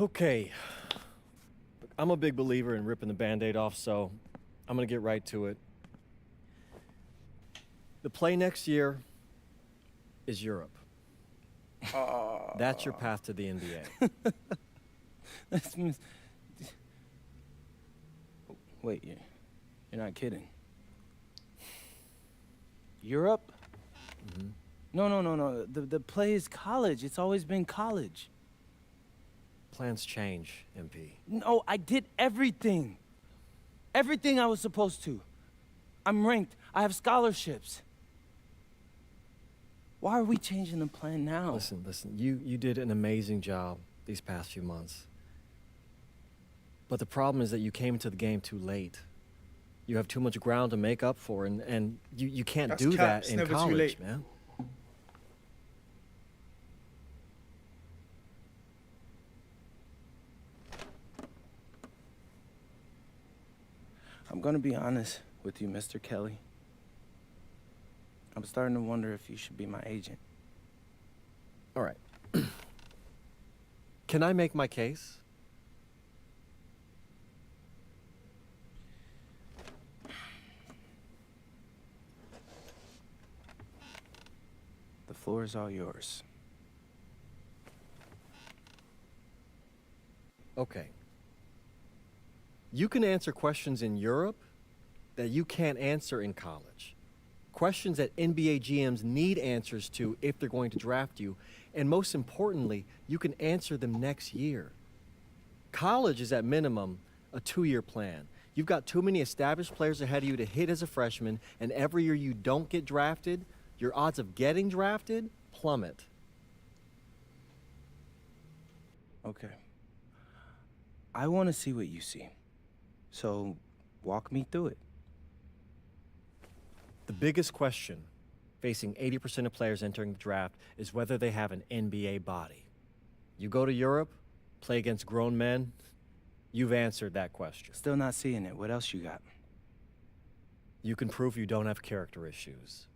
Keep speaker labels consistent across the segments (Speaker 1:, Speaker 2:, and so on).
Speaker 1: Okay. I'm a big believer in ripping the Band-Aid off, so I'm gonna get right to it. The play next year is Europe. That's your path to the NBA.
Speaker 2: That means... Wait, you're not kidding. Europe?
Speaker 1: Mm-hmm.
Speaker 2: No. The play is college. It's always been college.
Speaker 1: Plans change, MP.
Speaker 2: No, I did everything. Everything I was supposed to. I'm ranked. I have scholarships. Why are we changing the plan now?
Speaker 1: Listen. You did an amazing job these past few months. But the problem is that you came to the game too late. You have too much ground to make up for, and you can't do that in college, man.
Speaker 2: I'm gonna be honest with you, Mr. Kelly. I'm starting to wonder if you should be my agent.
Speaker 1: All right. Can I make my case?
Speaker 2: The floor is all yours.
Speaker 1: Okay. You can answer questions in Europe that you can't answer in college. Questions that NBA GMs need answers to if they're going to draft you. And most importantly, you can answer them next year. College is at minimum a 2-year plan. You've got too many established players ahead of you to hit as a freshman, and every year you don't get drafted, your odds of getting drafted plummet.
Speaker 2: Okay. I want to see what you see. So, walk me through it.
Speaker 1: The biggest question facing 80% of players entering the draft is whether they have an NBA body. You go to Europe, play against grown men, you've answered that question.
Speaker 2: Still not seeing it. What else you got?
Speaker 1: You can prove you don't have character issues.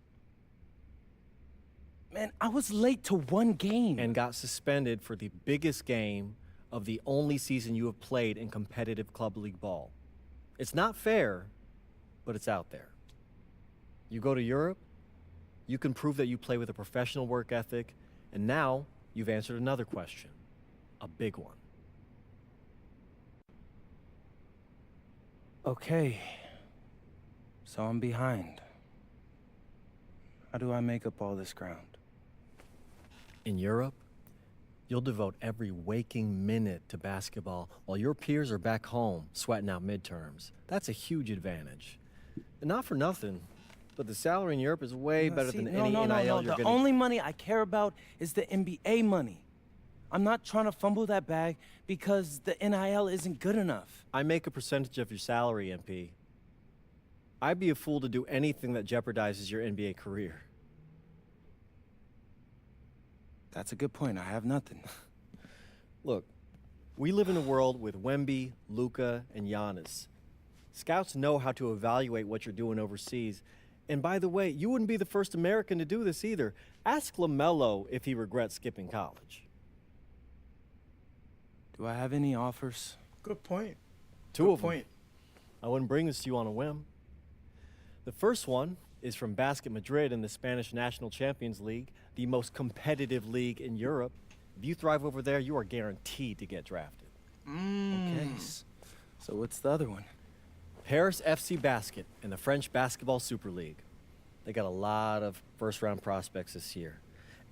Speaker 2: Man, I was late to one game.
Speaker 1: And got suspended for the biggest game of the only season you have played in competitive club league ball. It's not fair, but it's out there. You go to Europe, you can prove that you play with a professional work ethic, and now you've answered another question, a big one.
Speaker 2: Okay. So I'm behind. How do I make up all this ground?
Speaker 1: In Europe, you'll devote every waking minute to basketball while your peers are back home sweating out midterms. That's a huge advantage. And not for nothing, but the salary in Europe is way better than any NIL you're
Speaker 2: The
Speaker 1: getting.
Speaker 2: only money I care about is the NBA money. I'm not trying to fumble that bag because the NIL isn't good enough.
Speaker 1: I make a percentage of your salary, MP. I'd be a fool to do anything that jeopardizes your NBA career.
Speaker 2: That's a good point. I have nothing.
Speaker 1: Look, we live in a world with Wemby, Luka, and Giannis. Scouts know how to evaluate what you're doing overseas. And by the way, you wouldn't be the first American to do this either. Ask LaMelo if he regrets skipping college.
Speaker 2: Do I have any offers?
Speaker 3: Good point.
Speaker 1: Two of them. I wouldn't bring this to you on a whim. The first one is from Basket Madrid in the Spanish National Champions League, the most competitive league in Europe. If you thrive over there, you are guaranteed to get drafted.
Speaker 2: Okay. So what's the other one?
Speaker 1: Paris FC Basket in the French Basketball Super League. They got a lot of first-round prospects this year.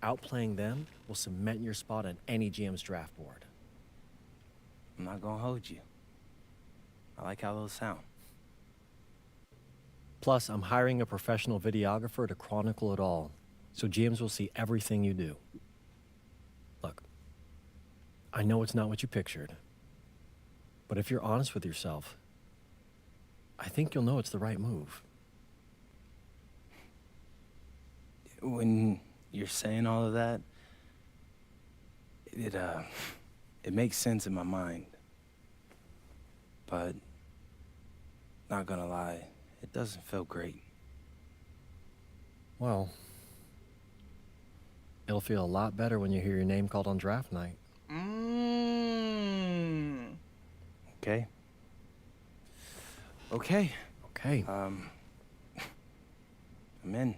Speaker 1: Outplaying them will cement your spot on any GM's draft board.
Speaker 2: I'm not gonna hold you. I like how those sound.
Speaker 1: Plus, I'm hiring a professional videographer to chronicle it all, so GMs will see everything you do. Look, I know it's not what you pictured, but if you're honest with yourself, I think you'll know it's the right move.
Speaker 2: When you're saying all of that, it makes sense in my mind. But, not gonna lie, it doesn't feel great.
Speaker 1: Well, it'll feel a lot better when you hear your name called on draft night.
Speaker 2: Okay. Okay.
Speaker 1: Okay.
Speaker 2: I'm in.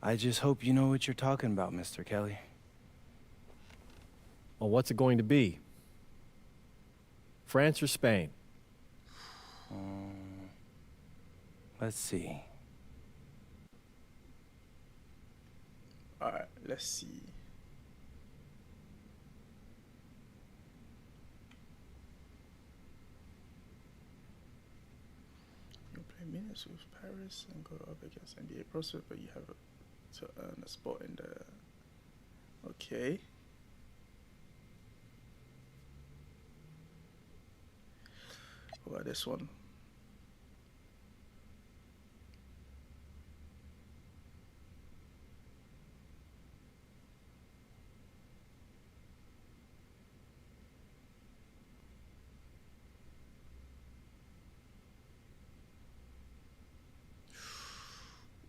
Speaker 2: I just hope you know what you're talking about, Mr. Kelly.
Speaker 1: Well, what's it going to be? France or Spain?
Speaker 2: Let's see.
Speaker 3: Alright, let's see. You'll play minutes with Paris and go up against NBA prospects, but you have to earn a spot in the. Okay. What about this one?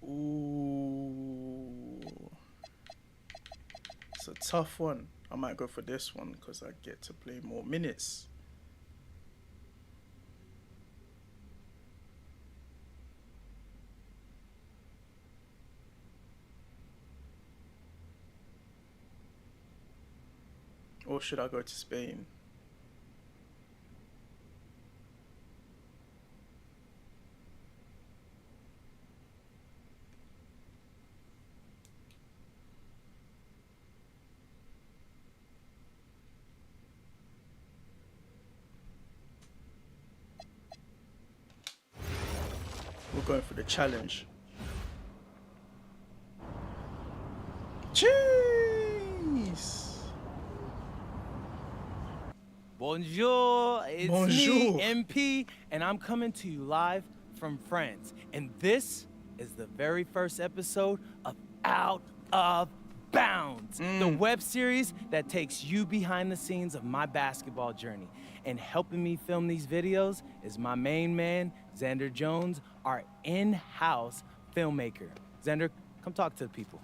Speaker 3: Ooh. It's a tough one. I might go for this one because I get to play more minutes. Or should I go to Spain? We're going for the challenge. Jeez.
Speaker 2: Bonjour, it's
Speaker 3: Bonjour.
Speaker 2: me, MP, and I'm coming to you live from France. And this is the very first episode of Out of Bounds, the web series that takes you behind the scenes of my basketball journey. And helping me film these videos is my main man, Xander Jones, our in-house filmmaker. Xander, come talk to the people.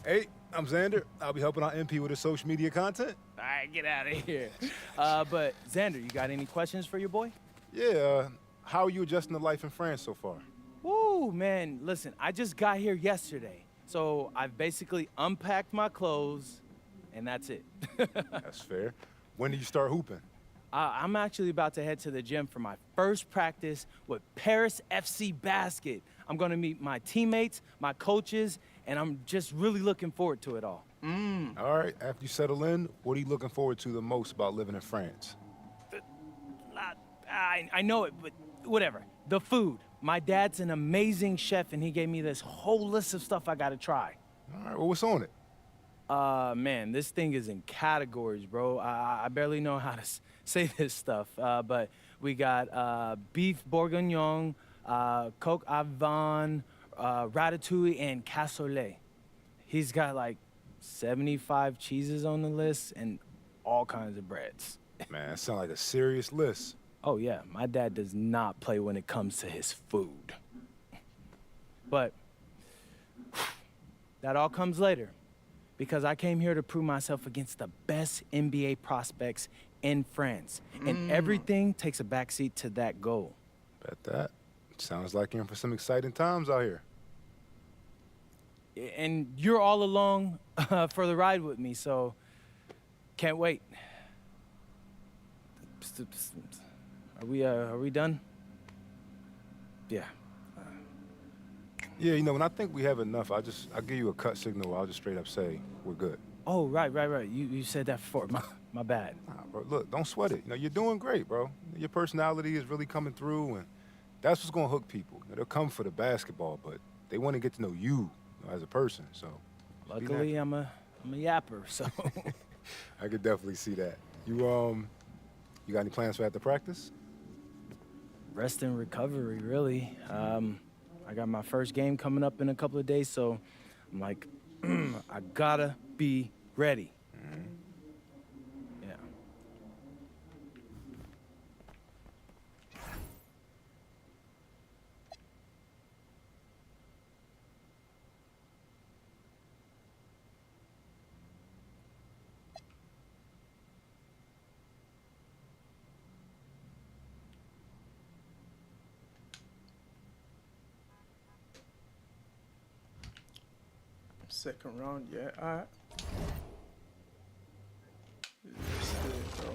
Speaker 4: Hey, I'm Xander. I'll be helping out MP with his social media content.
Speaker 2: All right, get out of here. But Xander, you got any questions for your boy?
Speaker 4: Yeah, how are you adjusting to life in France so far?
Speaker 2: Woo, man, listen, I just got here yesterday. So I've basically unpacked my clothes, and that's it.
Speaker 4: That's fair. When do you start hooping?
Speaker 2: I'm actually about to head to the gym for my first practice with Paris FC Basket. I'm gonna meet my teammates, my coaches, and I'm just really looking forward to it all.
Speaker 4: All right, after you settle in, what are you looking forward to the most about living in France?
Speaker 2: I know it, but whatever. The food. My dad's an amazing chef, and he gave me this whole list of stuff I gotta try.
Speaker 4: All right, well, what's on it?
Speaker 2: Man, this thing is in categories, bro. I barely know how to say this stuff, but we got beef bourguignon, coq au vin, ratatouille, and cassoulet. He's got like 75 cheeses on the list and all kinds of breads.
Speaker 4: Man, that sounds like a serious list.
Speaker 2: Oh yeah, my dad does not play when it comes to his food. But that all comes later, because I came here to prove myself against the best NBA prospects in France, and everything takes a backseat to that goal.
Speaker 4: Bet that. Sounds like you're in for some exciting times out here.
Speaker 2: And you're all along for the ride with me, so can't wait. Are we done? Yeah.
Speaker 4: Yeah, you know, when I think we have enough, I'll give you a cut signal. I'll just straight up say we're good.
Speaker 2: Oh, right. You said that before. My bad.
Speaker 4: Nah, bro, look, don't sweat it. You know, you're doing great, bro. Your personality is really coming through, and that's what's gonna hook people. You know, they'll come for the basketball, but they want to get to know you, as a person. So,
Speaker 2: Luckily, I'm a yapper, so.
Speaker 4: I could definitely see that. You got any plans for after practice?
Speaker 2: Rest and recovery, really. I got my first game coming up in a couple of days, so I'm like, I gotta be ready. Yeah.
Speaker 3: second round, yeah. Alright. Let's do it, bro.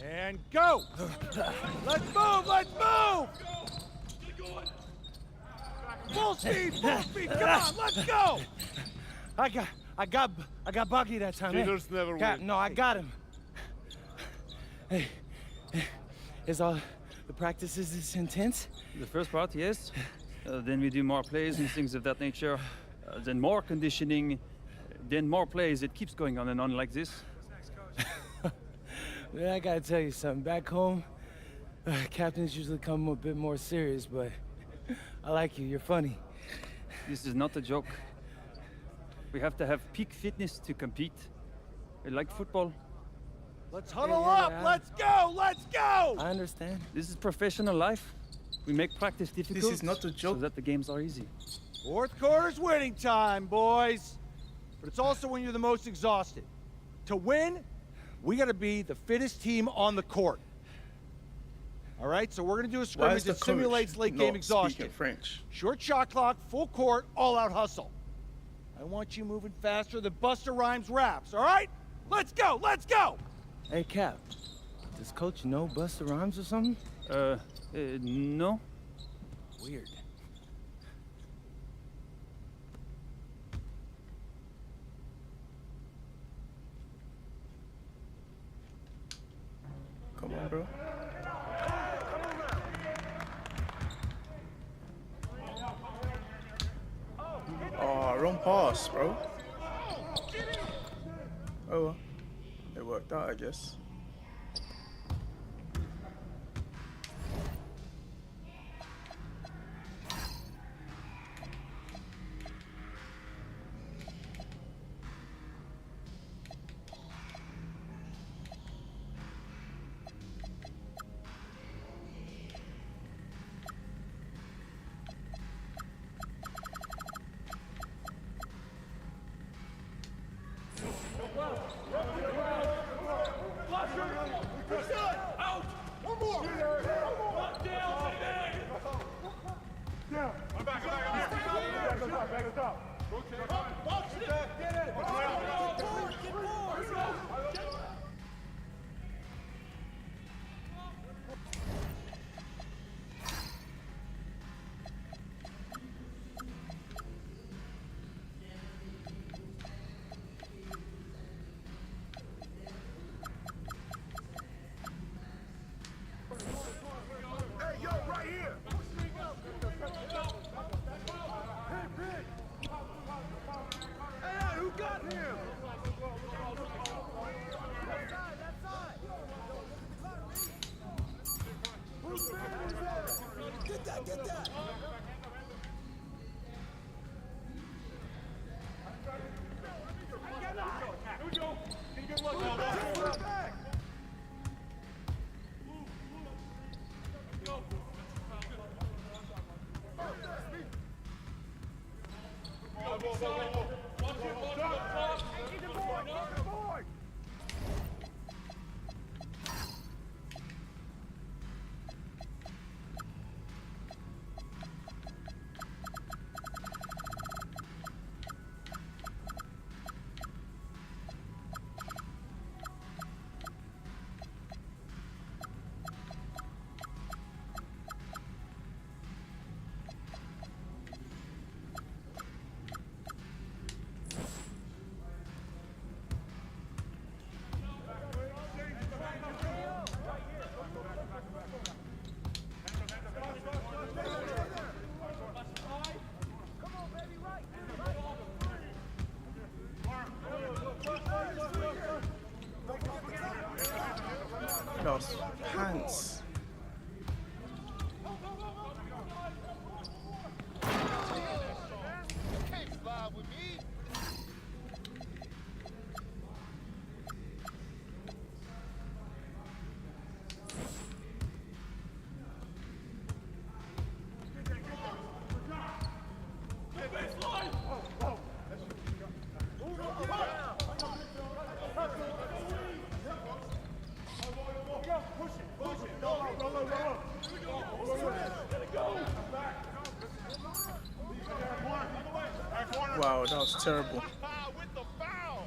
Speaker 5: And go! Let's move! Let's move! Full speed! Full speed! Come on! Let's go!
Speaker 2: I got Bucky that time.
Speaker 5: Cheaters never win.
Speaker 2: No, I got him. Hey, is all the practices this intense?
Speaker 6: The first part, yes. Then we do more plays and things of that nature. Then more conditioning. Then more plays. It keeps going on and on like this.
Speaker 2: Yeah, I gotta tell you something. Back home, captains usually come a bit more serious, but I like you. You're funny.
Speaker 6: This is not a joke. We have to have peak fitness to compete. Like football.
Speaker 5: Let's huddle
Speaker 2: Yeah,
Speaker 5: up!
Speaker 2: yeah.
Speaker 5: Let's go! Let's go!
Speaker 2: I understand.
Speaker 6: This is professional life. We make practice difficult.
Speaker 3: is not a joke.
Speaker 6: So that the games are easy.
Speaker 5: Fourth quarter's winning time, boys. But it's also when you're the most exhausted. To win, we gotta be the fittest team on the court. All right, so we're gonna do a
Speaker 3: Why is
Speaker 5: scrimmage
Speaker 3: the
Speaker 5: that simulates
Speaker 3: coach
Speaker 5: late
Speaker 3: not
Speaker 5: game
Speaker 3: speaking
Speaker 5: exhaustion.
Speaker 3: French?
Speaker 5: Short shot clock, full court, all-out hustle. I want you moving faster than Busta Rhymes raps, all right? Let's go, let's go!
Speaker 2: Hey, Cap. Does Coach know Busta Rhymes or something?
Speaker 6: No.
Speaker 2: Weird.
Speaker 3: Come on, bro. Oh, wrong pass, bro. Oh well. It worked out, I guess. Lost pants.
Speaker 7: vibe with me.
Speaker 3: Wow, that was terrible.
Speaker 7: With the foul.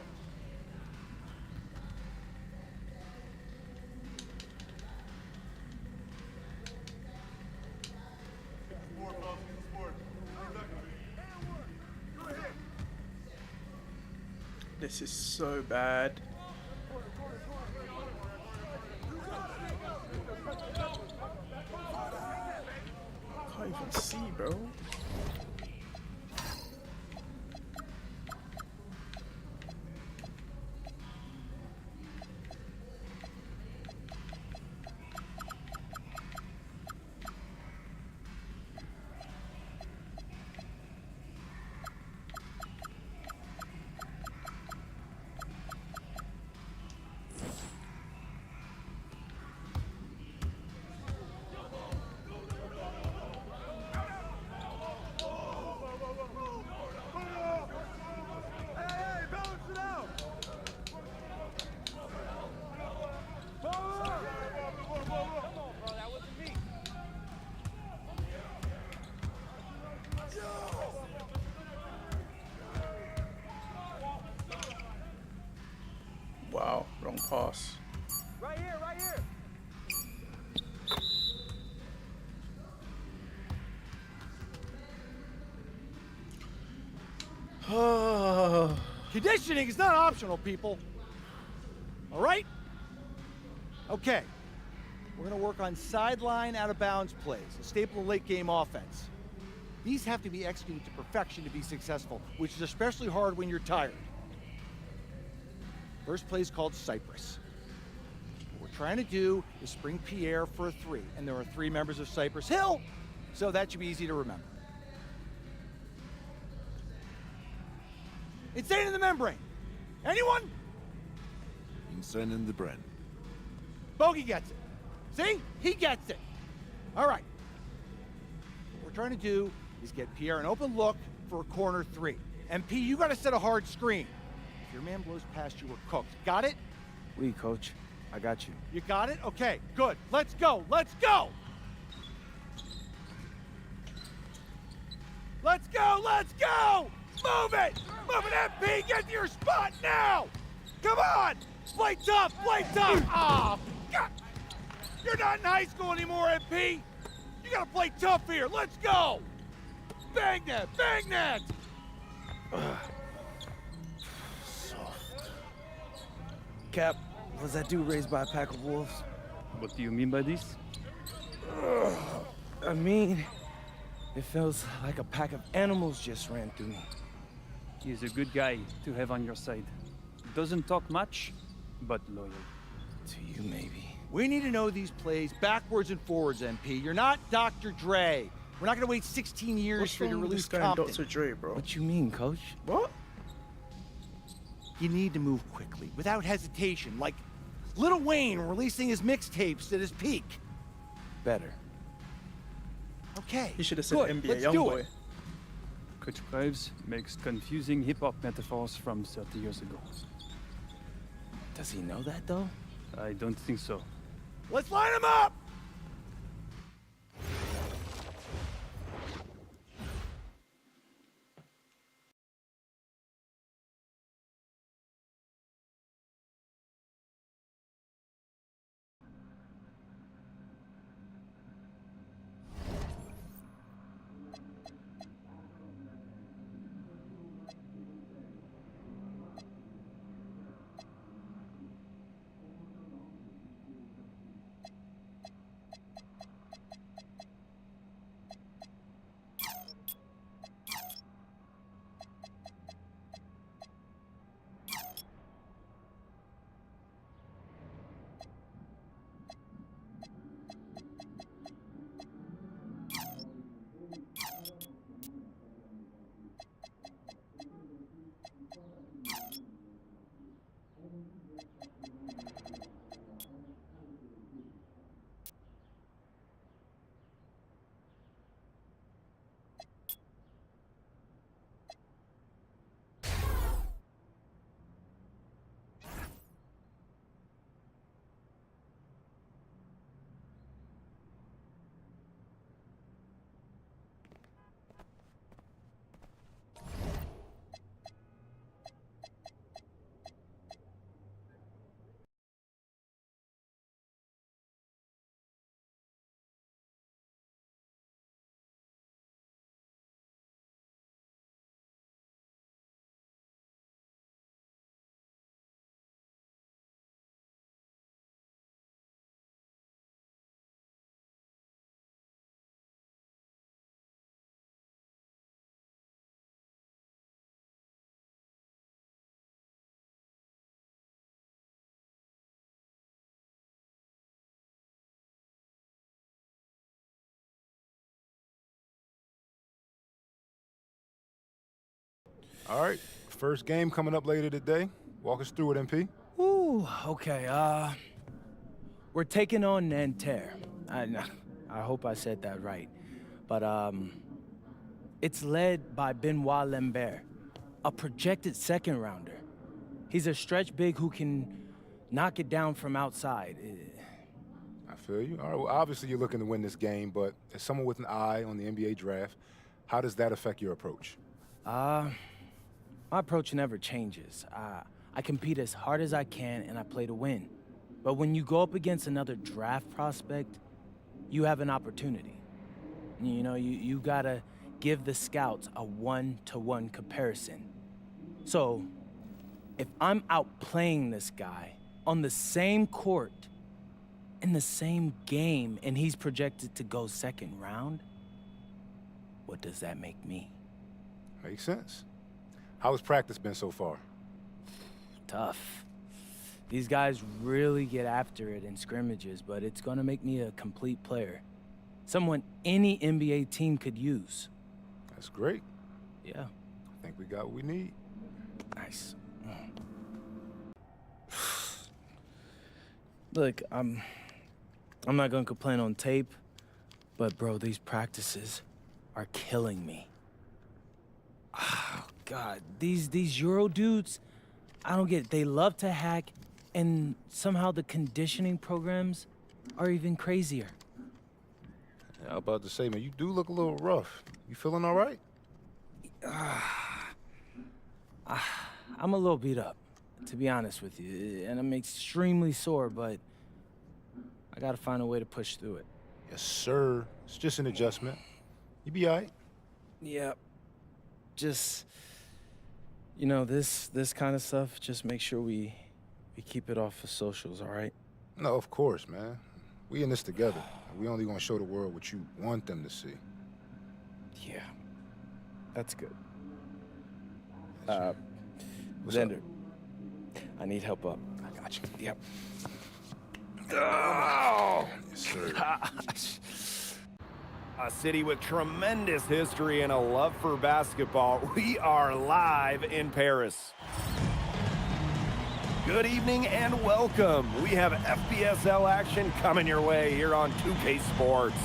Speaker 3: This is so bad. Can't even see, bro. Wow, wrong pass.
Speaker 2: Right here, right here.
Speaker 5: Conditioning is not optional, people. All right? Okay. We're going to work on sideline out-of-bounds plays, a staple of late-game offense. These have to be executed to perfection to be successful, which is especially hard when you're tired. First play is called Cypress. What we're trying to do is spring Pierre for a 3, and there are 3 members of Cypress Hill, so that should be easy to remember. Insane in the membrane. Anyone?
Speaker 8: Insane in the brain.
Speaker 5: Bogey gets it. See? He gets it. All right. What we're trying to do is get Pierre an open look for a corner 3. MP, you got to set a hard screen. If your man blows past you, we're cooked. Got it?
Speaker 2: Oui, coach. I got you.
Speaker 5: You got it? Okay, good. Let's go. Let's go. Let's go. Let's go. Move it. Move it, MP. Get to your spot now. Come on. Play tough. Play tough. Ah, God. You're not in high school anymore, MP. You got to play tough here. Let's go. Bang that. Bang that.
Speaker 2: Cap, was that dude raised by a pack of wolves?
Speaker 6: What do you mean by this?
Speaker 2: I mean, it feels like a pack of animals just ran through me.
Speaker 6: He's a good guy to have on your side. Doesn't talk much, but loyal.
Speaker 2: To you, maybe.
Speaker 5: We need to know these plays backwards and forwards, MP. You're not Dr. Dre. We're not going to wait 16 years
Speaker 3: What's
Speaker 5: for you to
Speaker 3: wrong with
Speaker 5: release
Speaker 3: this guy and
Speaker 5: Compton.
Speaker 3: Dr. Dre, bro?
Speaker 2: What you mean, coach?
Speaker 3: What?
Speaker 5: You need to move quickly, without hesitation, like Lil Wayne releasing his mixtapes at his peak.
Speaker 2: Better.
Speaker 3: Okay. He should have said
Speaker 5: Good.
Speaker 3: NBA
Speaker 5: Let's do
Speaker 3: Youngboy.
Speaker 5: it.
Speaker 6: Coach Graves makes confusing hip-hop metaphors from 30 years ago.
Speaker 2: Does he know that, though?
Speaker 6: I don't think so.
Speaker 5: Let's line him up!
Speaker 4: All right, first game coming up later today. Walk us through it, MP.
Speaker 2: Ooh, okay, we're taking on Nanterre. I hope I said that right. But, it's led by Benoit Lambert, a projected second rounder. He's a stretch big who can knock it down from outside.
Speaker 4: I feel you. All right, well, obviously you're looking to win this game, but as someone with an eye on the NBA draft, how does that affect your approach?
Speaker 2: My approach never changes. I compete as hard as I can and I play to win. But when you go up against another draft prospect, you have an opportunity. You know, you gotta give the scouts a one-to-one comparison. So, if I'm outplaying this guy on the same court, in the same game, and he's projected to go second round, what does that make me?
Speaker 4: Makes sense. How has practice been so far?
Speaker 2: Tough. These guys really get after it in scrimmages, but it's gonna make me a complete player. Someone any NBA team could use.
Speaker 4: That's great.
Speaker 2: Yeah.
Speaker 4: I think we got what we need.
Speaker 2: Nice. Look, I'm not gonna complain on tape, but bro, these practices are killing me. Oh, God, these Euro dudes, I don't get it. They love to hack, and somehow the conditioning programs are even crazier.
Speaker 4: Yeah, I was about to say, man, you do look a little rough. You feeling all right?
Speaker 2: I'm a little beat up, to be honest with you, and I'm extremely sore, but I gotta find a way to push through it.
Speaker 4: Yes, sir. It's just an adjustment. You be all right.
Speaker 2: Yep. Just, you know, this kind of stuff, just make sure we keep it off of socials, all right?
Speaker 4: No, of course, man. We in this together. We only gonna show the world what you want them to see.
Speaker 2: Yeah. That's good.
Speaker 4: What's up?
Speaker 2: Xander, I need help up.
Speaker 4: I got you.
Speaker 2: Yep.
Speaker 4: Oh! Yes, sir.
Speaker 9: A city with tremendous history and a love for basketball. We are live in Paris. Good evening and welcome. We have FPSL action coming your way here on 2K Sports.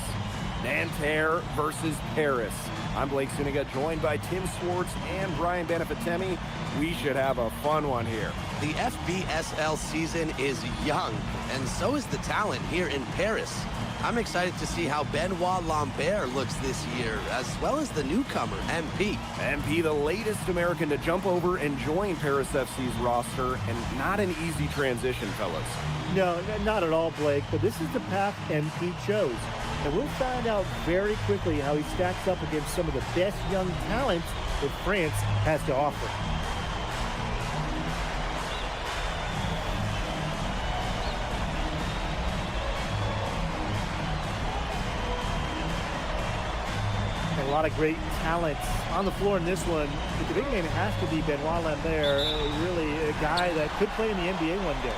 Speaker 9: Nanterre versus Paris. I'm Blake Zuniga, joined by Tim Swartz and Brian Benefitemi. We should have a fun one here.
Speaker 10: The FBSL season is young, and so is the talent here in Paris. I'm excited to see how Benoit Lambert looks this year, as well as the newcomer, MP.
Speaker 9: MP, the latest American to jump over and join Paris FC's roster, and not an easy transition, fellas.
Speaker 11: No, not at all, Blake, but this is the path MP chose. And we'll find out very quickly how he stacks up against some of the best young talents that France has to offer. A lot of great talent on the floor in this one. But the big name has to be Benoit Lambert, really a guy that could play in the NBA one day.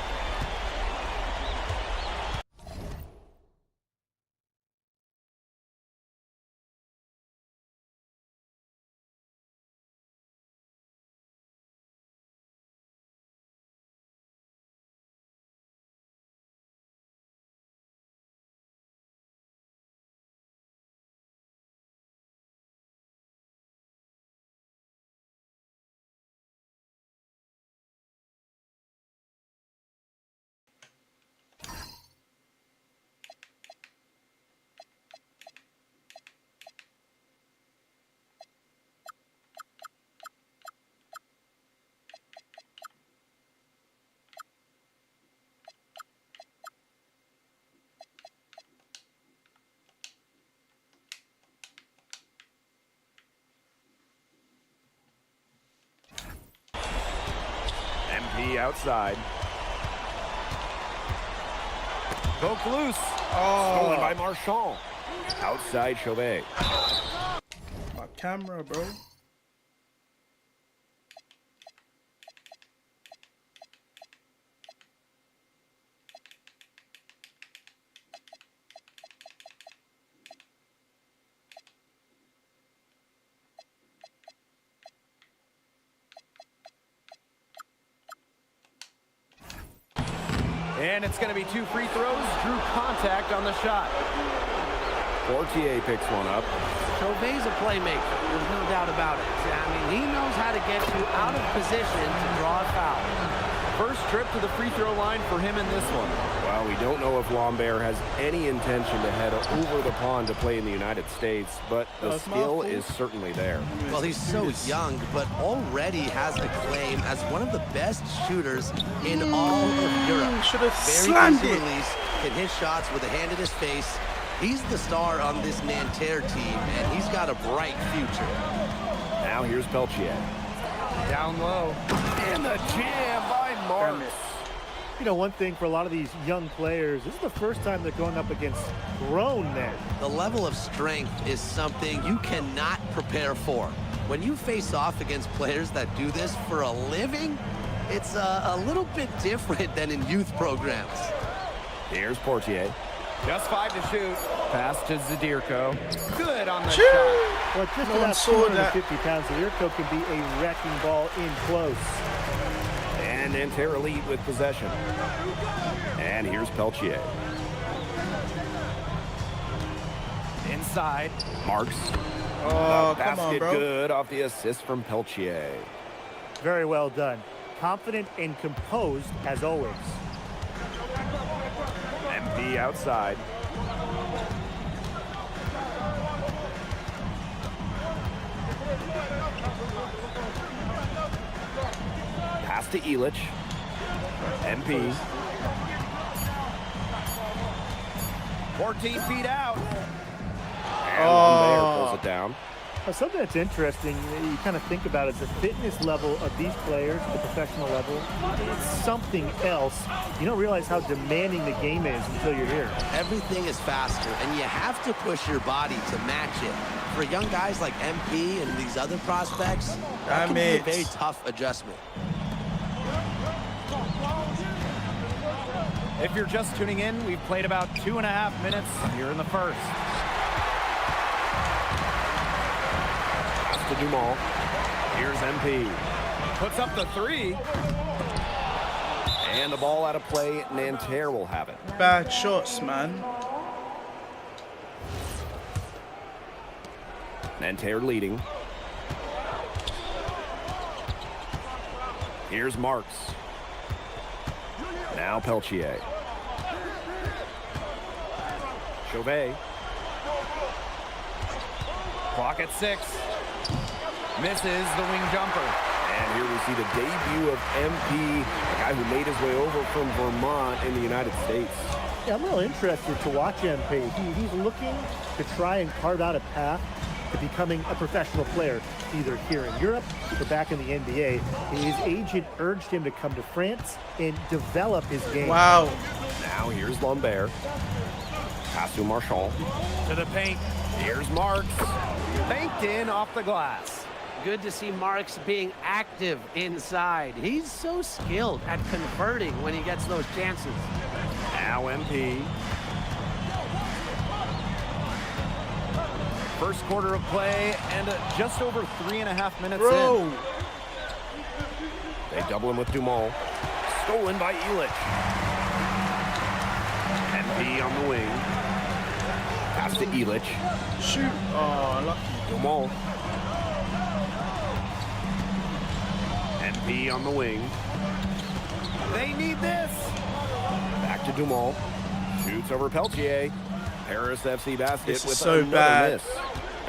Speaker 9: MP outside. Poke loose. Stolen by Marchand. Outside Chauvet.
Speaker 3: My camera, bro.
Speaker 9: And it's going to be 2 free throws. Drew contact on the shot. Fortier picks one up.
Speaker 10: Chauvet's a playmaker. There's no doubt about it. I mean, he knows how to get you out of position to draw a foul.
Speaker 9: First trip to the free throw line for him in this one. Well, we don't know if Lambert has any intention to head over the pond to play in the United States, but the skill is certainly there.
Speaker 10: Well, he's so young, but already has a claim as one of the best shooters in all of Europe.
Speaker 3: Should have
Speaker 10: Very
Speaker 3: slammed
Speaker 10: easy
Speaker 3: it.
Speaker 10: release, can hit shots with a hand in his face. He's the star on this Nanterre team, and he's got a bright future.
Speaker 9: Now here's Peltier. Down low. And the jam by Marks.
Speaker 11: You know, one thing for a lot of these young players, this is the first time they're going up against grown men.
Speaker 10: The level of strength is something you cannot prepare for. When you face off against players that do this for a living, it's a little bit different than in youth programs.
Speaker 9: Here's Portier. Just 5 to shoot. Pass to Zadirko. Good on the
Speaker 3: Choo!
Speaker 9: shot.
Speaker 11: Well, just
Speaker 3: No one
Speaker 11: about
Speaker 3: saw that.
Speaker 11: 250 pounds, Zadirko can be a wrecking ball in close.
Speaker 9: And Nanterre lead with possession. And here's Peltier. Inside. Marks.
Speaker 3: Oh,
Speaker 9: The
Speaker 3: come on,
Speaker 9: basket
Speaker 3: bro.
Speaker 9: good off the assist from Peltier.
Speaker 11: Very well done. Confident and composed as always.
Speaker 9: MP outside. Pass to Elich. MP. 14 feet out. And Lambert pulls it down.
Speaker 11: Now, something that's interesting, you kind of think about it, the fitness level of these players at the professional level, it's something else. You don't realize how demanding the game is until you're here.
Speaker 10: Everything is faster, and you have to push your body to match it. For young guys like MP and these other prospects, that can be a very tough adjustment.
Speaker 9: If you're just tuning in, we've played about 2.5 minutes here in the first. Pass to Dumal. Here's MP. Puts up the 3. And the ball out of play. Nanterre will have it.
Speaker 3: Bad shots, man.
Speaker 9: Nanterre leading. Here's Marks. Now Peltier. Chauvet. Clock at 6. Misses the wing jumper. And here we see the debut of MP, a guy who made his way over from Vermont in the United States.
Speaker 11: Yeah, I'm real interested to watch MP. He's looking to try and carve out a path to becoming a professional player, either here in Europe or back in the NBA. His agent urged him to come to France and develop his game.
Speaker 3: Wow.
Speaker 9: Now here's Lambert. Pass to Marchand. To the paint. Here's Marks. Banked in off the glass.
Speaker 10: Good to see Marks being active inside. He's so skilled at converting when he gets those chances.
Speaker 9: Now MP. First quarter of play and just over 3.5 minutes in. They double him with Dumal. Stolen by Elich. MP on the wing. Pass to Elich.
Speaker 3: Shoot. Oh, lucky.
Speaker 9: Dumal. MP on the wing. They need this. Back to Dumal. Shoots over Peltier. Paris FC basket
Speaker 3: This is
Speaker 9: with
Speaker 3: so
Speaker 9: another
Speaker 3: bad.
Speaker 9: miss.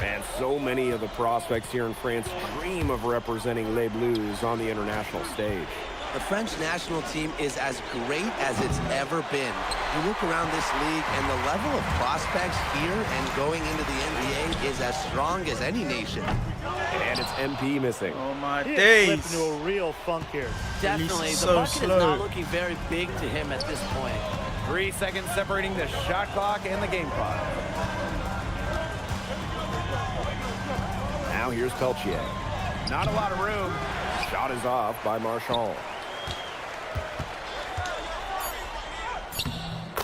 Speaker 9: And so many of the prospects here in France dream of representing Les Bleus on the international stage.
Speaker 10: The French national team is as great as it's ever been. You look around this league and the level of prospects here and going into the NBA is as strong as any nation.
Speaker 9: And it's MP missing.
Speaker 3: Oh, my
Speaker 11: He
Speaker 3: days.
Speaker 11: slipped into a real funk here.
Speaker 10: Definitely, the
Speaker 3: so
Speaker 10: bucket
Speaker 3: slow.
Speaker 10: is not looking very big to him at this point.
Speaker 9: 3 seconds separating the shot clock and the game clock. Now here's Peltier. Not a lot of room. Shot is off by Marchand.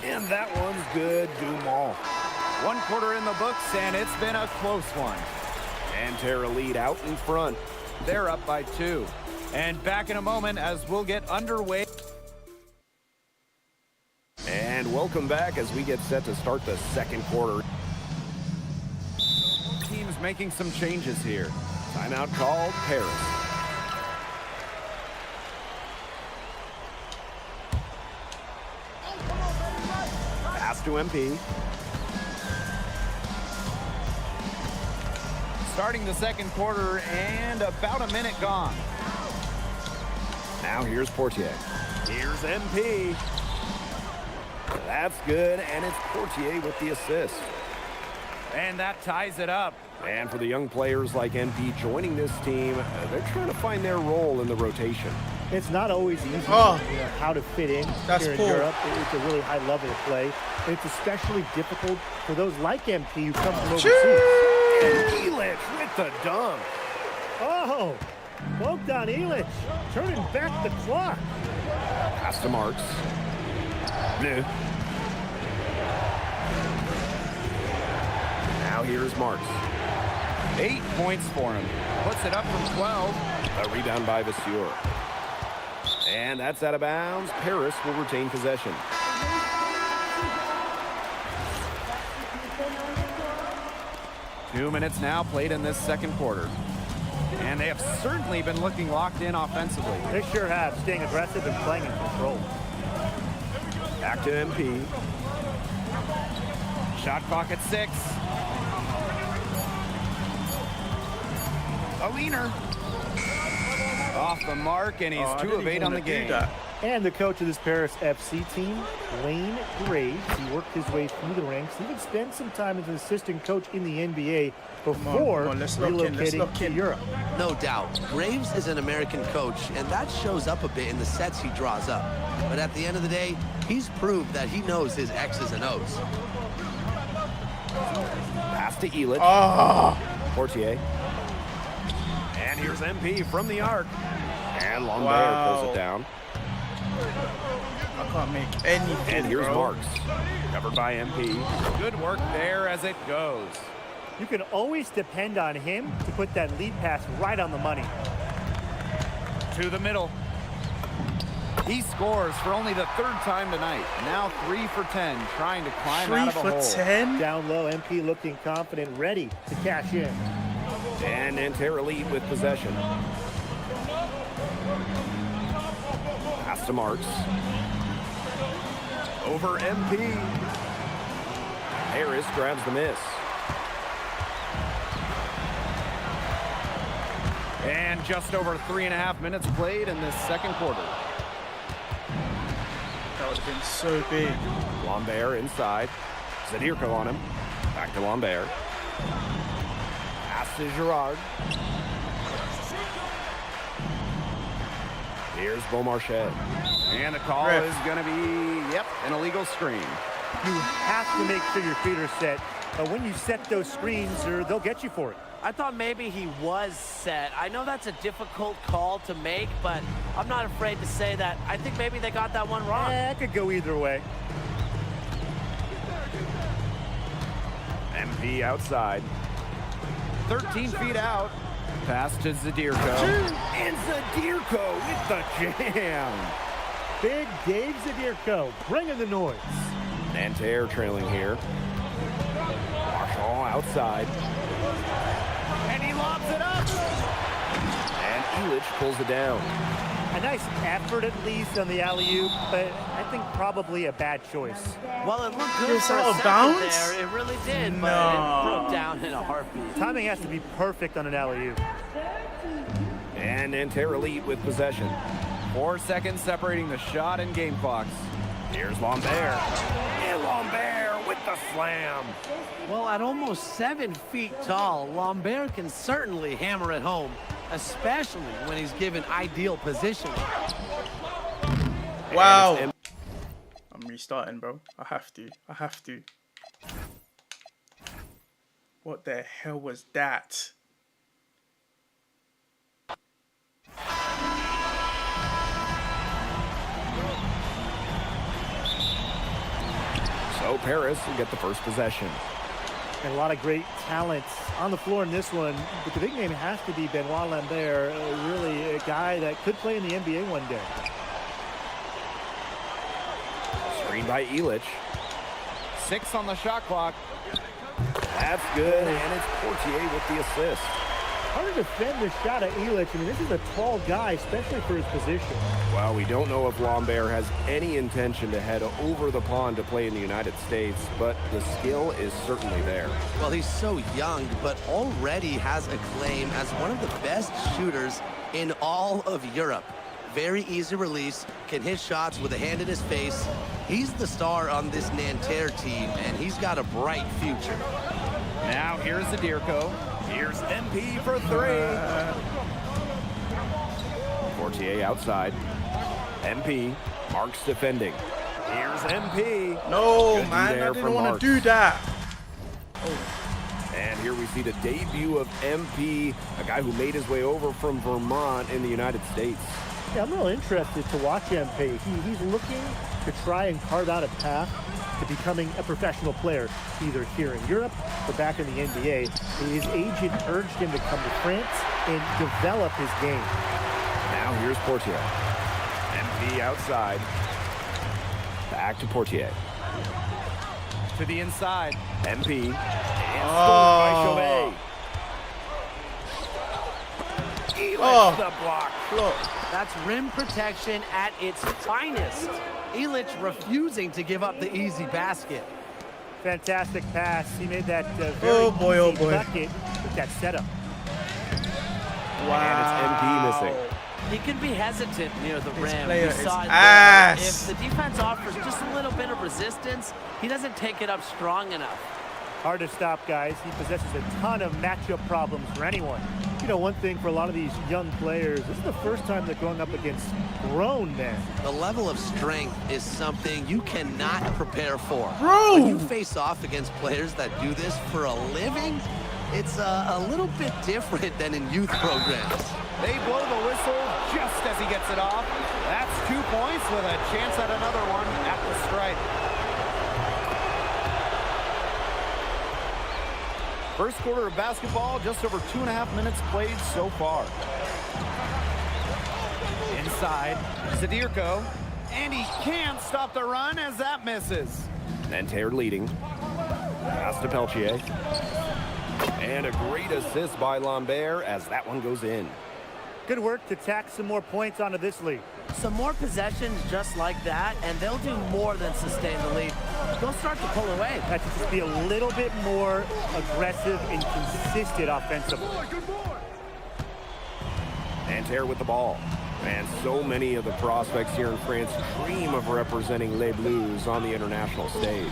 Speaker 9: And that one's good, Dumal. 1 quarter in the books, and it's been a close one. Nanterre lead out in front. They're up by 2. And back in a moment as we'll get underway. And welcome back as we get set to start the second quarter. Teams making some changes here. Timeout called, Paris. Pass to MP.
Speaker 5: Starting the second quarter and about a minute gone.
Speaker 9: Now here's Portier. Here's MP. That's good, and it's Portier with the assist.
Speaker 5: And that ties it up.
Speaker 9: And for the young players like MP joining this team, they're trying to find their role in the rotation.
Speaker 11: It's not always easy how to fit in here in Europe. It's a really high level of play. It's especially difficult for those like MP who come from overseas.
Speaker 9: And Illich with the dunk.
Speaker 11: Oh, Bogdan Illich turning back the clock.
Speaker 9: Pass to Marks. Bleu. Now here's Marks.
Speaker 5: 8 points for him. Puts it up from 12.
Speaker 9: A rebound by Vasseur. And that's out of bounds. Paris will retain possession.
Speaker 5: Two minutes now played in this second quarter. And they have certainly been looking locked in offensively.
Speaker 11: They sure have, staying aggressive and playing in control.
Speaker 9: Back to MP.
Speaker 5: Shot clock at 6. A leaner. Off the mark, and he's 2 of 8 on the game.
Speaker 11: And the coach of this Paris FC team, Wayne Graves, he worked his way through the ranks. He even spent some time as an assistant coach in the NBA before relocating to Europe.
Speaker 10: No doubt. Graves is an American coach, and that shows up a bit in the sets he draws up. But at the end of the day, he's proved that he knows his X's and O's.
Speaker 9: Pass to Illich. Portier. And here's MP from the arc. And Lambert pulls it down.
Speaker 3: I can't make anything.
Speaker 9: And here's Marks. Covered by MP.
Speaker 5: Good work there as it goes.
Speaker 11: You can always depend on him to put that lead pass right on the money.
Speaker 5: To the middle. He scores for only the 3rd time tonight. Now 3 for 10, trying to climb out of a hole.
Speaker 3: 3 for 10?
Speaker 11: Down low, MP looking confident, ready to cash in.
Speaker 9: And Nanterre lead with possession. Pass to Marks. Over MP. Harris grabs the miss.
Speaker 5: And just over 3.5 minutes played in this second quarter.
Speaker 3: That would have been so big.
Speaker 9: Lambert inside. Zadirko on him. Back to Lambert. Pass to Girard. Here's Beaumarchais.
Speaker 5: And the call is going to be, an illegal screen.
Speaker 11: You have to make sure your feet are set. But when you set those screens, they'll get you for it.
Speaker 12: I thought maybe he was set. I know that's a difficult call to make, but I'm not afraid to say that. I think maybe they got that one wrong.
Speaker 11: It could go either way.
Speaker 9: MP outside.
Speaker 5: 13 feet out. Pass to Zadirko.
Speaker 9: And Zadirko with the jam.
Speaker 11: Big Dave Zadirko bringing the noise.
Speaker 9: Nanterre trailing here. Marshall outside.
Speaker 5: And he lobs it up.
Speaker 9: And Illich pulls it down.
Speaker 11: A nice effort at least on the alley-oop, but I think probably a bad choice.
Speaker 12: Well, it looked good for a second there. It really did, but it broke down in a heartbeat.
Speaker 11: Timing has to be perfect on an alley-oop.
Speaker 9: And Nanterre lead with possession.
Speaker 5: 4 seconds separating the shot and game clocks.
Speaker 9: Here's Lambert. And Lambert with the slam.
Speaker 12: Well, at almost 7 feet tall, Lambert can certainly hammer it home, especially when he's given ideal positioning.
Speaker 3: Wow. I'm restarting, bro. I have to. What the hell was that?
Speaker 9: So Paris will get the first possession.
Speaker 11: And a lot of great talent on the floor in this one. But the big name has to be Benoit Lambert, really a guy that could play in the NBA one day.
Speaker 9: Screen by Illich.
Speaker 5: 6 on the shot clock.
Speaker 9: That's good, and it's Portier with the assist.
Speaker 11: Hard to defend the shot of Illich. I mean, this is a tall guy, especially for his position.
Speaker 9: Well, we don't know if Lambert has any intention to head over the pond to play in the United States, but the skill is certainly there.
Speaker 10: Well, he's so young, but already has a claim as one of the best shooters in all of Europe. Very easy release, can hit shots with a hand in his face. He's the star on this Nanterre team, and he's got a bright future.
Speaker 5: Now here's Zadirko.
Speaker 9: Here's MP for 3. Portier outside. MP. Marks defending. Here's MP.
Speaker 3: No,
Speaker 9: Good
Speaker 3: man, I
Speaker 9: there
Speaker 3: didn't
Speaker 9: from
Speaker 3: want
Speaker 9: Marks.
Speaker 3: to do that.
Speaker 9: And here we see the debut of MP, a guy who made his way over from Vermont in the United States.
Speaker 11: Yeah, I'm real interested to watch MP. He's looking to try and carve out a path to becoming a professional player, either here in Europe or back in the NBA. His agent urged him to come to France and develop his game.
Speaker 9: Now here's Portier. MP outside. Back to Portier.
Speaker 5: To the inside.
Speaker 9: MP. And scored by Chauvet. Illich the block.
Speaker 3: Look.
Speaker 12: That's rim protection at its finest. Illich refusing to give up the easy basket.
Speaker 11: Fantastic pass. He made that very
Speaker 3: Oh boy.
Speaker 11: easy bucket with that setup.
Speaker 3: Wow.
Speaker 9: And it's MP missing.
Speaker 12: He can be hesitant near the rim.
Speaker 3: player
Speaker 12: We
Speaker 3: is
Speaker 12: saw it there.
Speaker 3: ass.
Speaker 12: If the defense offers just a little bit of resistance, he doesn't take it up strong enough.
Speaker 11: Hard to stop, guys. He possesses a ton of matchup problems for anyone. You know, one thing for a lot of these young players, this is the first time they're going up against grown men.
Speaker 10: The level of strength is something you cannot prepare for.
Speaker 3: Bro!
Speaker 10: When you face off against players that do this for a living, it's a little bit different than in youth programs.
Speaker 5: They blow the whistle just as he gets it off. That's 2 points with a chance at another one at the stripe. First quarter of basketball, just over 2.5 minutes played so far. Inside, Zadirko, and he can't stop the run as that misses.
Speaker 9: Nanterre leading. Pass to Peltier. And a great assist by Lambert as that one goes in.
Speaker 11: Good work to tack some more points onto this lead.
Speaker 12: Some more possessions just like that, and they'll do more than sustain the lead. They'll start to pull away.
Speaker 11: That should just be a little bit more aggressive and consistent offensively.
Speaker 9: Nanterre with the ball. And so many of the prospects here in France dream of representing Les Bleus on the international stage.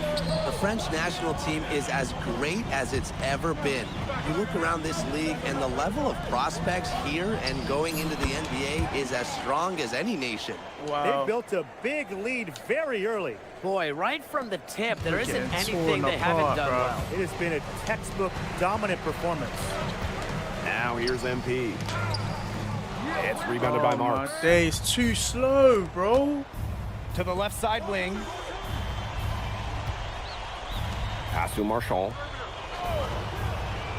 Speaker 10: The French national team is as great as it's ever been. You look around this league and the level of prospects here and going into the NBA is as strong as any nation.
Speaker 3: Wow.
Speaker 11: They built a big lead very early.
Speaker 12: Boy, right from the tip, there isn't
Speaker 3: Getting
Speaker 12: anything
Speaker 3: torn
Speaker 12: they haven't
Speaker 3: apart,
Speaker 12: done
Speaker 3: bro.
Speaker 12: well.
Speaker 11: It has been a textbook dominant performance.
Speaker 9: Now here's MP. It's rebounded by Marks.
Speaker 3: My days, too slow, bro.
Speaker 5: To the left side wing.
Speaker 9: Pass to Marchand.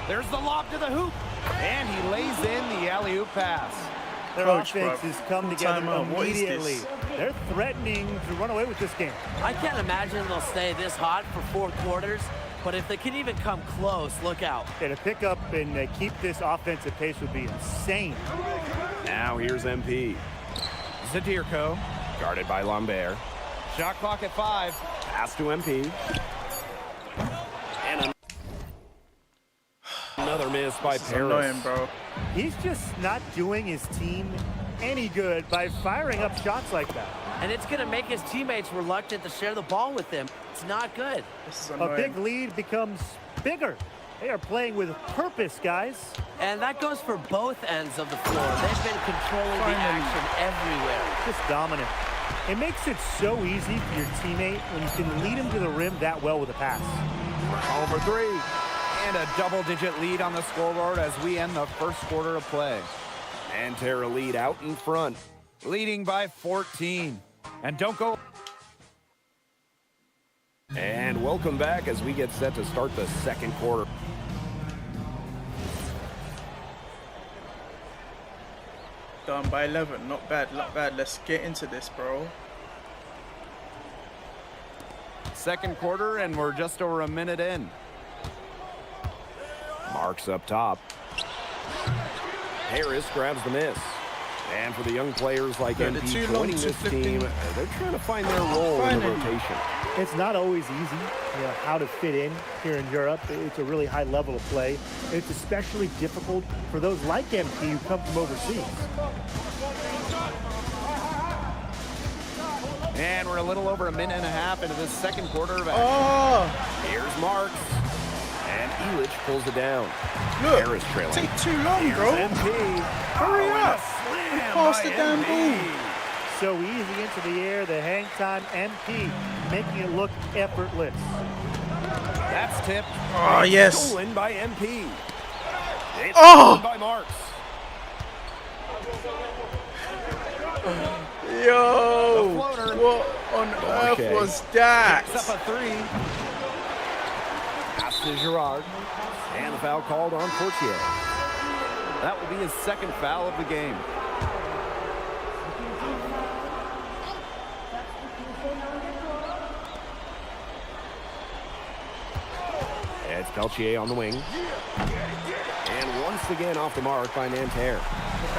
Speaker 5: There's the lob to the hoop. And he lays in the alley-oop pass.
Speaker 11: Their
Speaker 3: Coach,
Speaker 11: offense
Speaker 3: bro.
Speaker 11: has come together
Speaker 3: Timeout. What is
Speaker 11: immediately.
Speaker 3: this?
Speaker 11: They're threatening to run away with this game.
Speaker 12: I can't imagine they'll stay this hot for 4 quarters, but if they can even come close, look out.
Speaker 11: Yeah, to pick up and keep this offensive pace would be insane.
Speaker 9: Now here's MP.
Speaker 5: Zadirko.
Speaker 9: Guarded by Lambert.
Speaker 5: Shot clock at 5.
Speaker 9: Pass to MP. And another miss by
Speaker 3: It's
Speaker 9: Paris.
Speaker 3: annoying, bro.
Speaker 11: He's just not doing his team any good by firing up shots like that.
Speaker 12: And it's going to make his teammates reluctant to share the ball with him. It's not good.
Speaker 3: This is
Speaker 11: A
Speaker 3: annoying.
Speaker 11: big lead becomes bigger. They are playing with purpose, guys.
Speaker 12: And that goes for both ends of the floor. They've been controlling the action everywhere.
Speaker 11: Just dominant. It makes it so easy for your teammate when you can lead him to the rim that well with a pass.
Speaker 5: Over 3. And a double-digit lead on the scoreboard as we end the first quarter of play.
Speaker 9: Nanterre lead out in front.
Speaker 5: Leading by 14. And don't go.
Speaker 9: And welcome back as we get set to start the second quarter.
Speaker 3: Down by 11. Not bad, not bad. Let's get into this, bro.
Speaker 13: second quarter, and we're just over a minute in.
Speaker 9: Marks up top. Harris grabs the miss. And for the young players like
Speaker 3: Yeah,
Speaker 9: MP
Speaker 3: too long,
Speaker 9: joining this
Speaker 3: 2:15.
Speaker 9: team, they're trying to find their role in the
Speaker 3: Finally.
Speaker 9: rotation.
Speaker 11: It's not always easy, how to fit in here in Europe. It's a really high level of play. It's especially difficult for those like MP who come from overseas.
Speaker 13: And we're a little over a minute and a half into this second quarter of action.
Speaker 3: Oh,
Speaker 9: Here's Marks. And Elich pulls it down.
Speaker 3: look.
Speaker 9: Harris trailing.
Speaker 3: Take too long, bro.
Speaker 9: MP.
Speaker 3: Hurry up.
Speaker 9: Slam
Speaker 3: Pass
Speaker 9: by
Speaker 3: the damn
Speaker 9: MP.
Speaker 3: ball.
Speaker 11: So easy into the air, the hang time, MP, making it look effortless.
Speaker 13: That's tipped.
Speaker 3: Oh, yes.
Speaker 9: Stolen by MP. It's
Speaker 3: Oh!
Speaker 9: stolen by Marks.
Speaker 3: Yo.
Speaker 13: The floater.
Speaker 3: What on
Speaker 9: Marche.
Speaker 3: earth was that?
Speaker 13: Picks up a three.
Speaker 9: Pass to Girard. And the foul called on Portier.
Speaker 13: That will be his second foul of the game.
Speaker 9: It's Peltier on the wing. And once again off the mark by Nanterre.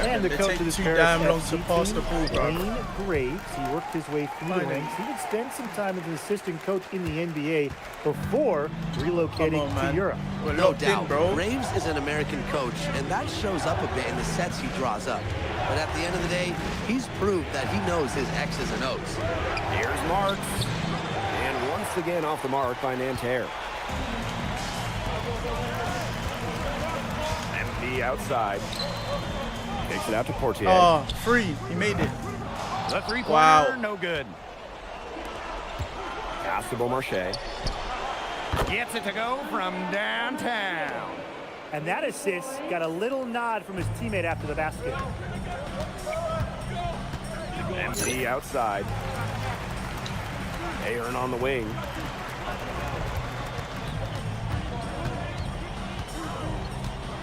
Speaker 11: And the
Speaker 3: They
Speaker 11: coach
Speaker 3: take
Speaker 11: of this
Speaker 3: too
Speaker 11: Paris
Speaker 3: damn long
Speaker 11: FC
Speaker 3: to pass the
Speaker 11: team,
Speaker 3: ball, bro.
Speaker 11: Wayne Graves, he worked his way through the
Speaker 3: Finally.
Speaker 11: ranks. He would spend some time as an assistant coach in the NBA before relocating
Speaker 3: Come on, man.
Speaker 11: to Europe.
Speaker 3: We're
Speaker 10: No
Speaker 3: locked in,
Speaker 10: doubt,
Speaker 3: bro.
Speaker 10: Graves is an American coach, and that shows up a bit in the sets he draws up. But at the end of the day, he's proved that he knows his X's and O's.
Speaker 9: Here's Marks. And once again off the mark by Nanterre. MP outside. Takes it out to Portier.
Speaker 3: Oh, free. He made it.
Speaker 13: The three-pointer,
Speaker 3: Wow.
Speaker 13: no good.
Speaker 9: Pass to Beaumarchais.
Speaker 13: Gets it to go from downtown.
Speaker 11: And that assist got a little nod from his teammate after the basket.
Speaker 9: MP outside. Aaron on the wing.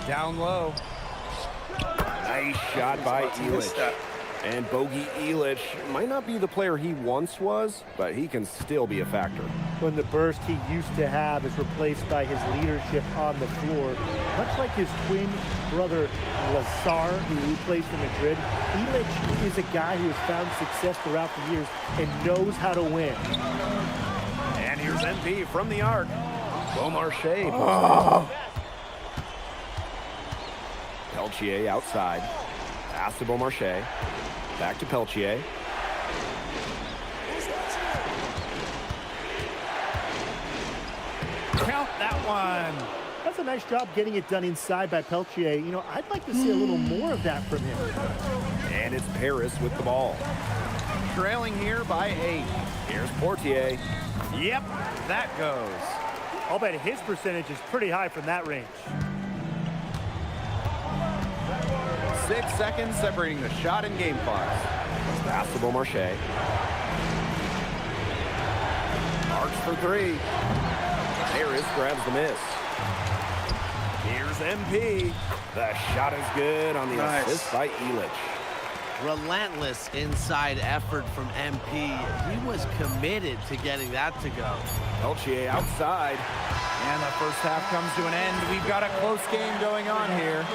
Speaker 13: Down low.
Speaker 9: Nice shot by Elich. And Bogey Elich might not be the player he once was, but he can still be a factor.
Speaker 11: When the burst he used to have is replaced by his leadership on the floor, much like his twin brother Lazar, who plays for Madrid, Elich is a guy who has found success throughout the years and knows how to win.
Speaker 9: And here's MP from the arc. Beaumarchais. Peltier outside. Pass to Beaumarchais. Back to Peltier.
Speaker 13: Count that one.
Speaker 11: That's a nice job getting it done inside by Peltier. I'd like to see a little more of that from him.
Speaker 9: And it's Paris with the ball.
Speaker 13: Trailing here by 8.
Speaker 9: Here's Portier.
Speaker 13: Yep, that goes.
Speaker 11: I'll bet his percentage is pretty high from that range.
Speaker 13: 6 seconds separating the shot and game clock.
Speaker 9: Pass to Beaumarchais. Marks for three. Harris grabs the miss. Here's MP. The shot is good on the
Speaker 3: Nice.
Speaker 9: assist by Elich.
Speaker 10: Relentless inside effort from MP. He was committed to getting that to go.
Speaker 9: Peltier outside.
Speaker 13: And the first half comes to an end. We've got a close game going on here.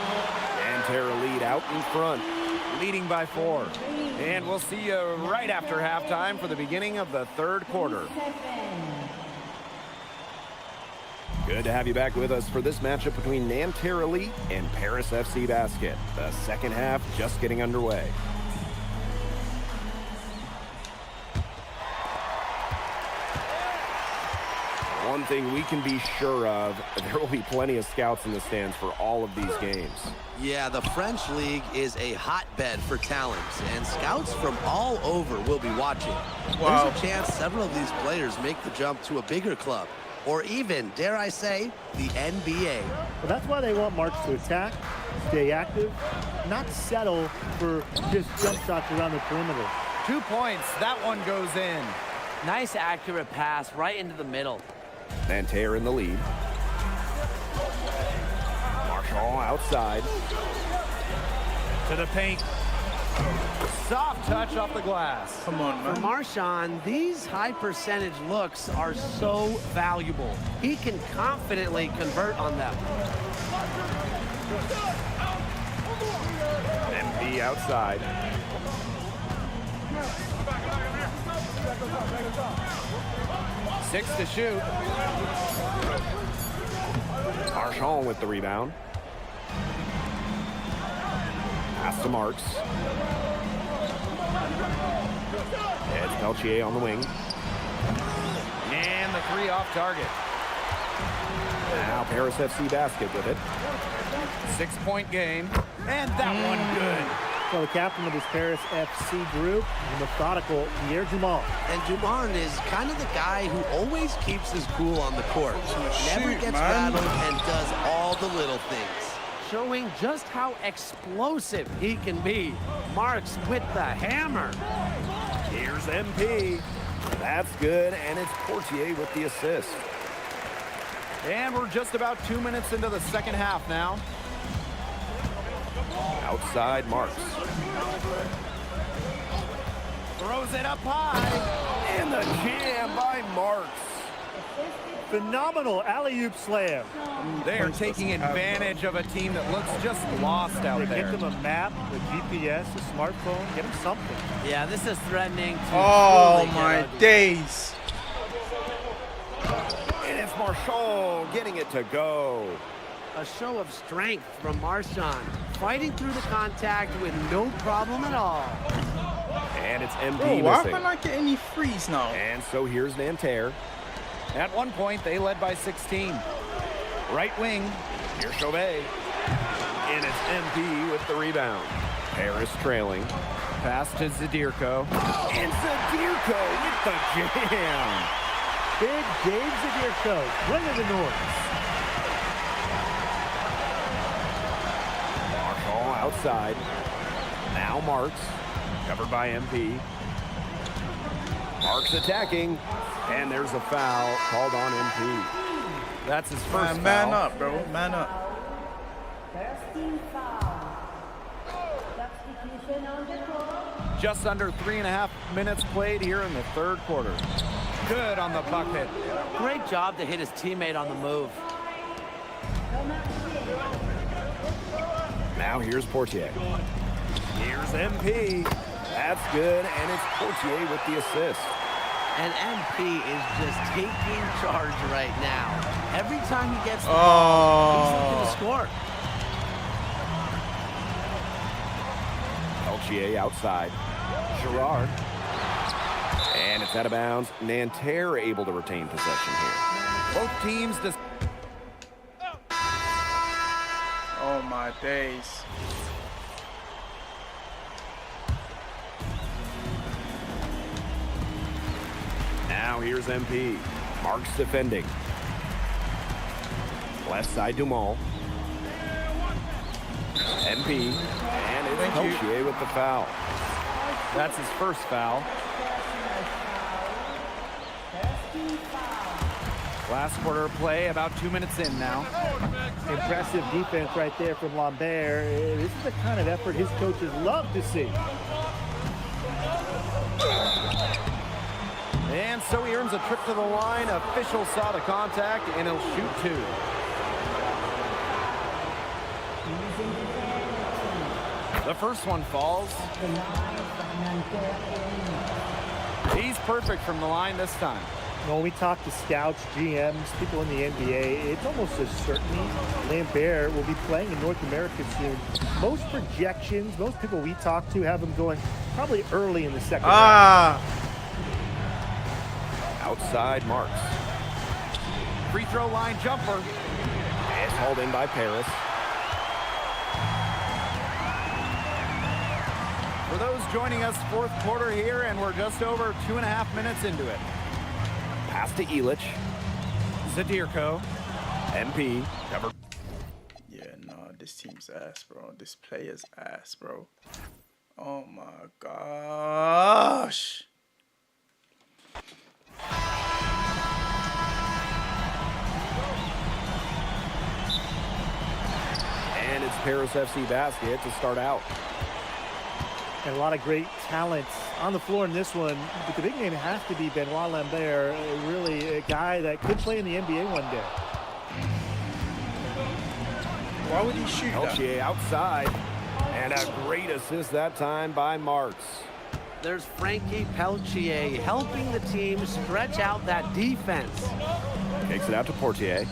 Speaker 9: Nanterre lead out in front.
Speaker 13: Leading by 4. And we'll see you right after halftime for the beginning of the third quarter.
Speaker 9: Good to have you back with us for this matchup between Nanterre Elite and Paris FC Basket. The second half just getting underway. One thing we can be sure of, there will be plenty of scouts in the stands for all of these games.
Speaker 10: Yeah, the French League is a hotbed for talent, and scouts from all over will be watching.
Speaker 3: Wow.
Speaker 10: There's a chance several of these players make the jump to a bigger club, or even, dare I say, the NBA.
Speaker 11: Well, that's why they want Marks to attack, stay active, not settle for just jump shots around the perimeter.
Speaker 13: 2 points. That one goes in.
Speaker 12: Nice accurate pass right into the middle.
Speaker 9: Nanterre in the lead. Marshall outside.
Speaker 13: To the paint. Soft touch off the glass.
Speaker 3: Come on,
Speaker 12: For
Speaker 3: man.
Speaker 12: Marshawn, these high percentage looks are so valuable. He can confidently convert on them.
Speaker 9: MP outside.
Speaker 13: Six to shoot.
Speaker 9: Marchand with the rebound. Pass to Marks. It's Peltier on the wing.
Speaker 13: And the three off target.
Speaker 9: Now Paris FC basket with it.
Speaker 13: 6-point game. And that one good.
Speaker 11: So the captain of this Paris FC group, the methodical Pierre Dumont.
Speaker 10: And Dumont is kind of the guy who always keeps his cool on the court. Never
Speaker 3: Shoot,
Speaker 10: gets
Speaker 3: man.
Speaker 10: rattled and does all the little things.
Speaker 12: Showing just how explosive he can be. Marks with the hammer.
Speaker 9: Here's MP. That's good, and it's Portier with the assist.
Speaker 13: And we're just about 2 minutes into the second half now.
Speaker 9: Outside Marks.
Speaker 13: Throws it up high.
Speaker 9: And the jam by Marks.
Speaker 11: Phenomenal alley-oop slam.
Speaker 13: They are taking advantage of a team that looks just lost out
Speaker 11: They
Speaker 13: there.
Speaker 11: get them a map, a GPS, a smartphone, get them something.
Speaker 12: Yeah, this is threatening to
Speaker 3: Oh,
Speaker 12: truly get
Speaker 3: my
Speaker 12: ugly.
Speaker 3: days.
Speaker 9: And it's Marchand getting it to go.
Speaker 12: A show of strength from Marchand, fighting through the contact with no problem at all.
Speaker 9: And it's MP
Speaker 3: Bro, why am
Speaker 9: missing.
Speaker 3: I not getting any frees now?
Speaker 9: And so here's Nanterre.
Speaker 13: At one point, they led by 16. Right wing.
Speaker 9: Here's Chauvet. And it's MP with the rebound. Paris trailing.
Speaker 13: Pass to Zadirko.
Speaker 9: And Zadirko with the jam.
Speaker 11: Big Dave Zadirko, bringing the noise.
Speaker 9: Marchand outside. Now Marks. Covered by MP. Marks attacking. And there's a foul called on MP.
Speaker 13: That's his first
Speaker 3: Man
Speaker 13: foul.
Speaker 3: up, bro. Man up.
Speaker 13: Just under 3.5 minutes played here in the third quarter. Good on the bucket.
Speaker 12: Great job to hit his teammate on the move.
Speaker 9: Now here's Portier. Here's MP. That's good, and it's Portier with the assist.
Speaker 12: And MP is just taking charge right now. Every time he gets the
Speaker 3: Oh.
Speaker 12: ball, he's looking to score.
Speaker 9: Peltier outside. Girard. And it's out of bounds. Nanterre able to retain possession here.
Speaker 13: Both teams just...
Speaker 3: Oh, my days.
Speaker 9: Now here's MP. Marks defending. Left side Dumont. MP. And it's
Speaker 3: Thank you.
Speaker 9: Peltier with the foul.
Speaker 13: That's his first foul. Last quarter of play, about 2 minutes in now.
Speaker 11: Impressive defense right there from Lambert. This is the kind of effort his coaches love to see.
Speaker 13: And so he earns a trip to the line. Official saw the contact, and he'll shoot two. The first one falls. He's perfect from the line this time.
Speaker 11: When we talk to scouts, GMs, people in the NBA, it's almost a certainty Lambert will be playing in North America soon. Most projections, most people we talk to have him going probably early in the second round.
Speaker 9: Outside Marks.
Speaker 13: Free throw line jumper.
Speaker 9: It's hauled in by Paris.
Speaker 13: For those joining us, fourth quarter here, and we're just over 2.5 minutes into it.
Speaker 9: Pass to Elich.
Speaker 13: Zadirko.
Speaker 9: MP. Cover.
Speaker 3: Yeah, no, this team's ass, bro. This player's ass, bro. Oh, my gosh.
Speaker 9: And it's Paris FC basket to start out.
Speaker 11: and a lot of great talents on the floor in this one. But the big name has to be Benoit Lambert, really a guy that could play in the NBA one day.
Speaker 3: Why would he shoot that?
Speaker 9: Peltier outside. And a great assist that time by Marks.
Speaker 12: There's Frankie Peltier helping the team stretch out that defense.
Speaker 9: Takes it out to Portier.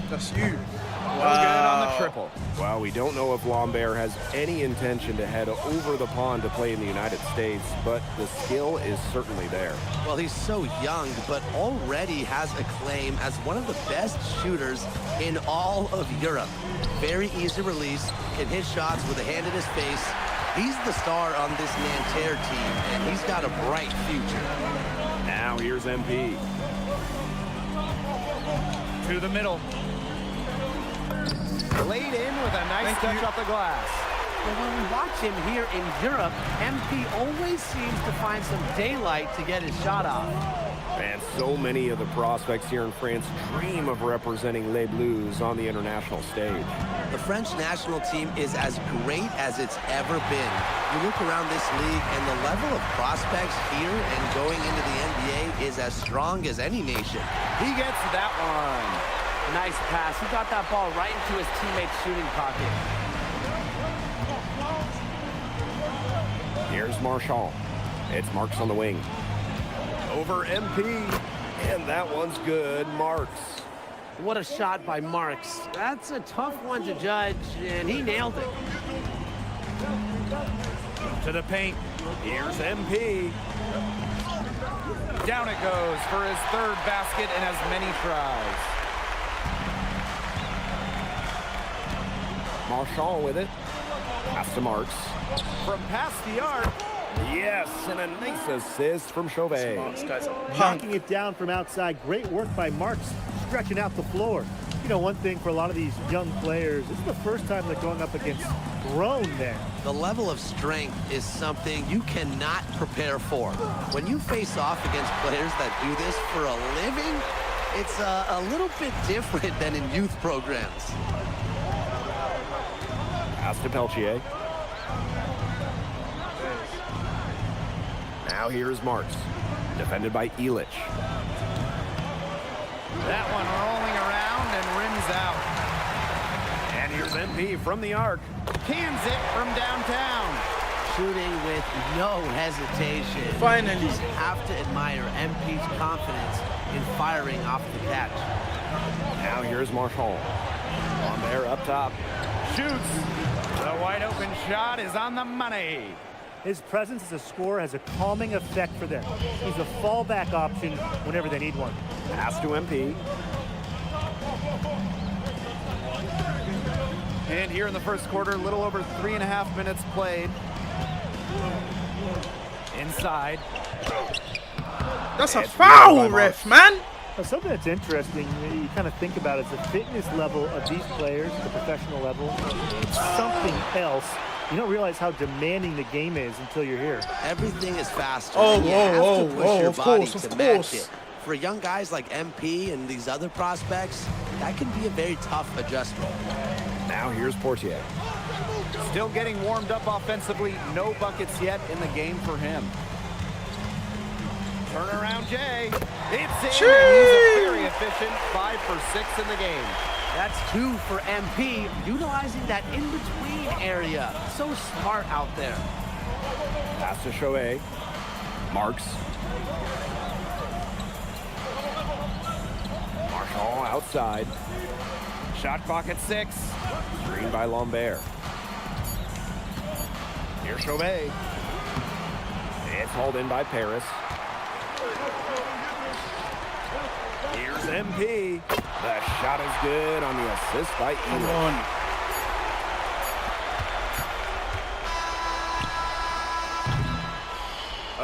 Speaker 3: That's you.
Speaker 9: Good on the triple. Well, we don't know if Lambert has any intention to head over the pond to play in the United States, but the skill is certainly there.
Speaker 10: Well, he's so young, but already has a claim as one of the best shooters in all of Europe. Very easy release, can hit shots with a hand in his face. He's the star on this Nanterre team, and he's got a bright future.
Speaker 9: Now here's MP.
Speaker 13: To the middle. Laid in with a nice touch off the glass.
Speaker 12: But when we watch him here in Europe, MP always seems to find some daylight to get his shot off.
Speaker 9: And so many of the prospects here in France dream of representing Les Bleus on the international stage.
Speaker 10: The French national team is as great as it's ever been. You look around this league, and the level of prospects here and going into the NBA is as strong as any nation.
Speaker 13: He gets that one.
Speaker 12: Nice pass. He got that ball right into his teammate's shooting pocket.
Speaker 9: Here's Marchand. It's Marks on the wing. Over MP. And that one's good. Marks.
Speaker 12: What a shot by Marks. That's a tough one to judge, and he nailed it.
Speaker 13: To the paint.
Speaker 9: Here's MP.
Speaker 13: Down it goes for his third basket in as many tries.
Speaker 9: Marchand with it. Pass to Marks.
Speaker 13: From past the arc.
Speaker 9: Yes, and a nice assist from Chauvet.
Speaker 3: This guy's a punk.
Speaker 11: Knocking it down from outside. Great work by Marks, stretching out the floor. You know, one thing for a lot of these young players, this is the first time they're going up against grown men.
Speaker 10: The level of strength is something you cannot prepare for. When you face off against players that do this for a living, it's a little bit different than in youth programs.
Speaker 9: Pass to Peltier. Now here's Marks. Defended by Elich.
Speaker 13: That one rolling around and rims out.
Speaker 9: And here's MP from the arc.
Speaker 13: Cans it from downtown.
Speaker 12: Shooting with no hesitation.
Speaker 3: Finally.
Speaker 12: You just have to admire MP's confidence in firing off the catch.
Speaker 9: Now here's Marchand. Lambert up top.
Speaker 13: Shoots. The wide open shot is on the money.
Speaker 11: His presence as a scorer has a calming effect for them. He's a fallback option whenever they need one.
Speaker 9: Pass to MP.
Speaker 13: And here in the first quarter, a little over 3.5 minutes played. Inside.
Speaker 3: That's a foul, ref, man.
Speaker 11: Now, something that's interesting, you kind of think about is the fitness level of these players at the professional level. It's something else. You don't realize how demanding the game is until you're here.
Speaker 10: Everything is faster.
Speaker 3: Oh,
Speaker 10: and you have to push your
Speaker 3: of
Speaker 10: body
Speaker 3: course,
Speaker 10: to
Speaker 3: of
Speaker 10: match
Speaker 3: course.
Speaker 10: it. For young guys like MP and these other prospects, that can be a very tough adjustment.
Speaker 9: Now here's Portier.
Speaker 13: Still getting warmed up offensively. No buckets yet in the game for him. Turnaround Jay. It's in. He's a very efficient 5 for 6 in the game.
Speaker 12: That's 2 for MP, utilizing that in-between area. So smart out there.
Speaker 9: Pass to Chauvet. Marks. Marchand outside.
Speaker 13: Shot clock at 6.
Speaker 9: Screen by Lambert. Here's Chauvet. It's hauled in by Paris. Here's MP. The shot is good on the assist by
Speaker 3: Come
Speaker 9: Elich.
Speaker 3: on.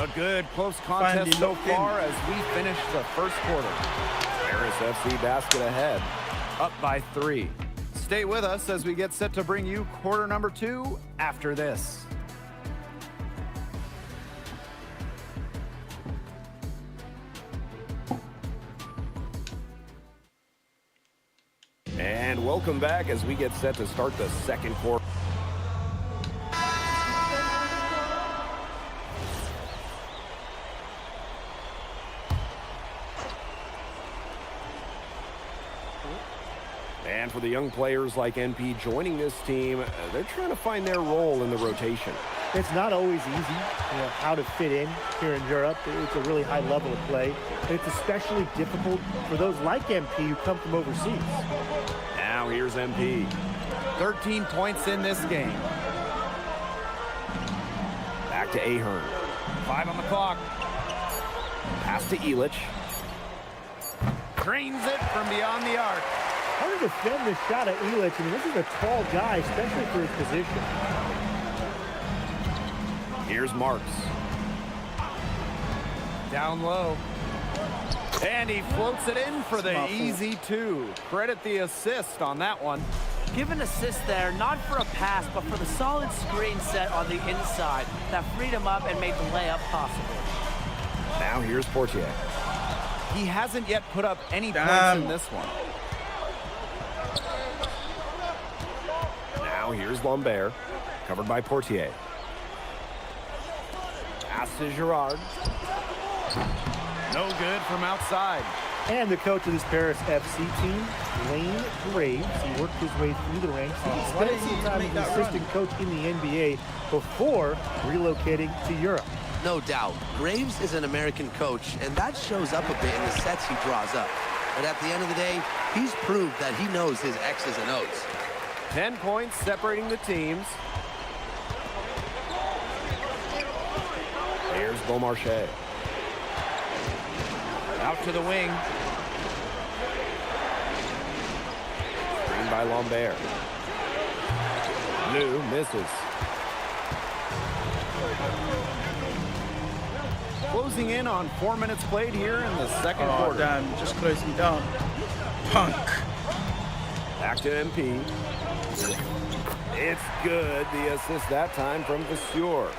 Speaker 13: A good close contest
Speaker 3: Finally
Speaker 13: so
Speaker 3: locked in.
Speaker 13: far as we finish the first quarter.
Speaker 9: Paris FC basket ahead.
Speaker 13: Up by 3. Stay with us as we get set to bring you quarter number 2 after this.
Speaker 9: And welcome back as we get set to start the second quarter. And for the young players like NP joining this team, they're trying to find their role in the rotation.
Speaker 11: It's not always easy, how to fit in here in Europe. It's a really high level of play. It's especially difficult for those like MP who come from overseas.
Speaker 9: Now here's MP.
Speaker 13: 13 points in this game.
Speaker 9: Back to Ahern.
Speaker 13: 5 on the clock.
Speaker 9: Pass to Illich.
Speaker 13: Drains it from beyond the arc.
Speaker 11: How to defend this shot at Illich? I mean, this is a tall guy, especially for his position.
Speaker 9: Here's Marks.
Speaker 13: Down low. And he floats it in for the easy 2. Credit the assist on that one.
Speaker 12: Give an assist there, not for a pass, but for the solid screen set on the inside that freed him up and made the layup possible.
Speaker 9: Now here's Portier.
Speaker 13: He hasn't yet put up any points in this one.
Speaker 9: Now here's Lambert, covered by Portier. Pass to Girard.
Speaker 13: No good from outside.
Speaker 11: And the coach of this Paris FC team, Lane Graves, he worked his way through the ranks. He spent some time as an assistant coach in the NBA before relocating to Europe.
Speaker 10: No doubt. Graves is an American coach, and that shows up a bit in the sets he draws up. But at the end of the day, he's proved that he knows his X's and O's.
Speaker 9: 10 points separating the teams. Here's Beaumarchais.
Speaker 13: Out to the wing.
Speaker 9: Screen by Lambert. Lou misses.
Speaker 13: Closing in on 4 minutes played here in the second quarter.
Speaker 3: Damn, just closing down. Punk.
Speaker 9: Back to MP. It's good. The assist that time from Vasseur.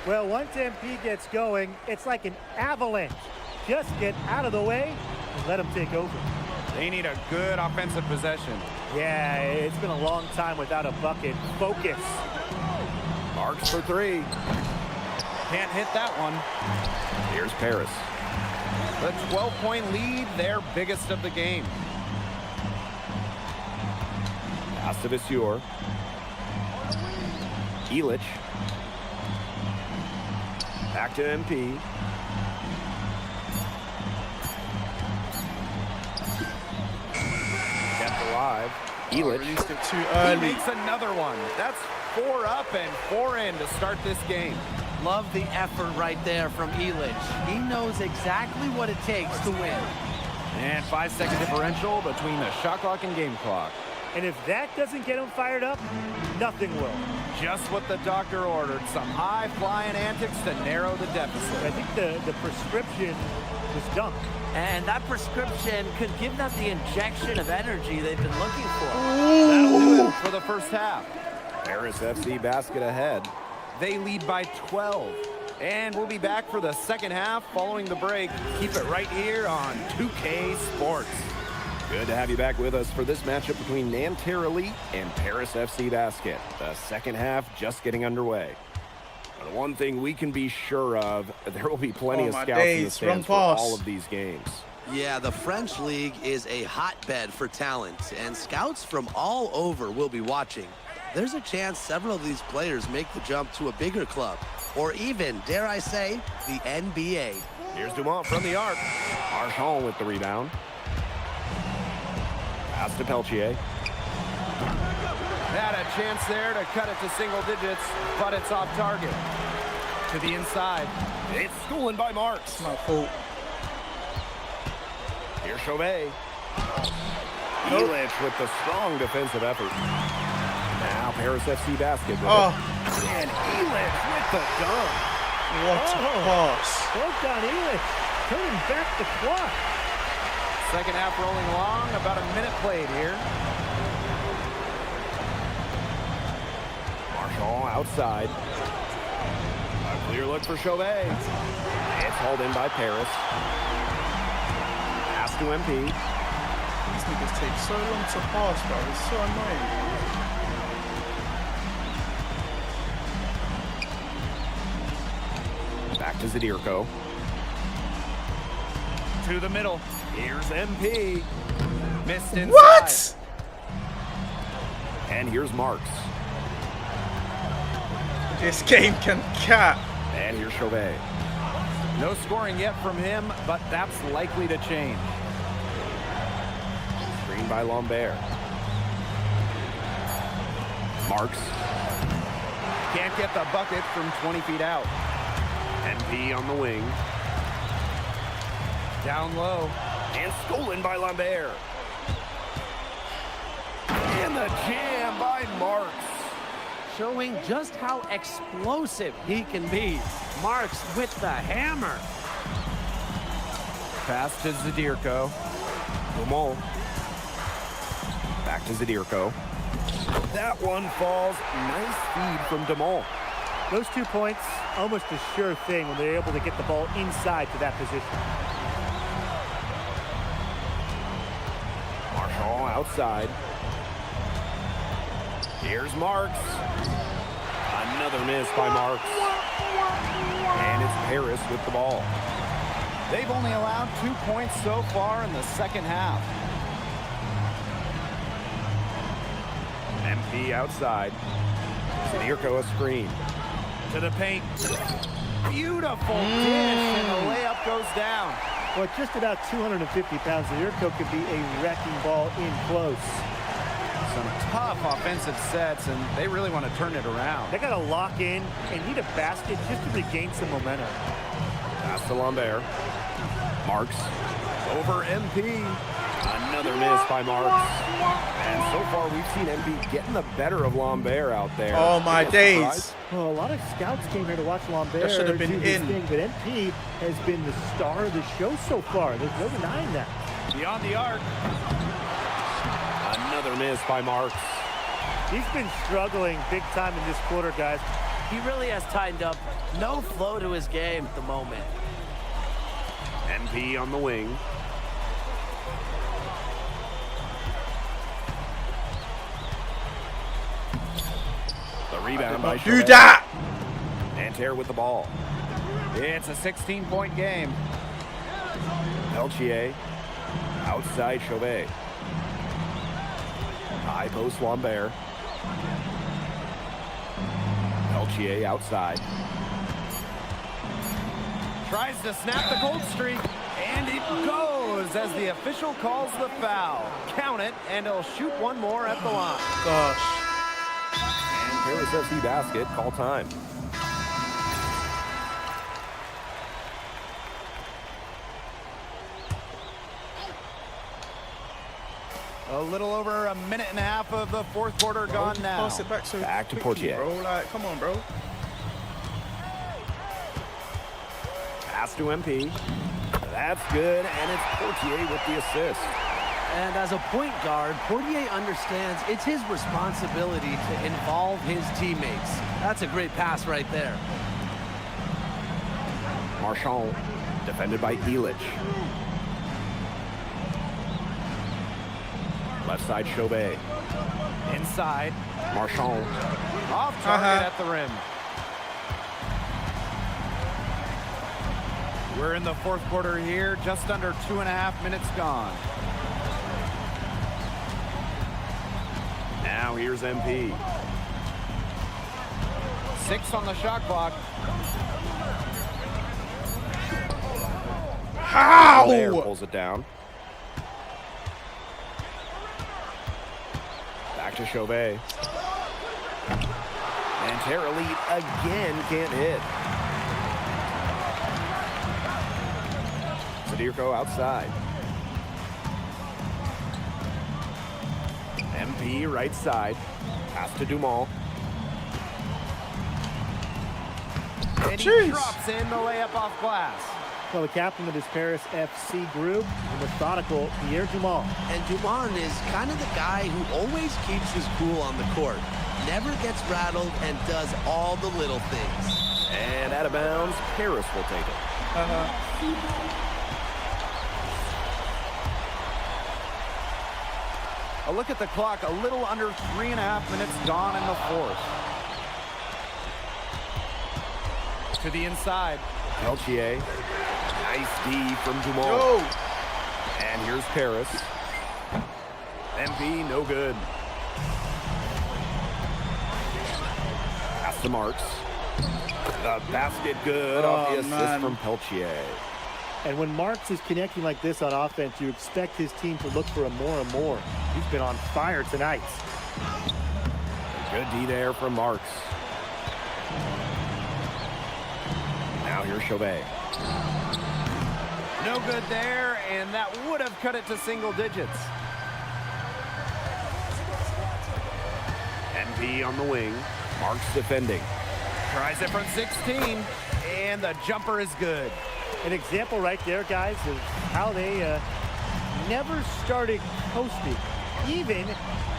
Speaker 11: Well, once MP gets going, it's like an avalanche. Just get out of the way and let him take over.
Speaker 13: They need a good offensive possession.
Speaker 11: Yeah, it's been a long time without a bucket. Focus.
Speaker 9: Marks for 3.
Speaker 13: Can't hit that one.
Speaker 9: Here's Paris.
Speaker 13: The 12-point lead, their biggest of the game.
Speaker 9: Pass to Vasseur. Illich. Back to MP. Kept alive. Illich.
Speaker 3: Released it too
Speaker 13: He
Speaker 3: early.
Speaker 13: makes another one. That's 4 up and 4 in to start this game.
Speaker 12: Love the effort right there from Illich. He knows exactly what it takes to win.
Speaker 13: And 5-second differential between the shot clock and game clock.
Speaker 11: And if that doesn't get him fired up, nothing will.
Speaker 13: Just what the doctor ordered. Some high-flying antics to narrow the deficit.
Speaker 11: I think the prescription was dunk.
Speaker 12: And that prescription could give them the injection of energy they've been looking for.
Speaker 13: That'll do it for the first half.
Speaker 9: Paris FC basket ahead.
Speaker 13: They lead by 12. And we'll be back for the second half following the break. Keep it right here on 2K Sports.
Speaker 9: Good to have you back with us for this matchup between Nanterre Elite and Paris FC Basket. The second half just getting underway. But one thing we can be sure of, there will be plenty of scouts in the stands for all of these games.
Speaker 10: Yeah, the French League is a hotbed for talent, and scouts from all over will be watching. There's a chance several of these players make the jump to a bigger club, or even, dare I say, the NBA.
Speaker 9: Here's Dumont from the arc. Marchand with the rebound. Pass to Peltier.
Speaker 13: Had a chance there to cut it to single digits, but it's off target. To the inside.
Speaker 9: It's stolen by Marks.
Speaker 3: My fault.
Speaker 9: Here's Chauvet. Illich with the strong defensive effort. Now Paris FC Basket with it. And Illich with the dunk.
Speaker 3: What a pass.
Speaker 11: Well done, Illich. Turning back the clock.
Speaker 13: Second half rolling along, about a minute played here.
Speaker 9: Marchand outside. A clear look for Chauvet. It's hauled in by Paris. Pass to MP.
Speaker 3: These niggas take so long to pass, bro. It's so annoying.
Speaker 9: Back to Zadirko.
Speaker 13: To the middle.
Speaker 9: Here's MP.
Speaker 13: Missed inside.
Speaker 3: What?
Speaker 9: And here's Marks.
Speaker 3: This game can cap.
Speaker 9: And here's Chauvet.
Speaker 13: No scoring yet from him, but that's likely to change.
Speaker 9: Screen by Lambert. Marks.
Speaker 13: Can't get the bucket from 20 feet out.
Speaker 9: NP on the wing.
Speaker 13: Down low.
Speaker 9: And stolen by Lambert. And the jam by Marks.
Speaker 12: Showing just how explosive he can be. Marks with the hammer.
Speaker 13: Pass to Zadirko.
Speaker 9: Dumont. Back to Zadirko. That one falls. Nice feed from Dumont.
Speaker 11: Those 2 points, almost a sure thing when they're able to get the ball inside to that position.
Speaker 9: Marshall outside. Here's Marks. Another miss by Marks. And it's Paris with the ball.
Speaker 13: They've only allowed 2 points so far in the second half.
Speaker 9: MP outside. Zadirko a screen.
Speaker 13: To the paint. Beautiful dish, and the layup goes down.
Speaker 11: Well, at just about 250 pounds, the Zadirko could be a wrecking ball in close.
Speaker 13: Some tough offensive sets, and they really want to turn it around.
Speaker 11: They got to lock in and need a basket just to regain some momentum.
Speaker 9: Pass to Lambert. Marks. Over MP. Another miss by Marks. And so far, we've seen MP getting the better of Lambert out there.
Speaker 3: Oh my days.
Speaker 11: Well, a lot of scouts came here to watch Lambert
Speaker 3: That should have been
Speaker 11: do his
Speaker 3: in.
Speaker 11: thing, but MP has been the star of the show so far. There's no denying that.
Speaker 13: Beyond the arc.
Speaker 9: Another miss by Marks.
Speaker 11: He's been struggling big time in this quarter, guys.
Speaker 12: He really has tightened up. No flow to his game at the moment.
Speaker 9: MP on the wing. The rebound by
Speaker 3: Do
Speaker 9: Chauvet.
Speaker 3: that.
Speaker 9: Nanterre with the ball.
Speaker 13: It's a 16-point game.
Speaker 9: Peltier. Outside Chauvet. High post Lambert. Peltier outside.
Speaker 13: Tries to snap the cold streak, and it goes as the official calls the foul. Count it, and he'll shoot one more at the line.
Speaker 3: Gosh.
Speaker 9: And Paris FC basket, call time.
Speaker 13: A little over a minute and a half of the fourth quarter gone now.
Speaker 3: Pass it back so
Speaker 9: Back to
Speaker 3: quickly,
Speaker 9: Portier.
Speaker 3: bro. Like, come on, bro.
Speaker 9: Pass to MP. That's good, and it's Portier with the assist.
Speaker 12: And as a point guard, Portier understands it's his responsibility to involve his teammates. That's a great pass right there.
Speaker 9: Marchand, defended by Elic. Left side, Chauvet.
Speaker 13: Inside.
Speaker 9: Marchand.
Speaker 13: Off target at the rim. We're in the fourth quarter here, just under 2.5 minutes gone.
Speaker 9: Now here's MP.
Speaker 13: 6 on the shot clock.
Speaker 3: How?
Speaker 9: There pulls it down. Back to Chauvet. And Terra Elite again can't hit. Zadirko outside. MP right side. Pass to Dumont.
Speaker 13: And he drops in the layup off glass.
Speaker 11: Well, the captain of this Paris FC group, the methodical Pierre Dumont.
Speaker 10: And Dumont is kind of the guy who always keeps his cool on the court. Never gets rattled and does all the little things.
Speaker 9: And out of bounds, Paris will take it.
Speaker 13: A look at the clock, a little under 3.5 minutes gone in the fourth. To the inside.
Speaker 9: Peltier. Nice D from Dumont.
Speaker 3: Yo.
Speaker 9: And here's Paris. MP, no good. to Marks. The basket good off the assist from Peltier.
Speaker 11: And when Marks is connecting like this on offense, you expect his team to look for him more and more. He's been on fire tonight.
Speaker 9: Good D there from Marks. Now here's Chauvet.
Speaker 13: No good there, and that would have cut it to single digits.
Speaker 9: MP on the wing. Marks defending.
Speaker 13: Tries it from 16, and the jumper is good.
Speaker 11: An example right there, guys, of how they never started coasting, even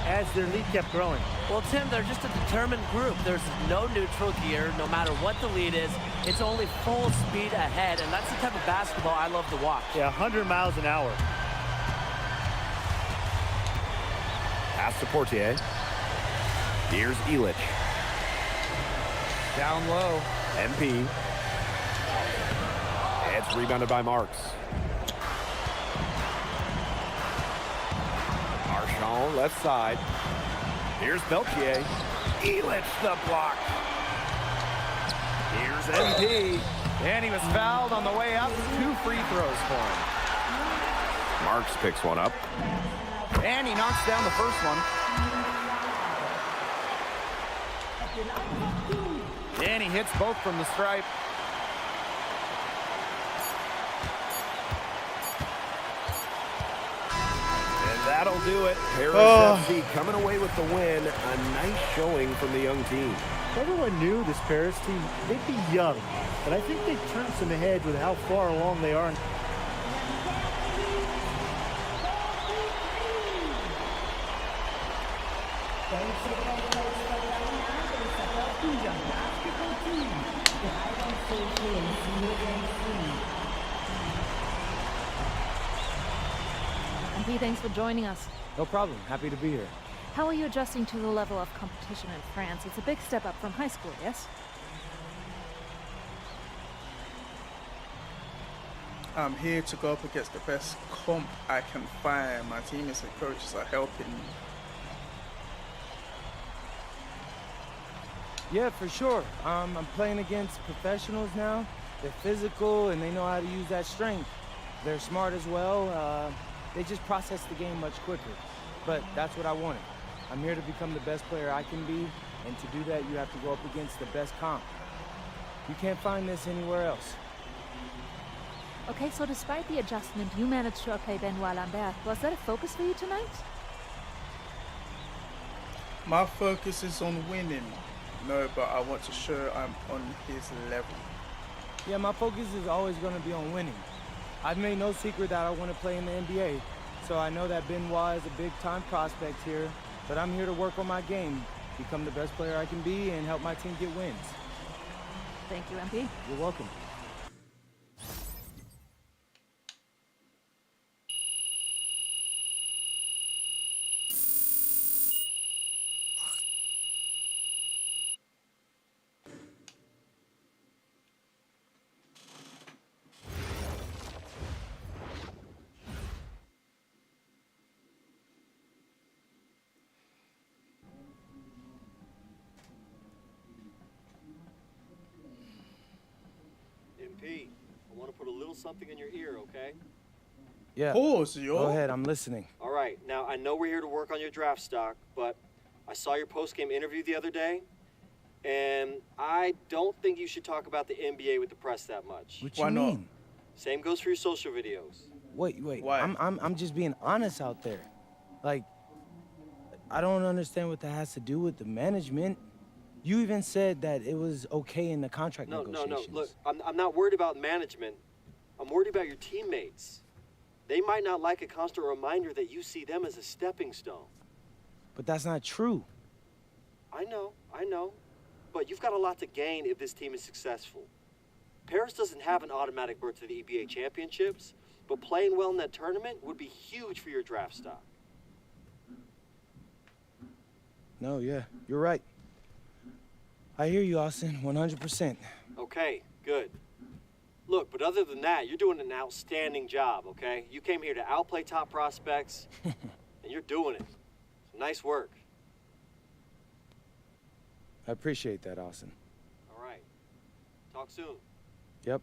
Speaker 11: as their lead kept growing.
Speaker 12: Well, Tim, they're just a determined group. There's no neutral gear, no matter what the lead is. It's only full speed ahead, and that's the type of basketball I love to watch.
Speaker 11: Yeah, 100 miles an hour.
Speaker 9: Pass to Portier. Here's Elich.
Speaker 13: Down low.
Speaker 9: MP. It's rebounded by Marks. Marchand, left side. Here's Peltier. Elich the block. Here's MP.
Speaker 13: And he was fouled on the way up. 2 free throws for him.
Speaker 9: Marks picks one up.
Speaker 13: And he knocks down the first one. And he hits both from the stripe.
Speaker 9: And that'll do it. Paris FC coming away with the win. A nice showing from the young team.
Speaker 11: Everyone knew this Paris team, they'd be young, but I think they've turned some heads with how far along they are.
Speaker 14: MP, thanks for joining us.
Speaker 2: No problem. Happy to be here.
Speaker 14: How are you adjusting to the level of competition in France? It's a big step up from high school, yes?
Speaker 3: I'm here to go up against the best comp I can find. My teammates and coaches are helping me.
Speaker 2: Yeah, for sure. I'm playing against professionals now. They're physical and they know how to use that strength. They're smart as well. They just process the game much quicker. But that's what I wanted. I'm here to become the best player I can be, and to do that, you have to go up against the best comp. You can't find this anywhere else.
Speaker 14: Okay, so despite the adjustment, you managed to okay Benoit Lambert. Was that a focus for you tonight?
Speaker 3: My focus is on winning. No, but I want to show I'm on his level.
Speaker 2: Yeah, my focus is always going to be on winning. I've made no secret that I want to play in the NBA, so I know that Benoit is a big-time prospect here, but I'm here to work on my game, become the best player I can be, and help my team get wins.
Speaker 14: Thank you, MP.
Speaker 2: You're welcome.
Speaker 1: MP, I want to put a little something in your ear, okay?
Speaker 2: Yeah.
Speaker 3: Pause, yo.
Speaker 2: Go ahead, I'm listening.
Speaker 1: All right, now I know we're here to work on your draft stock, but I saw your post-game interview the other day, and I don't think you should talk about the NBA with the press that much.
Speaker 2: What you mean?
Speaker 1: Same goes for your social videos.
Speaker 2: Wait.
Speaker 3: Why?
Speaker 2: I'm just being honest out there. Like, I don't understand what that has to do with the management. You even said that it was okay in the contract negotiations.
Speaker 1: No. Look, I'm not worried about management. I'm worried about your teammates. They might not like a constant reminder that you see them as a stepping stone.
Speaker 2: But that's not true.
Speaker 1: I know. But you've got a lot to gain if this team is successful. Paris doesn't have an automatic berth to the EBA championships, but playing well in that tournament would be huge for your draft stock.
Speaker 2: No, yeah, you're right. I hear you, Austin, 100%.
Speaker 1: Okay, good. Look, but other than that, you're doing an outstanding job, okay? You came here to outplay top prospects, and you're doing it. So nice work.
Speaker 2: I appreciate that, Austin.
Speaker 1: All right. Talk soon.
Speaker 2: Yep.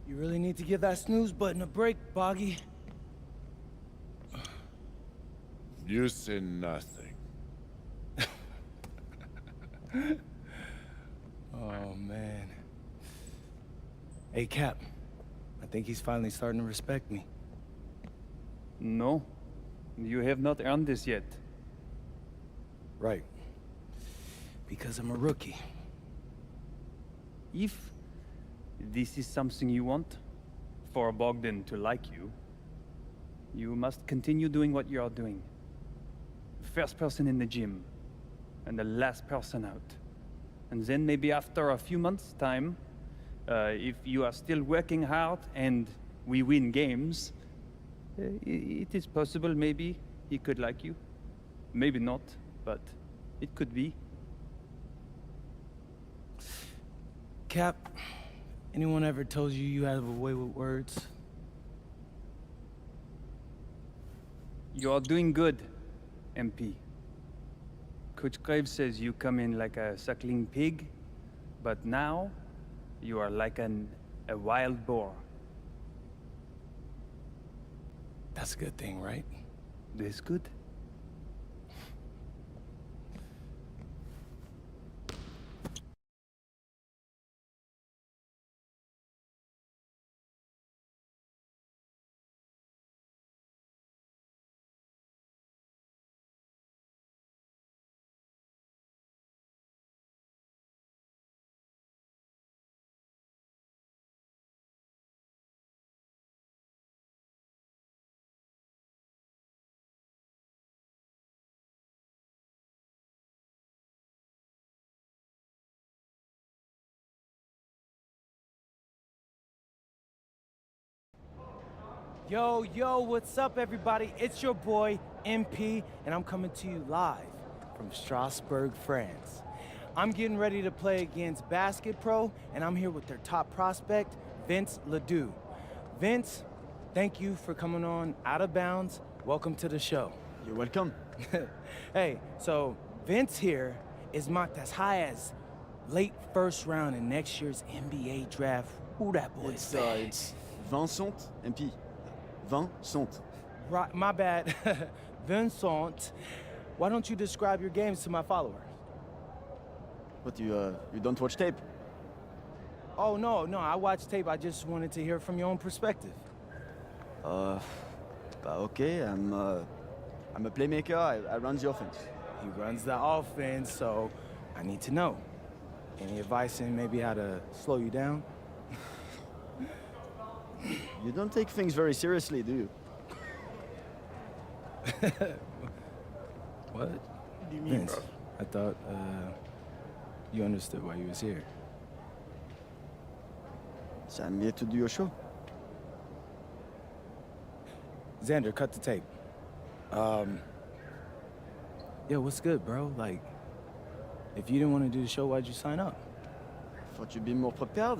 Speaker 2: You really need to give that snooze button a break, Boggy.
Speaker 8: You say nothing.
Speaker 2: Oh, man. Hey, Cap. I think he's finally starting to respect me.
Speaker 6: No, you have not earned this yet.
Speaker 2: Right. Because I'm a rookie.
Speaker 6: If this is something you want, for Bogdan to like you, you must continue doing what you are doing. First person in the gym, and the last person out. And then maybe after a few months' time, if you are still working hard and we win games, it is possible maybe he could like you. Maybe not, but it could be.
Speaker 2: Cap, Anyone ever told you you have a way with words?
Speaker 6: You are doing good, MP. Coach Graves says you come in like a suckling pig, but now you are like a wild boar.
Speaker 2: That's a good thing, right?
Speaker 6: This good?
Speaker 2: Yo, what's up, everybody? It's your boy, MP, and I'm coming to you live from Strasbourg, France. I'm getting ready to play against Basket Pro, and I'm here with their top prospect, Vince Ledoux. Vince, thank you for coming on Out of Bounds. Welcome to the show.
Speaker 15: You're welcome.
Speaker 2: Hey, so Vince here is mocked as high as late first round in next year's NBA draft. Who that boy is?
Speaker 15: It's Vincent, MP. Vincent.
Speaker 2: Right, my bad. Vincent, why don't you describe your games to my followers?
Speaker 15: What, you don't watch tape?
Speaker 2: Oh, no, I watched tape. I just wanted to hear from your own perspective.
Speaker 15: Okay, I'm a playmaker. I run the offense.
Speaker 2: He runs the offense, so I need to know. Any advice in maybe how to slow you down?
Speaker 15: You don't take things very seriously, do you?
Speaker 2: What?
Speaker 3: What do you mean,
Speaker 2: Vince,
Speaker 3: bro?
Speaker 2: I thought you understood why you was here.
Speaker 15: So I'm here to do your show.
Speaker 2: Xander, cut the tape. Yo, what's good, bro? Like, if you didn't want to do the show, why'd you sign up?
Speaker 15: Thought you'd be more prepared.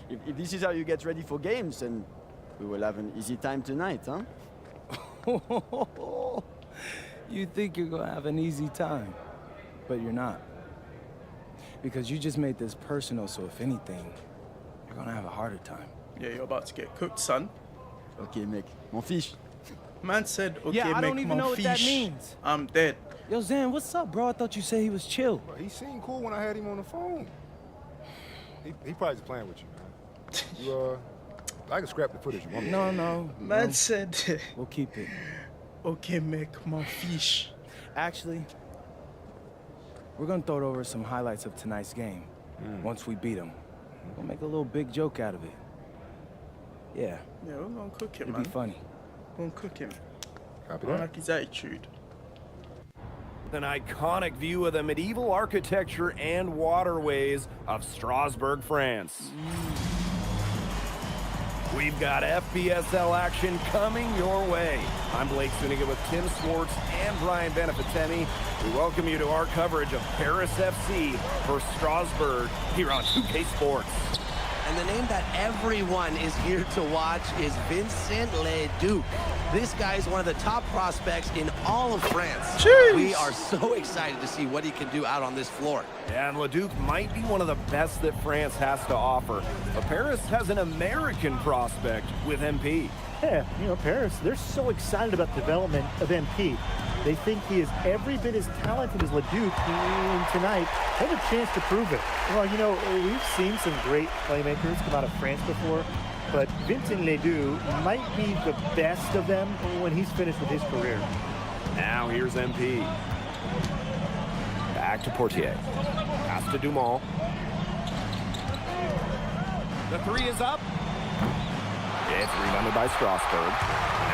Speaker 15: If this is how you get ready for games, then we will have an easy time tonight, huh?
Speaker 2: You think you're gonna have an easy time, but you're not. Because you just made this personal, so if anything, you're gonna have a harder time.
Speaker 3: Yeah, you're about to get cooked, son.
Speaker 15: Okay, mec. Mon fiche.
Speaker 3: Man said, okay,
Speaker 2: Yeah, I
Speaker 3: mec,
Speaker 2: don't even
Speaker 3: mon
Speaker 2: know what that
Speaker 3: fiche.
Speaker 2: means.
Speaker 3: I'm dead.
Speaker 2: Yo, Zan, what's up, bro? I thought you said he was chill.
Speaker 4: Bro, he seemed cool when I had him on the phone. He probably just playing with you, man. You, I can scrap the footage you want me to.
Speaker 2: No.
Speaker 3: Man said,
Speaker 2: We'll keep it.
Speaker 3: okay, mec, mon fiche.
Speaker 2: Actually, we're gonna throw over some highlights of tonight's game. Once we beat them, we'll make a little big joke out of it. Yeah,
Speaker 3: Yeah, we're gonna cook him,
Speaker 2: it'd
Speaker 3: man.
Speaker 2: be funny.
Speaker 3: We're gonna cook him.
Speaker 4: Copy
Speaker 3: I
Speaker 4: that.
Speaker 3: like his attitude.
Speaker 9: An iconic view of the medieval architecture and waterways of Strasbourg, France. We've got FBSL action coming your way. I'm Blake Zuniga with Tim Swartz and Brian Beneficemi. We welcome you to our coverage of Paris FC versus Strasbourg here on 2K Sports.
Speaker 10: And the name that everyone is here to watch is Vincent Ledoux. This guy is one of the top prospects in all of France.
Speaker 3: Jeez.
Speaker 10: We are so excited to see what he can do out on this floor.
Speaker 9: And Leduc might be one of the best that France has to offer. But Paris has an American prospect with MP.
Speaker 11: Yeah, Paris, they're so excited about the development of MP. They think he is every bit as talented as Leduc, and tonight they have a chance to prove it. Well, we've seen some great playmakers come out of France before, but Vincent Ledoux might be the best of them when he's finished with his career.
Speaker 9: Now here's MP. Back to Portier. Pass to Dumont. The three is up. It's rebounded by Strasbourg.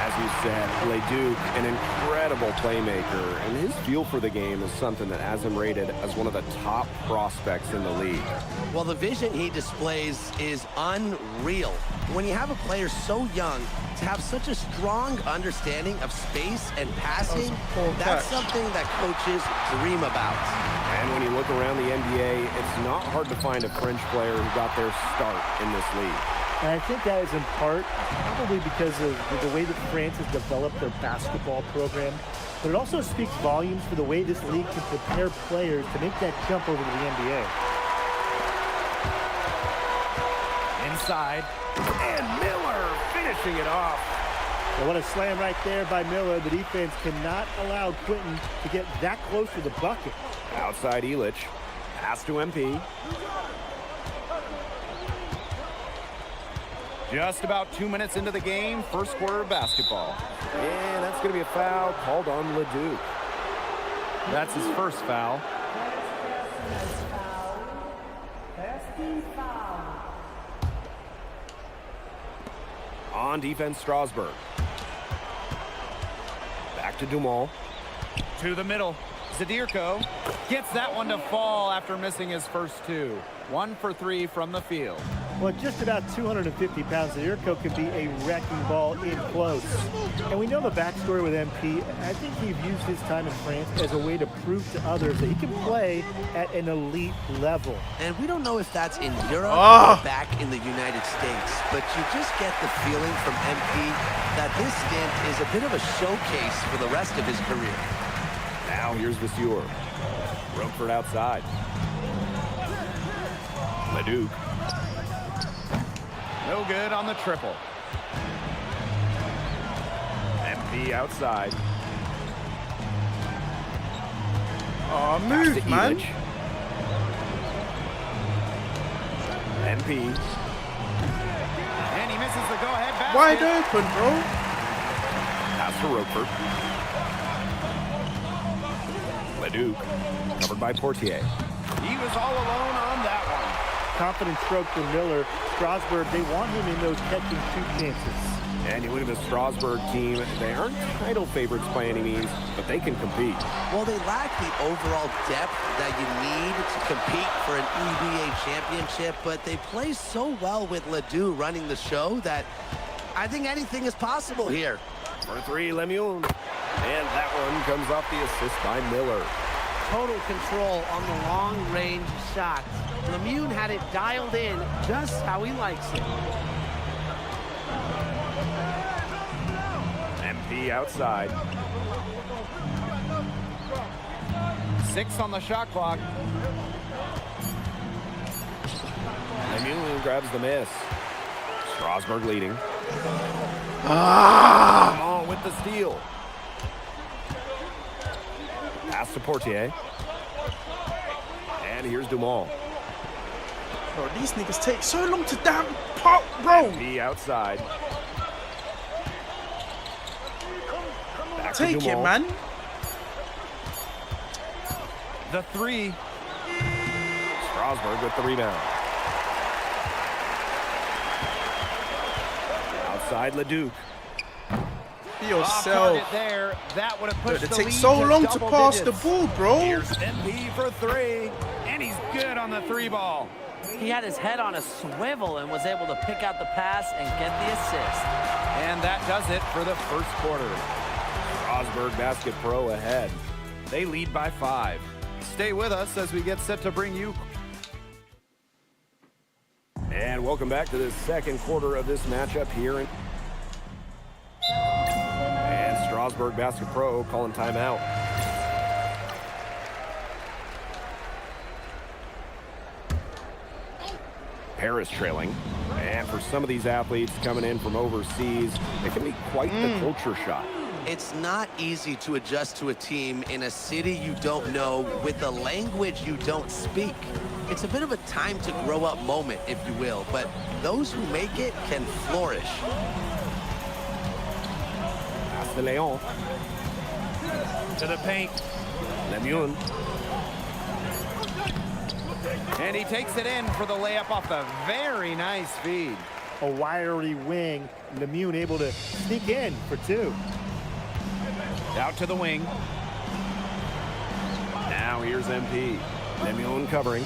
Speaker 9: As you said, Leduc, an incredible playmaker, and his feel for the game is something that has him rated as one of the top prospects in the league.
Speaker 10: Well, the vision he displays is unreal. When you have a player so young, to have such a strong understanding of space and passing, that's something that coaches dream about.
Speaker 9: And when you look around the NBA, it's not hard to find a French player who got their start in this league.
Speaker 11: And I think that is in part probably because of the way that France has developed their basketball program. But it also speaks volumes for the way this league can prepare players to make that jump over to the NBA.
Speaker 13: Inside. And Miller finishing it off.
Speaker 11: Well, what a slam right there by Miller. The defense cannot allow Quentin to get that close to the bucket.
Speaker 9: Outside Illich. Pass to MP.
Speaker 13: Just about 2 minutes into the game, first quarter of basketball.
Speaker 9: And that's going to be a foul called on Leduc.
Speaker 13: That's his first foul.
Speaker 9: On defense, Strasburg. Back to Dumont.
Speaker 13: To the middle. Zadirko gets that one to fall after missing his first two. 1 for 3 from the field.
Speaker 11: Well, at just about 250 pounds, Zadirko can be a wrecking ball in close. And we know the backstory with MP. I think he's used his time in France as a way to prove to others that he can play at an elite level.
Speaker 10: And we don't know if that's in Europe or back in the United States, but you just get the feeling from MP that this stint is a bit of a showcase for the rest of his career.
Speaker 9: Now here's Vasseur. Rookford outside. Leduc.
Speaker 13: No good on the triple.
Speaker 9: MP outside.
Speaker 3: Oh, move, man.
Speaker 9: MP.
Speaker 13: And he misses the go-ahead basket.
Speaker 3: Wide open, bro.
Speaker 9: Pass to Rookford. Leduc. Covered by Portier.
Speaker 13: He was all alone on that one.
Speaker 11: Confident stroke for Miller. Strasburg, they want him in those catching shoot chances.
Speaker 9: And you look at the Strasburg team, they aren't title favorites by any means, but they can compete.
Speaker 10: Well, they lack the overall depth that you need to compete for an EBA championship, but they play so well with Ledoux running the show that I think anything is possible here.
Speaker 9: For 3, Lemuel. And that one comes off the assist by Miller.
Speaker 12: Total control on the long-range shots. Lemieux had it dialed in just how he likes it.
Speaker 9: MP outside.
Speaker 13: 6 on the shot clock.
Speaker 9: Lemuel grabs the miss. Strasburg leading.
Speaker 3: Ah!
Speaker 9: With the steal. Pass to Portier. And here's Dumont.
Speaker 3: Bro, these niggas take so long to damn pop, bro.
Speaker 9: MP outside. Back
Speaker 3: Take
Speaker 9: to
Speaker 3: it, man.
Speaker 13: The 3.
Speaker 9: Strasburg with the rebound. Outside Leduc.
Speaker 3: Be yourself.
Speaker 13: Off target there. That would have pushed
Speaker 3: It
Speaker 13: the
Speaker 3: takes
Speaker 13: lead
Speaker 3: so
Speaker 13: to
Speaker 3: long to
Speaker 13: double
Speaker 3: pass
Speaker 13: digits.
Speaker 3: the ball, bro.
Speaker 13: Here's MP for 3. And he's good on the 3 ball.
Speaker 12: He had his head on a swivel and was able to pick out the pass and get the assist.
Speaker 13: And that does it for the first quarter.
Speaker 9: Strasburg Basket Pro ahead.
Speaker 13: They lead by 5. Stay with us as we get set to bring you.
Speaker 9: And welcome back to the second quarter of this matchup here. And Strasburg Basket Pro calling timeout. Paris trailing. And for some of these athletes coming in from overseas, it can be quite the culture shock.
Speaker 10: It's not easy to adjust to a team in a city you don't know with a language you don't speak. It's a bit of a time to grow up moment, if you will, but those who make it can flourish.
Speaker 9: Pass to Leon.
Speaker 13: To the paint.
Speaker 9: Lemuel.
Speaker 13: And he takes it in for the layup off the very nice feed.
Speaker 11: A wiry wing. Lemieux able to sneak in for 2.
Speaker 13: Out to the wing.
Speaker 9: Now here's MP. Lemuel covering.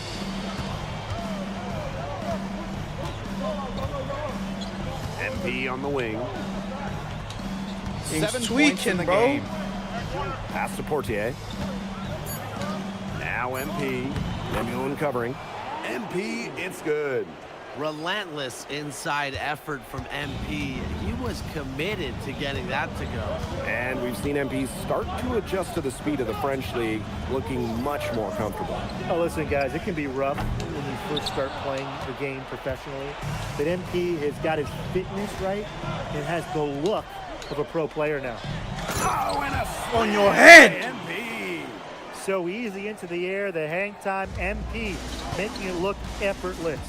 Speaker 9: MP on the wing.
Speaker 3: He's
Speaker 13: 7 points in
Speaker 3: tweaking,
Speaker 13: the
Speaker 3: bro.
Speaker 13: game.
Speaker 9: Pass to Portier. Now MP. Lemuel covering. MP, it's good.
Speaker 10: Relentless inside effort from MP. He was committed to getting that to go.
Speaker 9: And we've seen MP start to adjust to the speed of the French League, looking much more comfortable.
Speaker 11: Oh, listen, guys, it can be rough when you first start playing the game professionally. But MP has got his fitness right and has the look of a pro player now.
Speaker 9: Oh, and a
Speaker 3: On your head!
Speaker 9: MP.
Speaker 11: So easy into the air, the hang time, MP, making it look effortless.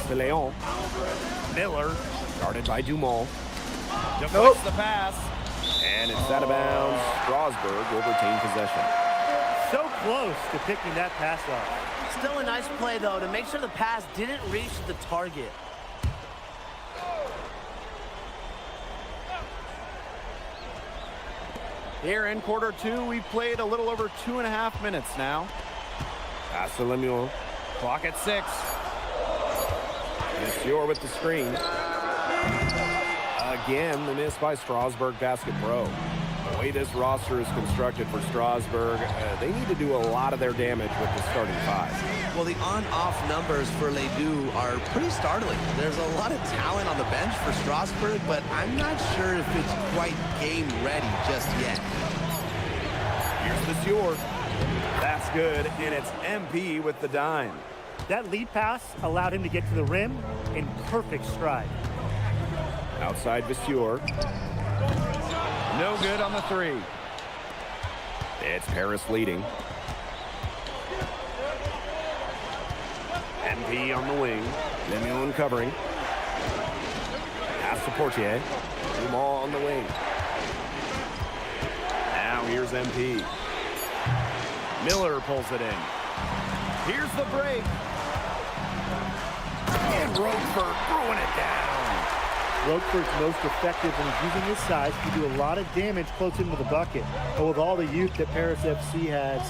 Speaker 9: De Leon. Miller, guarded by Dumont.
Speaker 13: Deflects the pass.
Speaker 9: And it's out of bounds. Strasburg will retain possession.
Speaker 11: So close to picking that pass off.
Speaker 12: Still a nice play, though, to make sure the pass didn't reach the target.
Speaker 13: Here in quarter two, we've played a little over 2.5 minutes now.
Speaker 9: Pass to Lemuel.
Speaker 13: Clock at 6.
Speaker 9: Monsieur with the screen. Again, the miss by Strasburg Basket Pro. The way this roster is constructed for Strasburg, they need to do a lot of their damage with the starting 5.
Speaker 10: Well, the on-off numbers for Ledoux are pretty startling. There's a lot of talent on the bench for Strasburg, but I'm not sure if it's quite game ready just yet.
Speaker 9: Here's Monsieur. That's good, and it's MP with the dime.
Speaker 11: That lead pass allowed him to get to the rim in perfect stride.
Speaker 9: Outside Monsieur.
Speaker 13: No good on the 3.
Speaker 9: It's Paris leading. MP on the wing. Lemuel covering. Pass to Portier. Dumont on the wing. Now here's MP.
Speaker 13: Miller pulls it in. Here's the break.
Speaker 9: And Roquefort throwing it down.
Speaker 11: Roquefort's most effective when he's using his size to do a lot of damage close into the bucket. But with all the youth that Paris FC has,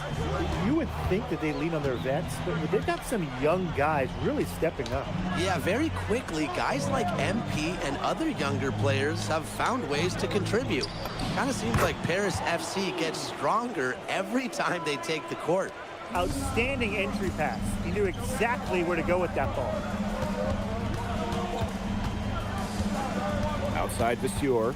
Speaker 11: you would think that they lean on their vets, but they've got some young guys really stepping up.
Speaker 10: Yeah, very quickly, guys like MP and other younger players have found ways to contribute. Kind of seems like Paris FC gets stronger every time they take the court.
Speaker 11: Outstanding entry pass. He knew exactly where to go with that ball.
Speaker 9: Outside Monsieur.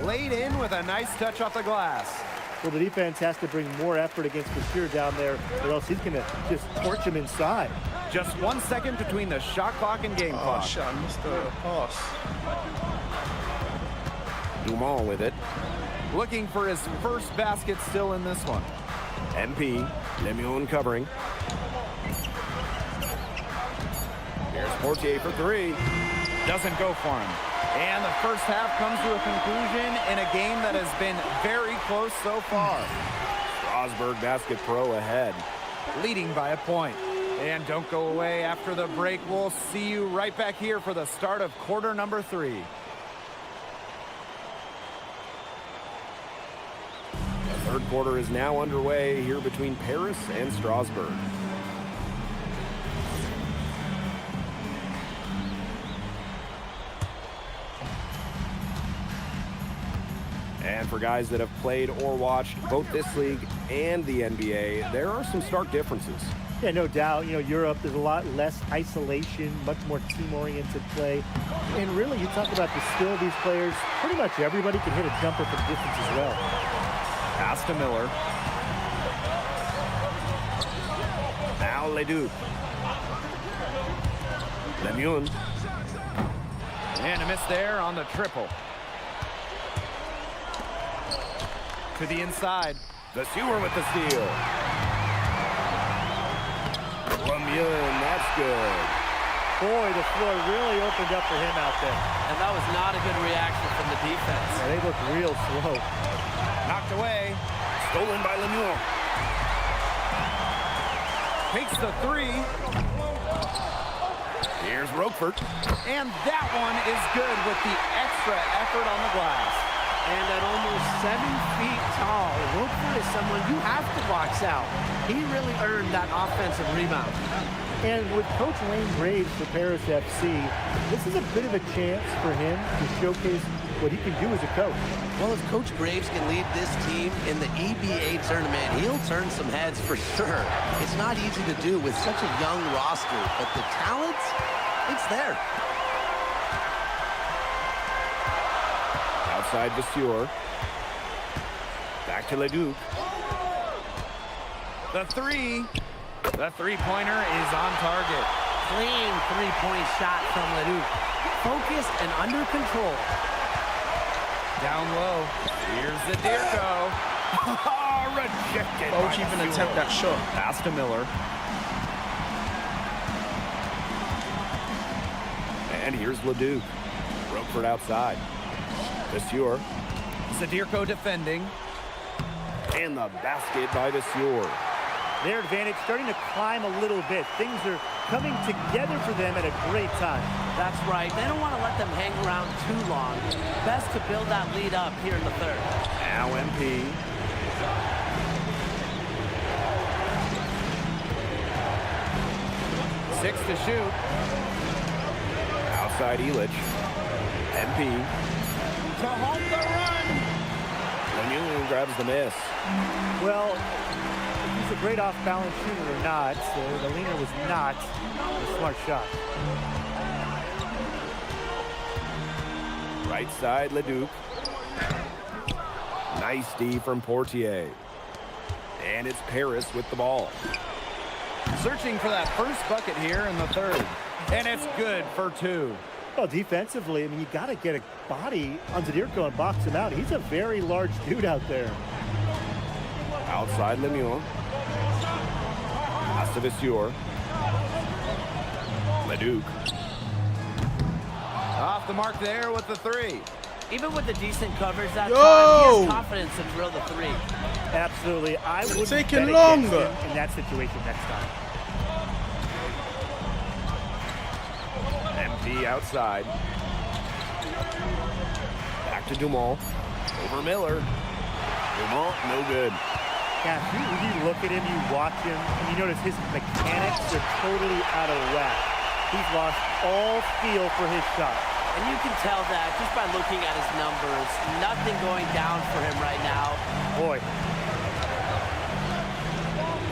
Speaker 13: Laid in with a nice touch off the glass.
Speaker 11: Well, the defense has to bring more effort against Monsieur down there, or else he's going to just torch him inside.
Speaker 13: Just 1 second between the shot clock and game clock.
Speaker 3: Oh, shit, I missed the pass.
Speaker 9: Dumont with it.
Speaker 13: Looking for his first basket still in this one.
Speaker 9: MP. Lemuel covering. Here's Portier for 3.
Speaker 13: Doesn't go for him. And the first half comes to a conclusion in a game that has been very close so far.
Speaker 9: Strasburg Basket Pro ahead.
Speaker 13: Leading by a point. And don't go away after the break. We'll see you right back here for the start of quarter number 3.
Speaker 9: The third quarter is now underway here between Paris and Strasburg. And for guys that have played or watched both this league and the NBA, there are some stark differences.
Speaker 11: Yeah, no doubt. You know, Europe, there's a lot less isolation, much more team-oriented play. And really, you talk about the skill of these players, pretty much everybody can hit a jumper from distance as well.
Speaker 13: Pass to Miller.
Speaker 9: Now Ledoux. Lemuel.
Speaker 13: And a miss there on the triple. To the inside.
Speaker 9: The Sewer with the steal. Lemuel, that's good.
Speaker 11: Boy, the floor really opened up for him out there.
Speaker 12: And that was not a good reaction from the defense.
Speaker 11: Yeah, they look real slow.
Speaker 13: Knocked away.
Speaker 9: Stolen by Lemuel.
Speaker 13: Takes the 3.
Speaker 9: Here's Roquefort.
Speaker 13: And that one is good with the extra effort on the glass.
Speaker 12: And at almost 7 feet tall, Roquefort is someone you have to box out. He really earned that offensive rebound.
Speaker 11: And with Coach Wayne Graves for Paris FC, this is a bit of a chance for him to showcase what he can do as a coach.
Speaker 10: Well, if Coach Graves can lead this team in the EBA tournament, he'll turn some heads for sure. It's not easy to do with such a young roster, but the talent, it's there.
Speaker 9: Outside Vasseur. Back to Leduc.
Speaker 13: The three-pointer is on target.
Speaker 12: Clean three-point shot from Leduc. Focused and under control.
Speaker 13: Down low. Here's the Dirko.
Speaker 9: Rejected.
Speaker 3: Why would you even attempt that shot?
Speaker 13: Pass to Miller.
Speaker 9: And here's Leduc. Roquefort outside. Vasseur.
Speaker 13: Zadirko defending.
Speaker 9: And the basket by Vasseur.
Speaker 11: Their advantage starting to climb a little bit. Things are coming together for them at a great time.
Speaker 12: That's right. They don't want to let them hang around too long. Best to build that lead up here in the third.
Speaker 9: Now MP.
Speaker 13: Six to shoot.
Speaker 9: Outside Elich. MP.
Speaker 13: To home the run.
Speaker 9: Lemieux grabs the miss.
Speaker 11: Well, if he's a great off-balance shooter or not, the leaner was not a smart shot.
Speaker 9: Right side, Leduc. Nice D from Portier. And it's Paris with the ball.
Speaker 13: Searching for that first bucket here in the third. And it's good for two.
Speaker 11: Well, defensively, I mean, you got to get a body on Zadirko and box him out. He's a very large dude out there.
Speaker 9: Outside Lemieux. Pass to Vasseur. Leduc.
Speaker 13: Off the mark there with the three.
Speaker 12: Even with the decent coverage that time, he has confidence to drill the three.
Speaker 11: Absolutely. I would
Speaker 3: taking longer
Speaker 11: in that situation next time.
Speaker 9: MP outside. Back to Dumont. Over Miller. Dumont, no good.
Speaker 11: Yeah, when you look at him, you watch him, and you notice his mechanics are totally out of whack. He's lost all feel for his shot.
Speaker 12: And you can tell that just by looking at his numbers. Nothing going down for him right now.
Speaker 11: Boy.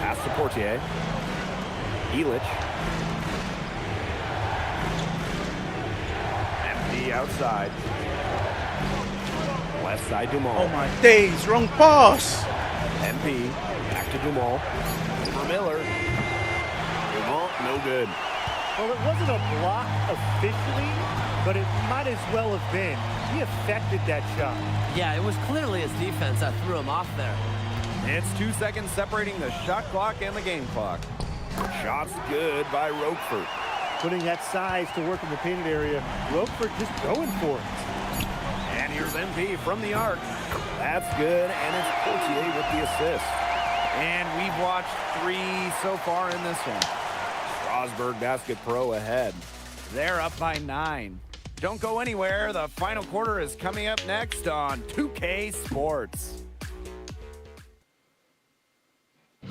Speaker 9: Pass to Portier. Elich. MP outside. Left side Dumont.
Speaker 3: Oh my days, wrong pass.
Speaker 9: MP. Back to Dumont. Over Miller. Dumont, no good.
Speaker 11: Well, it wasn't a block officially, but it might as well have been. He affected that shot.
Speaker 12: Yeah, it was clearly his defense that threw him off there.
Speaker 13: It's 2 seconds separating the shot clock and the game clock.
Speaker 9: Shots good by Roquefort.
Speaker 11: Putting that size to work in the painted area. Roquefort just going for it.
Speaker 9: And here's MP from the arc. That's good, and it's Portier with the assist.
Speaker 13: And we've watched 3 so far in this one.
Speaker 9: Strasburg Basket Pro ahead.
Speaker 13: They're up by 9. Don't go anywhere. The final quarter is coming up next on 2K Sports.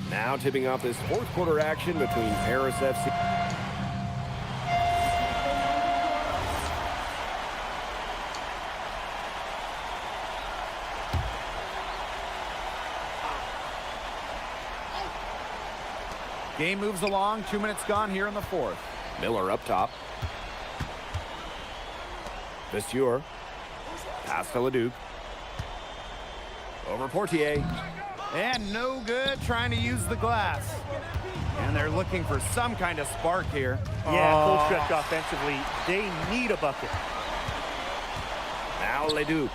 Speaker 9: Now tipping off this fourth quarter action between Paris FC.
Speaker 13: Game moves along. 2 minutes gone here in the fourth.
Speaker 9: Miller up top. Vasseur. Pass to Leduc. Over Portier.
Speaker 13: And no good trying to use the glass. And they're looking for some kind of spark here.
Speaker 11: Yeah, full stretch offensively. They need a bucket.
Speaker 9: Now Leduc.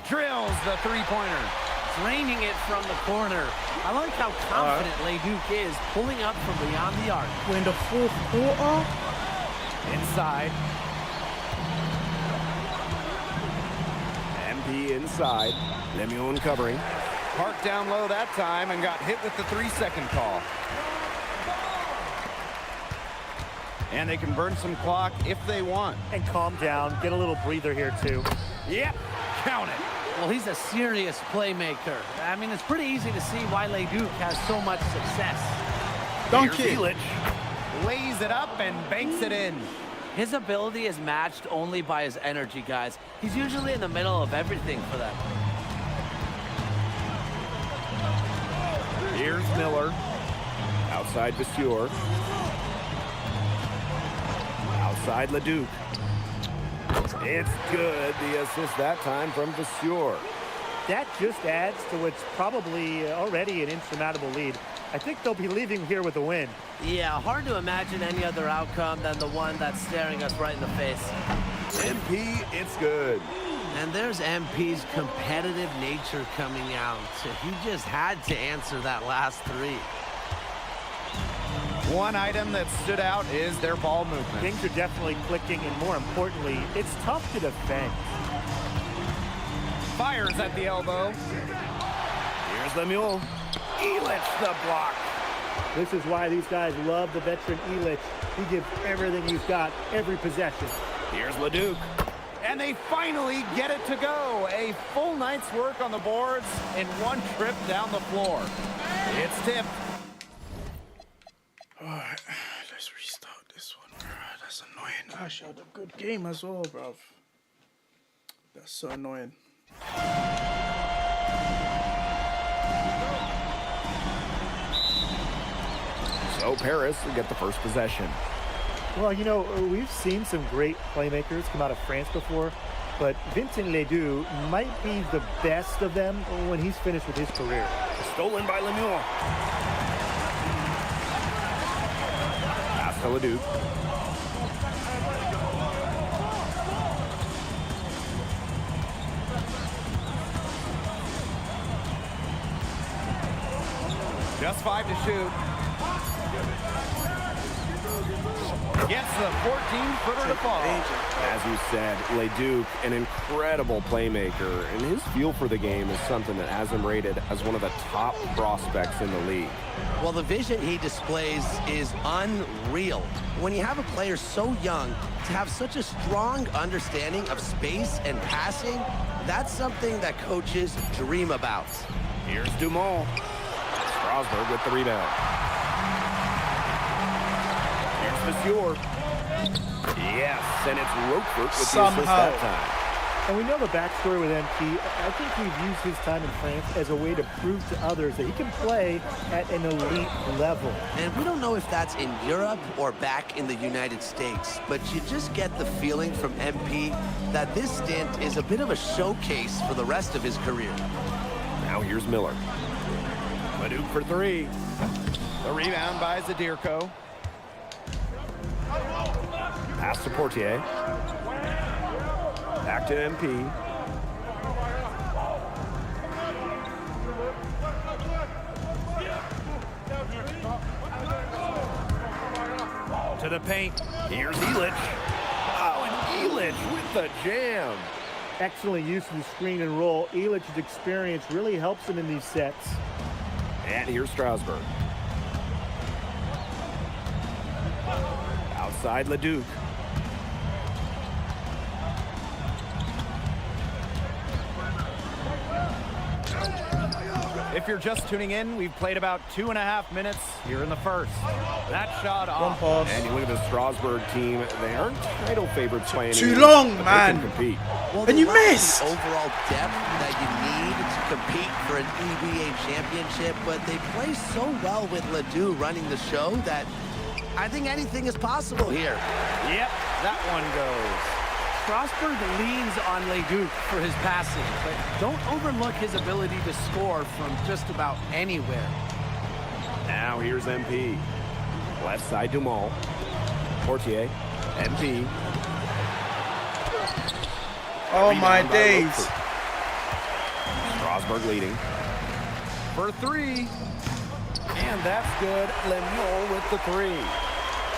Speaker 13: Drills the three-pointer.
Speaker 12: Draining it from the corner. I like how confident Leduc is pulling up from beyond the arc.
Speaker 3: We're in the fourth quarter.
Speaker 13: Inside.
Speaker 9: MP inside. Lemieux covering.
Speaker 13: Parked down low that time and got hit with the 3-second call. And they can burn some clock if they want.
Speaker 11: And calm down. Get a little breather here, too.
Speaker 13: Yep. Count it.
Speaker 12: Well, he's a serious playmaker. I mean, it's pretty easy to see why Leduc has so much success.
Speaker 3: Dunk it.
Speaker 13: Lays it up and banks it in.
Speaker 12: His ability is matched only by his energy, guys. He's usually in the middle of everything for them.
Speaker 9: Here's Miller. Outside Vasseur. Outside Leduc. It's good. The assist that time from Vasseur.
Speaker 11: That just adds to what's probably already an insurmountable lead. I think they'll be leaving here with a win.
Speaker 12: Yeah, hard to imagine any other outcome than the one that's staring us right in the face.
Speaker 9: MP, it's good.
Speaker 10: And there's MP's competitive nature coming out. He just had to answer that last three.
Speaker 13: One item that stood out is their ball movement.
Speaker 11: Things are definitely clicking, and more importantly, it's tough to defend.
Speaker 13: Fires at the elbow.
Speaker 9: Here's Lemuel. Illich the block.
Speaker 11: This is why these guys love the veteran Illich. He gives everything he's got, every possession.
Speaker 9: Here's Leduc.
Speaker 13: And they finally get it to go. A full night's work on the boards in one trip down the floor. It's tipped.
Speaker 3: Alright, let's restart this one, bro. That's annoying. Ash had a good game as well, bro. That's so annoying.
Speaker 9: So Paris will get the first possession.
Speaker 11: Well, you know, we've seen some great playmakers come out of France before, but Vincent Ledoux might be the best of them when he's finished with his career.
Speaker 9: Stolen by Lemuel. Pass to Leduc.
Speaker 13: Just 5 to shoot. Gets the 14-footer to fall.
Speaker 9: As you said, Leduc, an incredible playmaker, and his feel for the game is something that has him rated as one of the top prospects in the league.
Speaker 10: Well, the vision he displays is unreal. When you have a player so young, to have such a strong understanding of space and passing, that's something that coaches dream about.
Speaker 9: Here's Dumont. Strasburg with the rebound. Here's Vasseur. Yes, and it's Roquefort with the assist that time.
Speaker 11: And we know the backstory with MP. I think we've used his time in France as a way to prove to others that he can play at an elite level.
Speaker 10: And we don't know if that's in Europe or back in the United States, but you just get the feeling from MP that this stint is a bit of a showcase for the rest of his career.
Speaker 9: Now here's Miller. Leduc for three.
Speaker 13: The rebound by Zadirko.
Speaker 9: Pass to Portier. Back to MP. To the paint. Here's Illich. Oh, and Illich with the jam.
Speaker 11: Excellent use of the screen and roll. Illich's experience really helps him in these sets.
Speaker 9: And here's Strasburg. Outside Leduc.
Speaker 13: If you're just tuning in, we've played about 2.5 minutes here in the first. That shot off.
Speaker 9: And you look at the Strasburg team, they aren't title favorites playing.
Speaker 3: Too long, man.
Speaker 9: They can compete.
Speaker 10: Well,
Speaker 3: And you
Speaker 10: lack
Speaker 3: missed.
Speaker 10: the overall depth that you need to compete for an EBA championship, but they play so well with Ledoux running the show that I think anything is possible here.
Speaker 13: Yep, that one goes.
Speaker 12: Strasburg leans on Leduc for his passing, but don't overlook his ability to score from just about anywhere.
Speaker 9: Now here's MP. Left side Dumont. Portier. MP.
Speaker 3: Oh my
Speaker 9: Rebound by
Speaker 3: days.
Speaker 9: Roquefort. Strasburg leading.
Speaker 13: For three. And that's good. Lemuel with the three.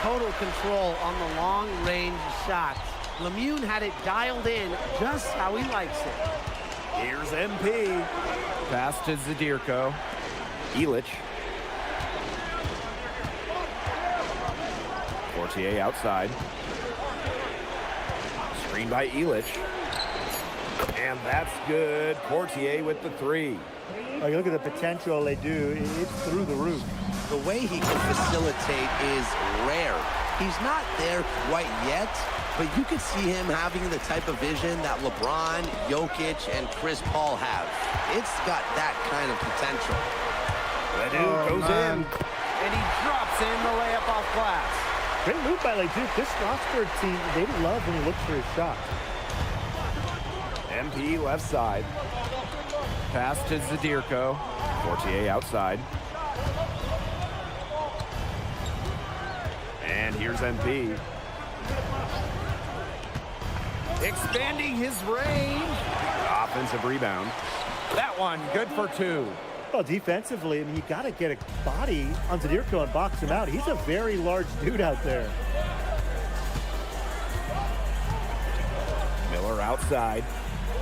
Speaker 12: Total control on the long-range shots. Lemune had it dialed in just how he likes it.
Speaker 9: Here's MP.
Speaker 13: Pass to Zadirko.
Speaker 9: Illich. Portier outside. Screen by Illich. And that's good. Portier with the three.
Speaker 11: Oh, you look at the potential of Ledoux, it's through the roof.
Speaker 10: The way he can facilitate is rare. He's not there quite yet, but you could see him having the type of vision that LeBron, Jokic, and Chris Paul have. It's got that kind of potential.
Speaker 13: Ledoux goes in, and he drops in the layup off glass.
Speaker 11: Great move by Ledoux. This Strasburg team, they love when he looks for his shot.
Speaker 13: MP left side. Pass to Zadirko. Portier outside. And here's MP. Expanding his range. Offensive rebound. That one, good for 2.
Speaker 11: Well, defensively, I mean, you got to get a body on Zadirko and box him out. He's a very large dude out there.
Speaker 13: Miller outside.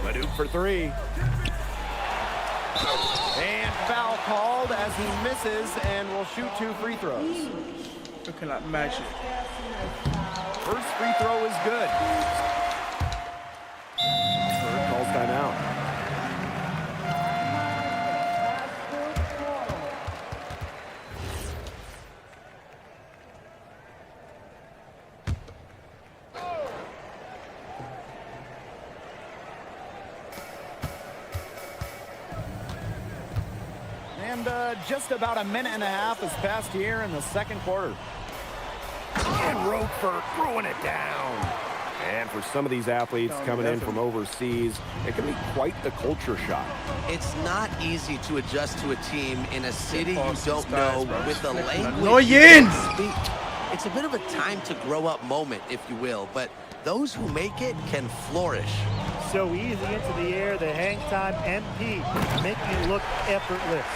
Speaker 13: Ledoux for 3. And foul called as he misses and will shoot 2 free throws.
Speaker 3: Looking like magic.
Speaker 13: First free throw is good. Third calls timeout. And just about a minute and a half has passed here in the second quarter. And Roquefort throwing it down. And for some of these athletes coming in from overseas, it can be quite the culture shock.
Speaker 10: It's not easy to adjust to a team in a city you don't know with the language
Speaker 3: Annoying!
Speaker 10: you speak. It's a bit of a time to grow up moment, if you will, but those who make it can flourish.
Speaker 11: So easy into the air, the hang time, MP, making it look effortless.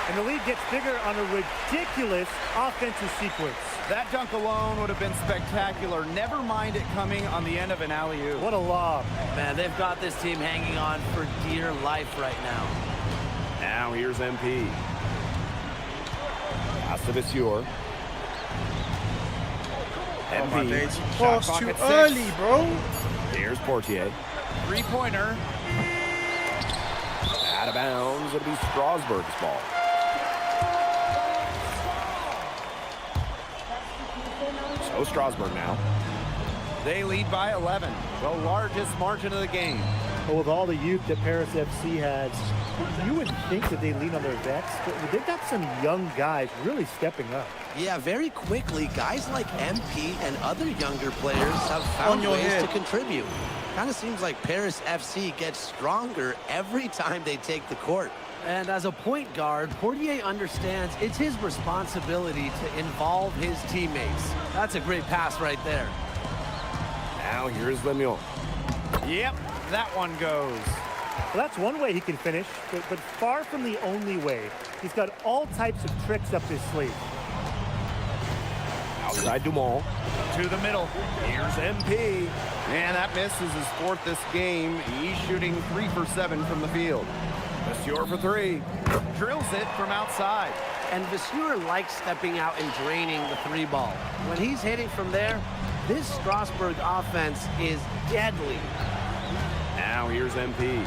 Speaker 11: And the lead gets bigger on a ridiculous offensive sequence.
Speaker 13: That dunk alone would have been spectacular. Never mind it coming on the end of an alley-oop.
Speaker 11: What a lob.
Speaker 12: Man, they've got this team hanging on for dear life right now.
Speaker 13: Now here's MP. Pass to Vasseur. MP.
Speaker 3: Pass
Speaker 13: Shot
Speaker 3: too
Speaker 13: clock at 6.
Speaker 3: early, bro.
Speaker 13: Here's Portier. Three-pointer. Out of bounds. It'll be Strasburg's ball. So Strasburg now. They lead by 11. The largest margin of the game.
Speaker 11: But with all the youth that Paris FC has, you would think that they lean on their vets, but they've got some young guys really stepping up.
Speaker 10: Yeah, very quickly, guys like MP and other younger players have found ways to contribute. Kind of seems like Paris FC gets stronger every time they take the court.
Speaker 12: And as a point guard, Portier understands it's his responsibility to involve his teammates. That's a great pass right there.
Speaker 13: Now here's Lemieux. Yep, that one goes.
Speaker 11: Well, that's one way he can finish, but far from the only way. He's got all types of tricks up his sleeve.
Speaker 13: Outside Dumont. To the middle. Here's MP. And that miss is his 4th this game. He's shooting 3 for 7 from the field. Vasseur for 3. Drills it from outside.
Speaker 12: And Vasseur likes stepping out and draining the 3-ball. When he's hitting from there, this Strasburg offense is deadly.
Speaker 13: Now here's MP.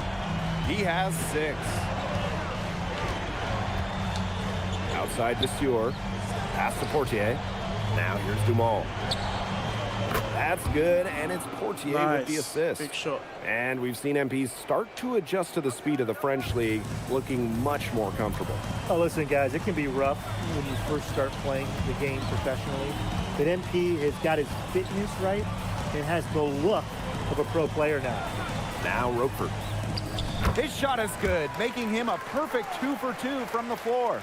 Speaker 13: He has 6. Outside Vasseur. Pass to Portier. Now here's Dumont. That's good, and it's Portier with the assist.
Speaker 3: Big shot.
Speaker 13: And we've seen MP start to adjust to the speed of the French league, looking much more comfortable.
Speaker 11: Oh, listen, guys, it can be rough when you first start playing the game professionally. But MP has got his fitness right and has the look of a pro player now.
Speaker 13: Now Roquefort. His shot is good, making him a perfect 2 for 2 from the floor.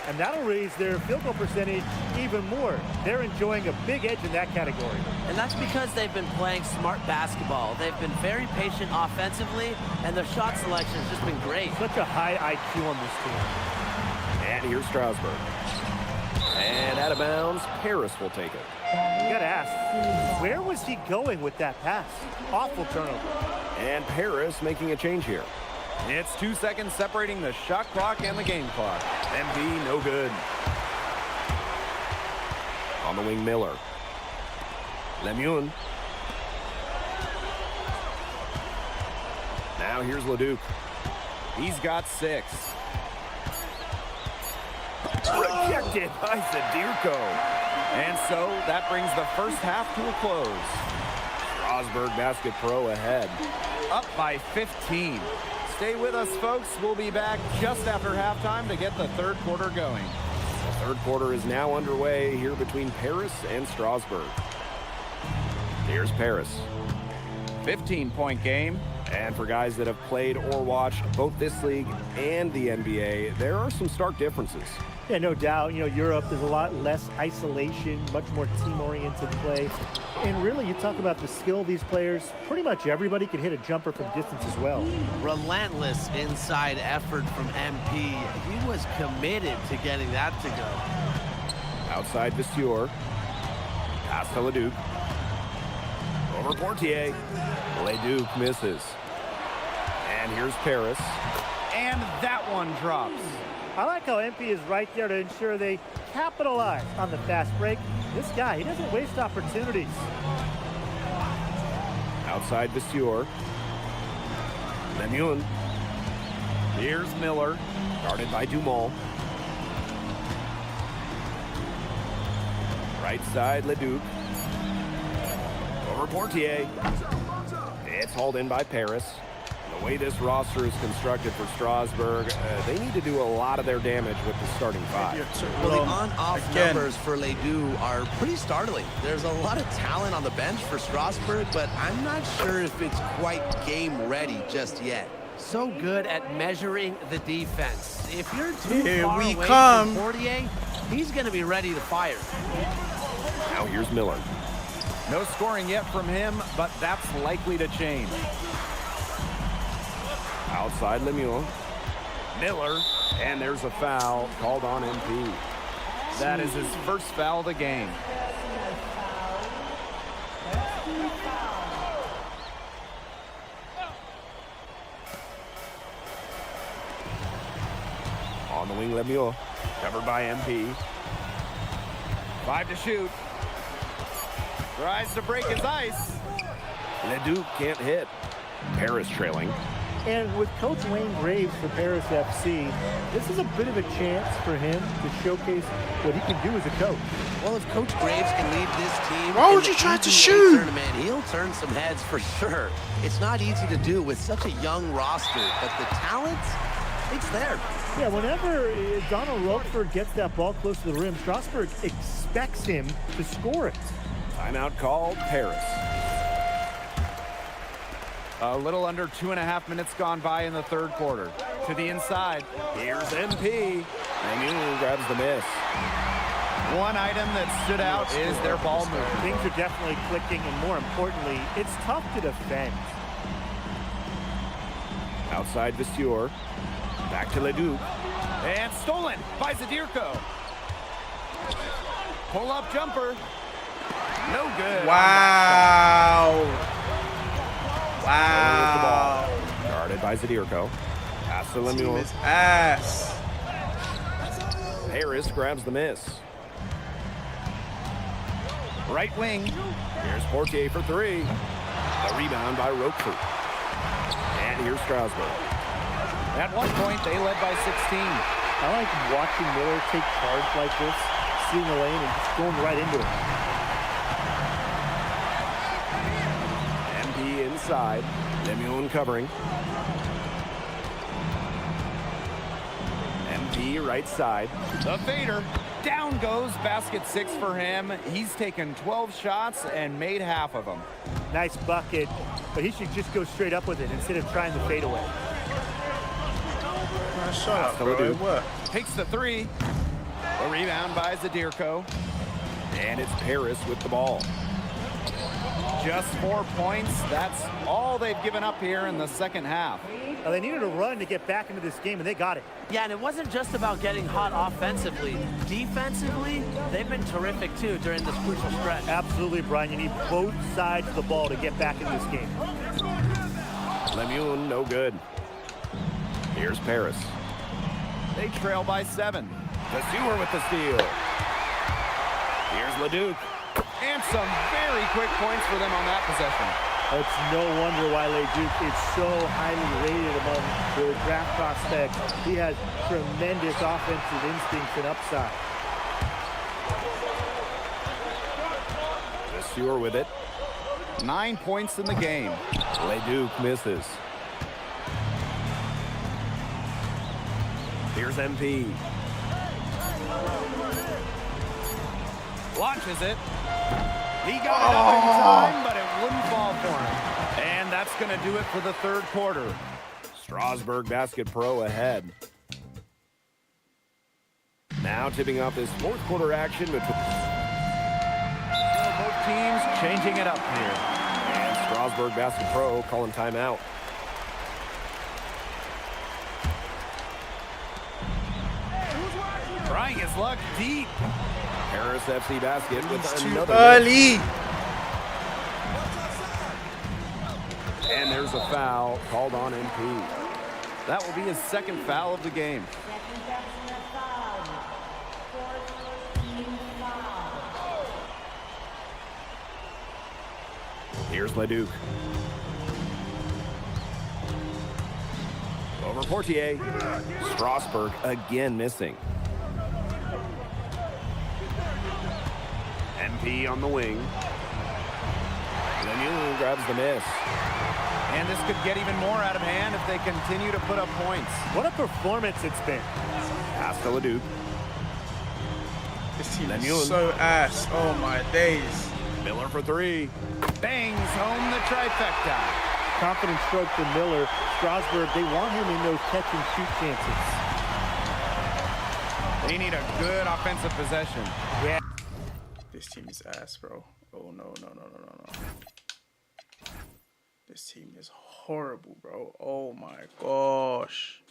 Speaker 11: And that'll raise their field goal percentage even more. They're enjoying a big edge in that category.
Speaker 12: And that's because they've been playing smart basketball. They've been very patient offensively, and their shot selection has just been great.
Speaker 11: Such a high IQ on this team.
Speaker 13: And here's Strasburg. And out of bounds, Paris will take it.
Speaker 11: You gotta ask, where was he going with that pass? Awful turnover.
Speaker 13: And Paris making a change here. It's 2 seconds separating the shot clock and the game clock. MP no good. On the wing, Miller. Lemieux. Now here's Leduc. He's got 6. Rejected by Zadirko. And so that brings the first half to a close. Strasburg Basket Pro ahead. Up by 15. Stay with us, folks. We'll be back just after halftime to get the third quarter going.
Speaker 9: The third quarter is now underway here between Paris and Strasburg. Here's Paris.
Speaker 13: 15-point game.
Speaker 9: And for guys that have played or watched both this league and the NBA, there are some stark differences.
Speaker 11: Yeah, no doubt. You know, Europe is a lot less isolation, much more team-oriented play. And really, you talk about the skill of these players, pretty much everybody can hit a jumper from distance as well.
Speaker 10: Relentless inside effort from MP. He was committed to getting that to go.
Speaker 9: Outside Vasseur. Pass to Leduc. Over Portier. Leduc misses. And here's Paris.
Speaker 13: And that one drops.
Speaker 11: I like how MP is right there to ensure they capitalize on the fast break. This guy, he doesn't waste opportunities.
Speaker 9: Outside Vasseur. Lemuel.
Speaker 13: Here's Miller.
Speaker 9: Guarded by Dumont. Right side, Leduc. Over Portier. It's hauled in by Paris. The way this roster is constructed for Strasburg, they need to do a lot of their damage with the starting five.
Speaker 10: Well, the on-off numbers for Ledoux are pretty startling. There's a lot of talent on the bench for Strasburg, but I'm not sure if it's quite game ready just yet. So good at measuring the defense. If you're too far away from Portier, he's going to be ready to fire.
Speaker 9: Now here's Miller.
Speaker 13: No scoring yet from him, but that's likely to change.
Speaker 9: Outside Lemuel. Miller. And there's a foul called on MP.
Speaker 13: That is his first foul of the game.
Speaker 9: On the wing, Lemuel. Covered by MP.
Speaker 13: 5 to shoot. Tries to break his ice.
Speaker 9: Leduc can't hit. Paris trailing.
Speaker 11: And with Coach Wayne Graves for Paris FC, this is a bit of a chance for him to showcase what he can do as a coach.
Speaker 10: Well, if Coach Graves can lead this team,
Speaker 3: Why would you try to shoot?
Speaker 10: Tournament, he'll turn some heads for sure. It's not easy to do with such a young roster, but the talent, it's there.
Speaker 11: Yeah, whenever Donald Roquefort gets that ball close to the rim, Strasburg expects him to score it.
Speaker 9: Timeout called, Paris.
Speaker 13: A little under 2.5 minutes gone by in the third quarter. To the inside.
Speaker 9: Here's MP. Lemuel grabs the miss.
Speaker 13: One item that stood out is their ball movement.
Speaker 11: Things are definitely clicking, and more importantly, it's tough to defend.
Speaker 9: Outside Vasseur. Back to Leduc.
Speaker 13: And stolen by Zadirko. Pull-up jumper. No good.
Speaker 3: Wow. Wow.
Speaker 9: Guarded by Zadirko. Pass to Lemuel.
Speaker 3: His ass.
Speaker 9: Harris grabs the miss.
Speaker 13: Right wing.
Speaker 9: Here's Portier for three. The rebound by Roquefort. And here's Strasburg.
Speaker 13: At one point, they led by 16.
Speaker 11: I like watching Miller take charge like this, seeing the lane and just going right into it.
Speaker 9: MP inside. Lemuel covering. MP right side.
Speaker 13: The fader. Down goes basket 6 for him. He's taken 12 shots and made half of them.
Speaker 11: Nice bucket, but he should just go straight up with it instead of trying to fade away.
Speaker 3: Nice shot, bro. It worked.
Speaker 13: Takes the three. The rebound by Zadirko.
Speaker 9: And it's Paris with the ball.
Speaker 13: Just 4 points. That's all they've given up here in the second half.
Speaker 11: Now, they needed a run to get back into this game, and they got it.
Speaker 10: Yeah, and it wasn't just about getting hot offensively. Defensively, they've been terrific, too, during this crucial stretch.
Speaker 11: Absolutely, Brian. You need both sides of the ball to get back in this game.
Speaker 9: Lemuel, no good. Here's Paris.
Speaker 13: They trail by 7.
Speaker 9: Vasseur with the steal. Here's Leduc.
Speaker 13: And some very quick points for them on that possession.
Speaker 11: It's no wonder why Leduc is so highly rated among the draft prospects. He has tremendous offensive instincts and upside.
Speaker 13: Vasseur with it.
Speaker 5: 9 points in the game.
Speaker 13: Leduc misses. Here's MP.
Speaker 5: Launches it. He got it up in time, but it wouldn't fall for him. And that's going to do it for the third quarter.
Speaker 13: Strasbourg Basket Pro ahead. Now tipping off this fourth quarter action between
Speaker 5: Both teams changing it up here.
Speaker 13: and Strasbourg Basket Pro calling timeout.
Speaker 5: Trying his luck deep.
Speaker 13: Paris FC Basket with
Speaker 3: It's too
Speaker 13: another
Speaker 3: early.
Speaker 13: miss. And there's a foul called on MP.
Speaker 5: That will be his second foul of the game.
Speaker 13: Here's Leduc. Over Portier. Strasbourg again missing. MP on the wing. Lemieux grabs the miss.
Speaker 5: And this could get even more out of hand if they continue to put up points.
Speaker 11: What a performance it's been.
Speaker 13: Pass to Leduc.
Speaker 3: This team
Speaker 13: Lemieux.
Speaker 3: is so ass. Oh my days.
Speaker 13: Miller for three.
Speaker 5: Bangs home the trifecta.
Speaker 11: Confident stroke for Miller. Strasbourg, they want him in those catch-and-shoot chances.
Speaker 5: They need a good offensive possession.
Speaker 11: Yeah.
Speaker 3: This team is ass, bro. Oh no. This team is horrible, bro. Oh my gosh.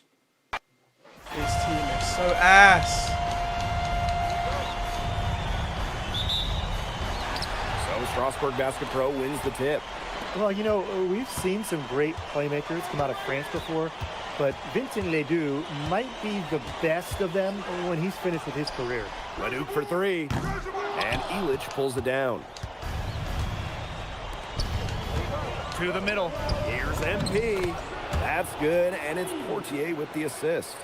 Speaker 3: This team is so ass.
Speaker 13: So Strasbourg Basket Pro wins the tip.
Speaker 11: Well, you know, we've seen some great playmakers come out of France before, but Vincent Ledoux might be the best of them when he's finished with his career.
Speaker 13: Leduc for three. And Illich pulls it down.
Speaker 5: To the middle.
Speaker 13: Here's MP. That's good, and it's Portier with the assist.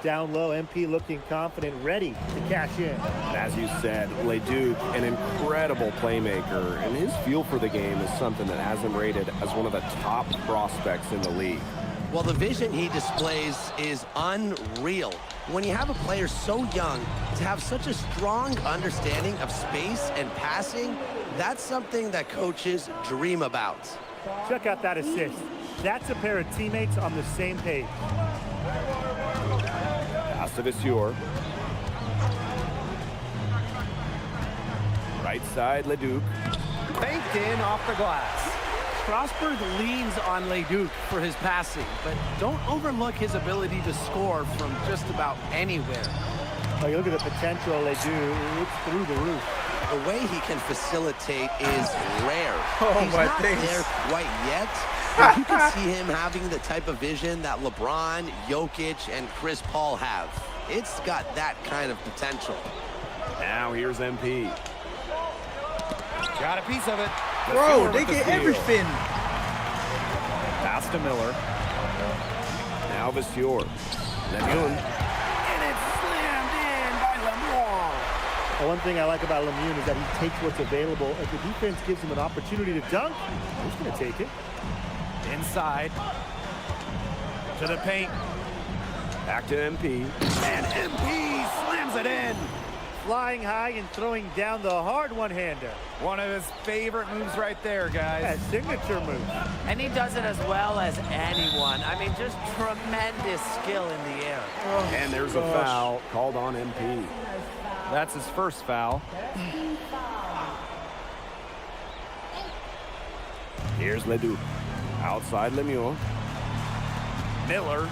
Speaker 11: Down low, MP looking confident, ready to cash in.
Speaker 13: And as you said, Leduc, an incredible playmaker, and his feel for the game is something that has him rated as one of the top prospects in the league.
Speaker 10: Well, the vision he displays is unreal. When you have a player so young, to have such a strong understanding of space and passing, that's something that coaches dream about.
Speaker 11: Check out that assist. That's a pair of teammates on the same page.
Speaker 13: Pass to Vasseur. Right side, Leduc.
Speaker 5: Banked in off the glass.
Speaker 12: Strasbourg leans on Leduc for his passing, but don't overlook his ability to score from just about anywhere.
Speaker 11: Oh, you look at the potential of Ledoux, it's through the roof.
Speaker 10: The way he can facilitate is rare.
Speaker 3: Oh,
Speaker 10: He's
Speaker 3: my
Speaker 10: not
Speaker 3: days.
Speaker 10: there quite yet, but you can see him having the type of vision that LeBron, Jokic, and Chris Paul have. It's got that kind of potential.
Speaker 13: Now here's MP.
Speaker 5: Got a piece of it.
Speaker 3: Bro,
Speaker 5: Vasseur
Speaker 3: they
Speaker 5: with the
Speaker 3: get
Speaker 5: steal.
Speaker 3: everything.
Speaker 5: Pass to Miller.
Speaker 13: Now Vasseur. Lemieux. And it's slammed in by Lemieux.
Speaker 11: Well, one thing I like about Lemieux is that he takes what's available. If the defense gives him an opportunity to dunk, he's going to take it.
Speaker 5: Inside. To the paint.
Speaker 13: Back to MP.
Speaker 5: And MP slams it in.
Speaker 11: Flying high and throwing down the hard one-hander.
Speaker 5: One of his favorite moves right there, guys.
Speaker 11: A signature move.
Speaker 12: And he does it as well as anyone. I mean, just tremendous skill in the air.
Speaker 13: And there's a foul called on MP.
Speaker 5: That's his first foul.
Speaker 13: Here's Leduc. Outside Lemieux.
Speaker 5: Miller.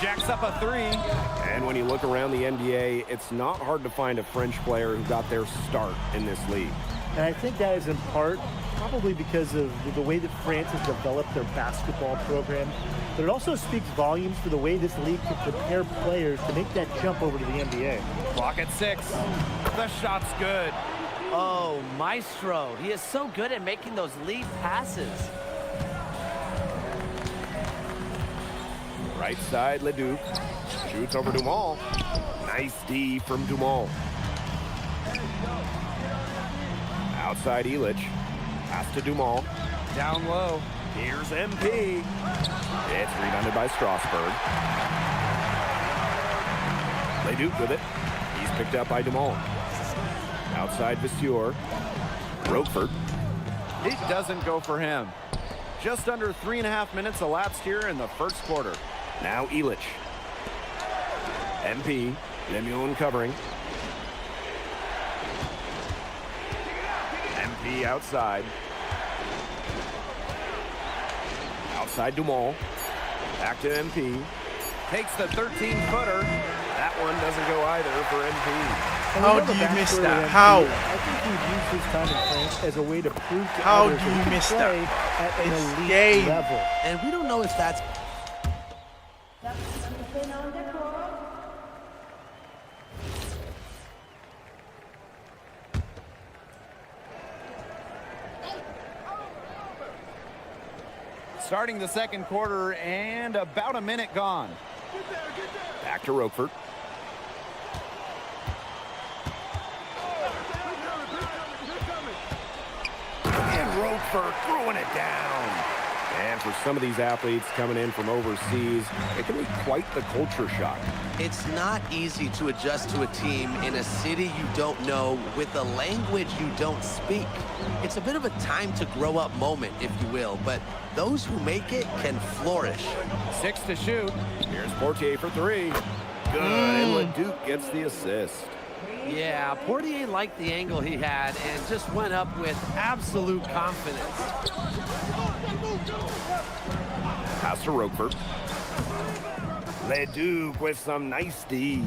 Speaker 5: Jacks up a three.
Speaker 13: And when you look around the NBA, it's not hard to find a French player who got their start in this league.
Speaker 11: And I think that is in part probably because of the way that France has developed their basketball program. But it also speaks volumes for the way this league can prepare players to make that jump over to the NBA.
Speaker 5: Clock at 6. The shot's good.
Speaker 12: Oh, Maestro. He is so good at making those lead passes.
Speaker 13: Right side, Leduc. Shoots over Dumont. Nice D from Dumont.
Speaker 9: Outside Illich. Pass to Dumont.
Speaker 6: Down low.
Speaker 9: Here's MP. It's rebounded by Strasburg. Leduc with it. He's picked up by Dumont. Outside Vasseur. Roquefort.
Speaker 13: It doesn't go for him. Just under 3.5 minutes elapsed here in the first quarter.
Speaker 9: Now Illich. MP. Lemuel covering. MP outside. Outside Dumont. Back to MP.
Speaker 13: Takes the 13-footer.
Speaker 9: That one doesn't go either for MP.
Speaker 11: And we
Speaker 3: How
Speaker 11: know the
Speaker 3: do you miss
Speaker 11: backstory
Speaker 3: that?
Speaker 11: of
Speaker 3: How?
Speaker 11: MP. I think he's used his time in France as a way to prove to
Speaker 3: How
Speaker 11: others
Speaker 3: do
Speaker 11: that
Speaker 3: you
Speaker 11: he can
Speaker 3: miss
Speaker 11: play
Speaker 3: that?
Speaker 11: at an
Speaker 3: It's
Speaker 11: elite
Speaker 3: game.
Speaker 11: level.
Speaker 10: And we don't know if that's
Speaker 13: Starting the second quarter and about a minute gone.
Speaker 9: Back to Roquefort. And Roquefort throwing it down. And for some of these athletes coming in from overseas, it can be quite the culture shock.
Speaker 10: It's not easy to adjust to a team in a city you don't know with a language you don't speak. It's a bit of a time to grow up moment, if you will, but those who make it can flourish.
Speaker 13: 6 to shoot.
Speaker 9: Here's Portier for three. Good, and Leduc gets the assist.
Speaker 12: Yeah, Portier liked the angle he had and just went up with absolute confidence.
Speaker 9: Pass to Roquefort. Leduc with some nice D.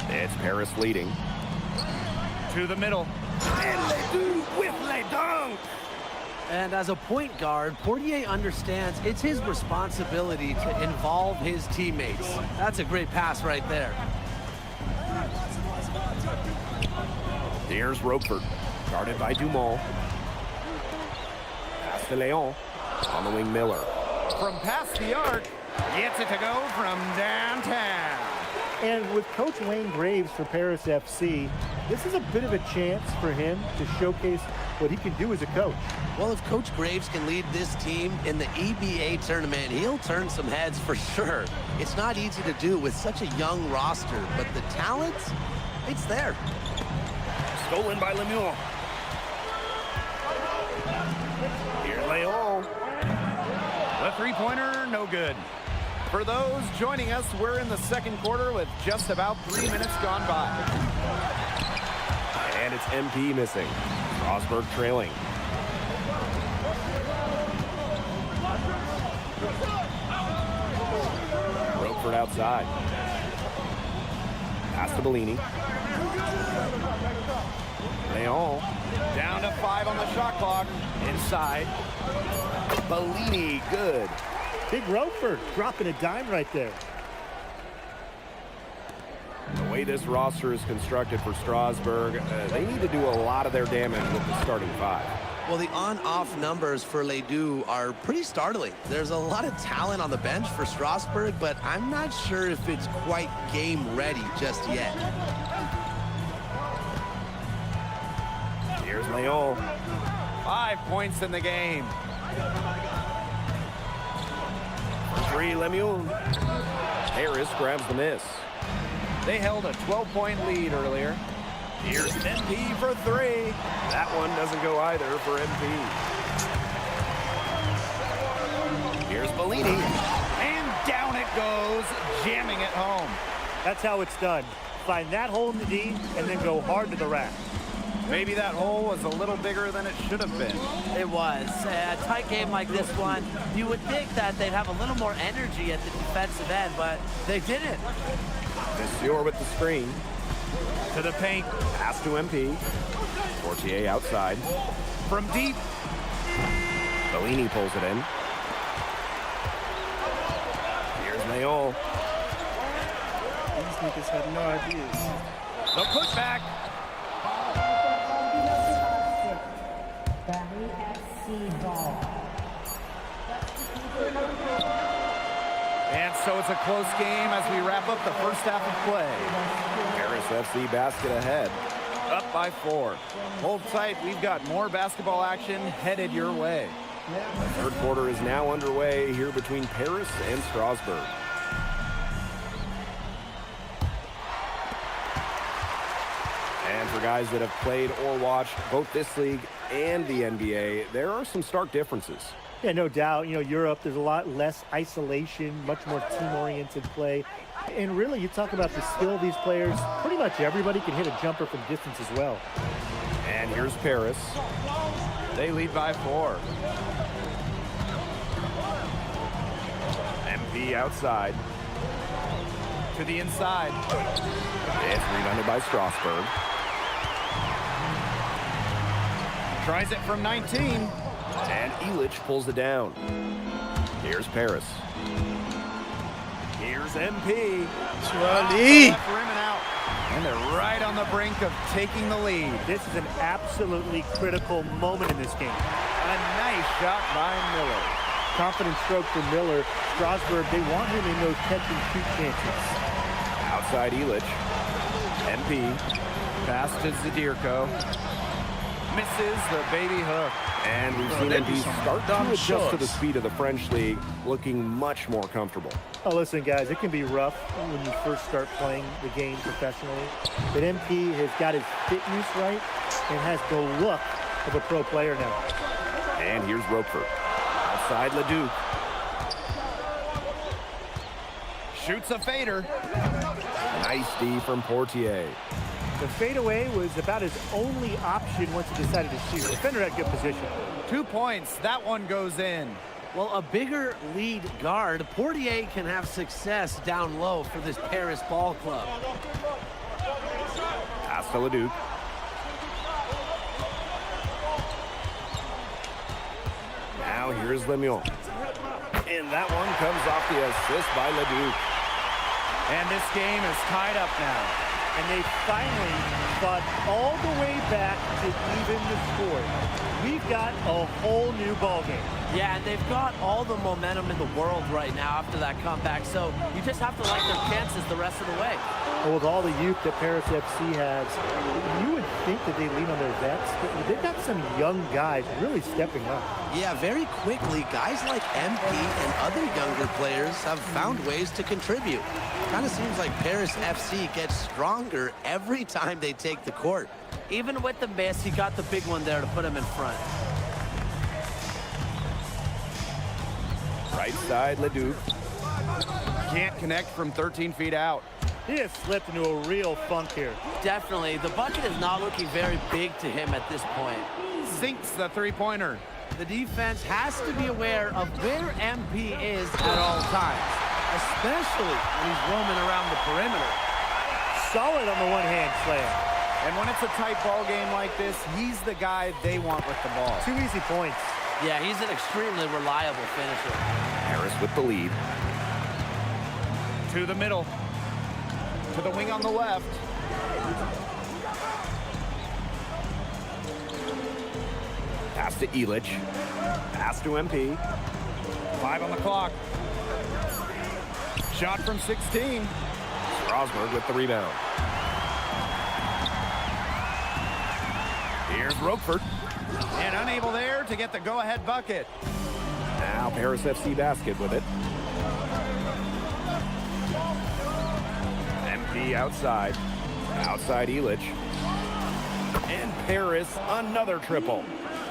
Speaker 9: It's Paris leading.
Speaker 6: To the middle.
Speaker 9: And Leduc with Le Dunk.
Speaker 12: And as a point guard, Portier understands it's his responsibility to involve his teammates. That's a great pass right there.
Speaker 9: Here's Roquefort, guarded by Dumont. Pass to Leon, on the wing Miller.
Speaker 13: From past the arc, gets it to go from downtown.
Speaker 11: And with Coach Wayne Graves for Paris FC, this is a bit of a chance for him to showcase what he can do as a coach.
Speaker 10: Well, if Coach Graves can lead this team in the EBA tournament, he'll turn some heads for sure. It's not easy to do with such a young roster, but the talent, it's there.
Speaker 9: Stolen by Lemuel. Here's Leon.
Speaker 13: The three-pointer, no good. For those joining us, we're in the second quarter with just about 3 minutes gone by.
Speaker 9: And it's MP missing. Strasburg trailing. Roquefort outside. Pass to Bellini. Leon.
Speaker 13: Down to 5 on the shot clock. Inside.
Speaker 9: Bellini, good.
Speaker 11: Big Roquefort dropping a dime right there.
Speaker 9: The way this roster is constructed for Strasburg, they need to do a lot of their damage with the starting five.
Speaker 10: Well, the on-off numbers for Ledoux are pretty startling. There's a lot of talent on the bench for Strasburg, but I'm not sure if it's quite game ready just yet.
Speaker 9: Here's Leon.
Speaker 13: 5 points in the game.
Speaker 9: For three, Lemuel. Harris grabs the miss.
Speaker 13: They held a 12-point lead earlier. Here's MP for 3.
Speaker 9: That one doesn't go either for MP. Here's Bellini.
Speaker 13: And down it goes, jamming it home.
Speaker 11: That's how it's done. Find that hole in the D and then go hard to the rack.
Speaker 13: Maybe that hole was a little bigger than it should have been.
Speaker 12: It was. A tight game like this one, you would think that they'd have a little more energy at the defensive end, but they didn't.
Speaker 9: Vasseur with the screen.
Speaker 13: To the paint.
Speaker 9: Pass to MP. Portier outside.
Speaker 13: From deep.
Speaker 9: Bellini pulls it in. Here's Leon.
Speaker 3: These niggas had no ideas.
Speaker 13: The putback. And so it's a close game as we wrap up the first half of play.
Speaker 9: Paris FC basket ahead.
Speaker 13: Up by 4. Hold tight, we've got more basketball action headed your way.
Speaker 9: The third quarter is now underway here between Paris and Strasbourg. And for guys that have played or watched both this league and the NBA, there are some stark differences.
Speaker 11: Yeah, no doubt. You know, Europe, there's a lot less isolation, much more team-oriented play. And really, you talk about the skill of these players, pretty much everybody can hit a jumper from distance as well.
Speaker 9: And here's Paris.
Speaker 13: They lead by 4. MP outside. To the inside.
Speaker 9: It's rebounded by Strasbourg.
Speaker 13: Tries it from 19.
Speaker 9: And Illich pulls it down. Here's Paris. Here's MP.
Speaker 3: Surely.
Speaker 13: And they're right on the brink of taking the lead.
Speaker 11: This is an absolutely critical moment in this game.
Speaker 13: A nice shot by Miller.
Speaker 11: Confident stroke for Miller. Strasbourg, they want him in those catch-and-shoot chances.
Speaker 9: Outside Illich. MP.
Speaker 13: Pass to Zadirko. Misses the baby hook.
Speaker 9: And we've seen MP start to adjust to the speed of the French league, looking much more comfortable.
Speaker 11: Oh, listen, guys, it can be rough when you first start playing the game professionally. But MP has got his fitness right and has the look of a pro player now.
Speaker 9: And here's Roquefort. Outside Leduc.
Speaker 13: Shoots a fader.
Speaker 9: Nice D from Portier.
Speaker 11: The fadeaway was about his only option once he decided to shoot. Defender had good position.
Speaker 13: 2 points. That one goes in.
Speaker 12: Well, a bigger lead guard, Portier can have success down low for this Paris ball club.
Speaker 9: Pass to Leduc. Now here's Lemieux. And that one comes off the assist by Leduc.
Speaker 13: And this game is tied up now.
Speaker 11: And they finally fought all the way back to even the score. We've got a whole new ball game.
Speaker 12: Yeah, and they've got all the momentum in the world right now after that comeback, so you just have to like their chances the rest of the way.
Speaker 11: Well, with all the youth that Paris FC has, you would think that they lean on their vets, but they've got some young guys really stepping up.
Speaker 10: Yeah, very quickly, guys like MP and other younger players have found ways to contribute. Kind of seems like Paris FC gets stronger every time they take the court.
Speaker 12: Even with the miss, he got the big one there to put him in front.
Speaker 9: Right side, Leduc.
Speaker 13: Can't connect from 13 feet out.
Speaker 11: He has slipped into a real funk here.
Speaker 12: Definitely. The bucket is not looking very big to him at this point.
Speaker 13: Sinks the three-pointer.
Speaker 12: The defense has to be aware of where MP is at all times, especially when he's roaming around the perimeter.
Speaker 11: Solid on the one-hand slam.
Speaker 13: And when it's a tight ball game like this, he's the guy they want with the ball.
Speaker 11: 2 easy points.
Speaker 12: Yeah, he's an extremely reliable finisher.
Speaker 9: Paris with the lead.
Speaker 13: To the middle. To the wing on the left.
Speaker 9: Pass to Illich. Pass to MP.
Speaker 13: 5 on the clock. Shot from 16.
Speaker 9: Strasbourg with the rebound. Here's Roquefort.
Speaker 13: And unable there to get the go-ahead bucket.
Speaker 9: Now Paris FC basket with it. MP outside. Outside Illich. And Paris another triple.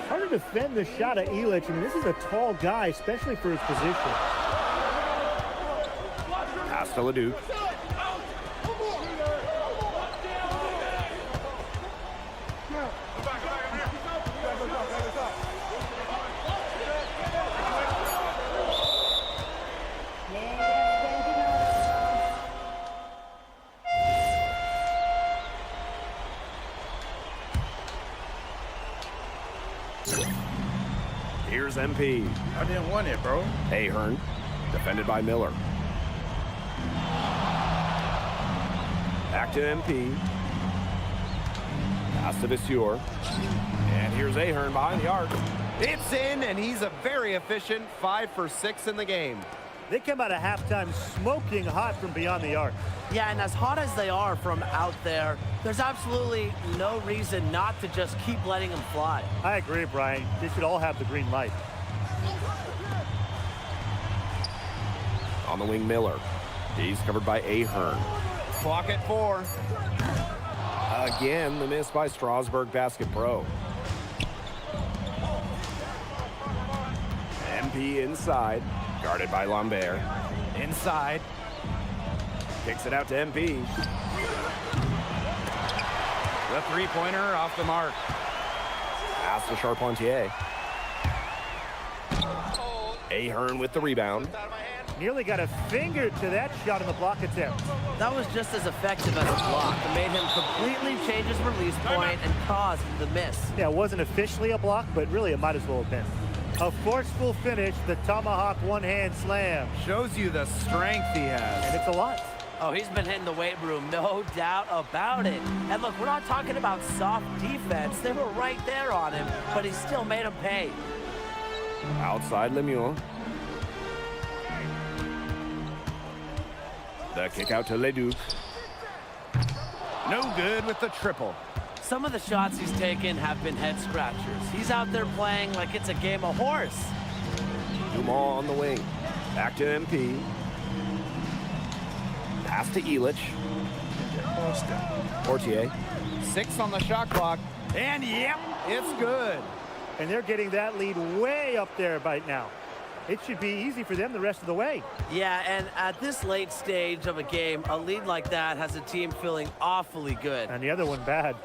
Speaker 11: Hard to defend the shot of Illich. I mean, this is a tall guy, especially for his position.
Speaker 9: Pass to Leduc. Here's MP.
Speaker 3: I didn't want it, bro.
Speaker 9: Ahern, defended by Miller. Back to MP. Pass to Vasseur. And here's Ahern behind the arc.
Speaker 13: It's in, and he's a very efficient 5 for 6 in the game.
Speaker 11: They come out of halftime smoking hot from beyond the arc.
Speaker 12: Yeah, and as hot as they are from out there, there's absolutely no reason not to just keep letting them fly.
Speaker 11: I agree, Brian. They should all have the green light.
Speaker 9: On the wing, Miller. He's covered by Ahern.
Speaker 13: Clock at 4.
Speaker 9: Again, the miss by Strasburg Basket Pro. MP inside, guarded by Lambert.
Speaker 13: Inside.
Speaker 9: Kicks it out to MP.
Speaker 13: The three-pointer off the mark.
Speaker 9: Pass to Charpentier. Ahern with the rebound.
Speaker 11: Nearly got a finger to that shot on the block attempt.
Speaker 12: That was just as effective as a block. It made him completely change his release point and caused the miss.
Speaker 11: Yeah, it wasn't officially a block, but really it might as well have been. A forceful finish, the tomahawk one-hand slam.
Speaker 13: Shows you the strength he has.
Speaker 11: And it's a lot.
Speaker 12: Oh, he's been hitting the weight room, no doubt about it. And look, we're not talking about soft defense. They were right there on him, but he still made him pay.
Speaker 9: Outside Lemieux. The kick out to Leduc.
Speaker 13: No good with the triple.
Speaker 12: Some of the shots he's taken have been head scratchers. He's out there playing like it's a game of horse.
Speaker 9: Dumont on the wing. Back to MP. Pass to Elich. Portier.
Speaker 13: 6 on the shot clock. And yep, it's good.
Speaker 11: And they're getting that lead way up there right now. It should be easy for them the rest of the way.
Speaker 12: Yeah, and at this late stage of a game, a lead like that has a team feeling awfully good.
Speaker 11: And the other one bad.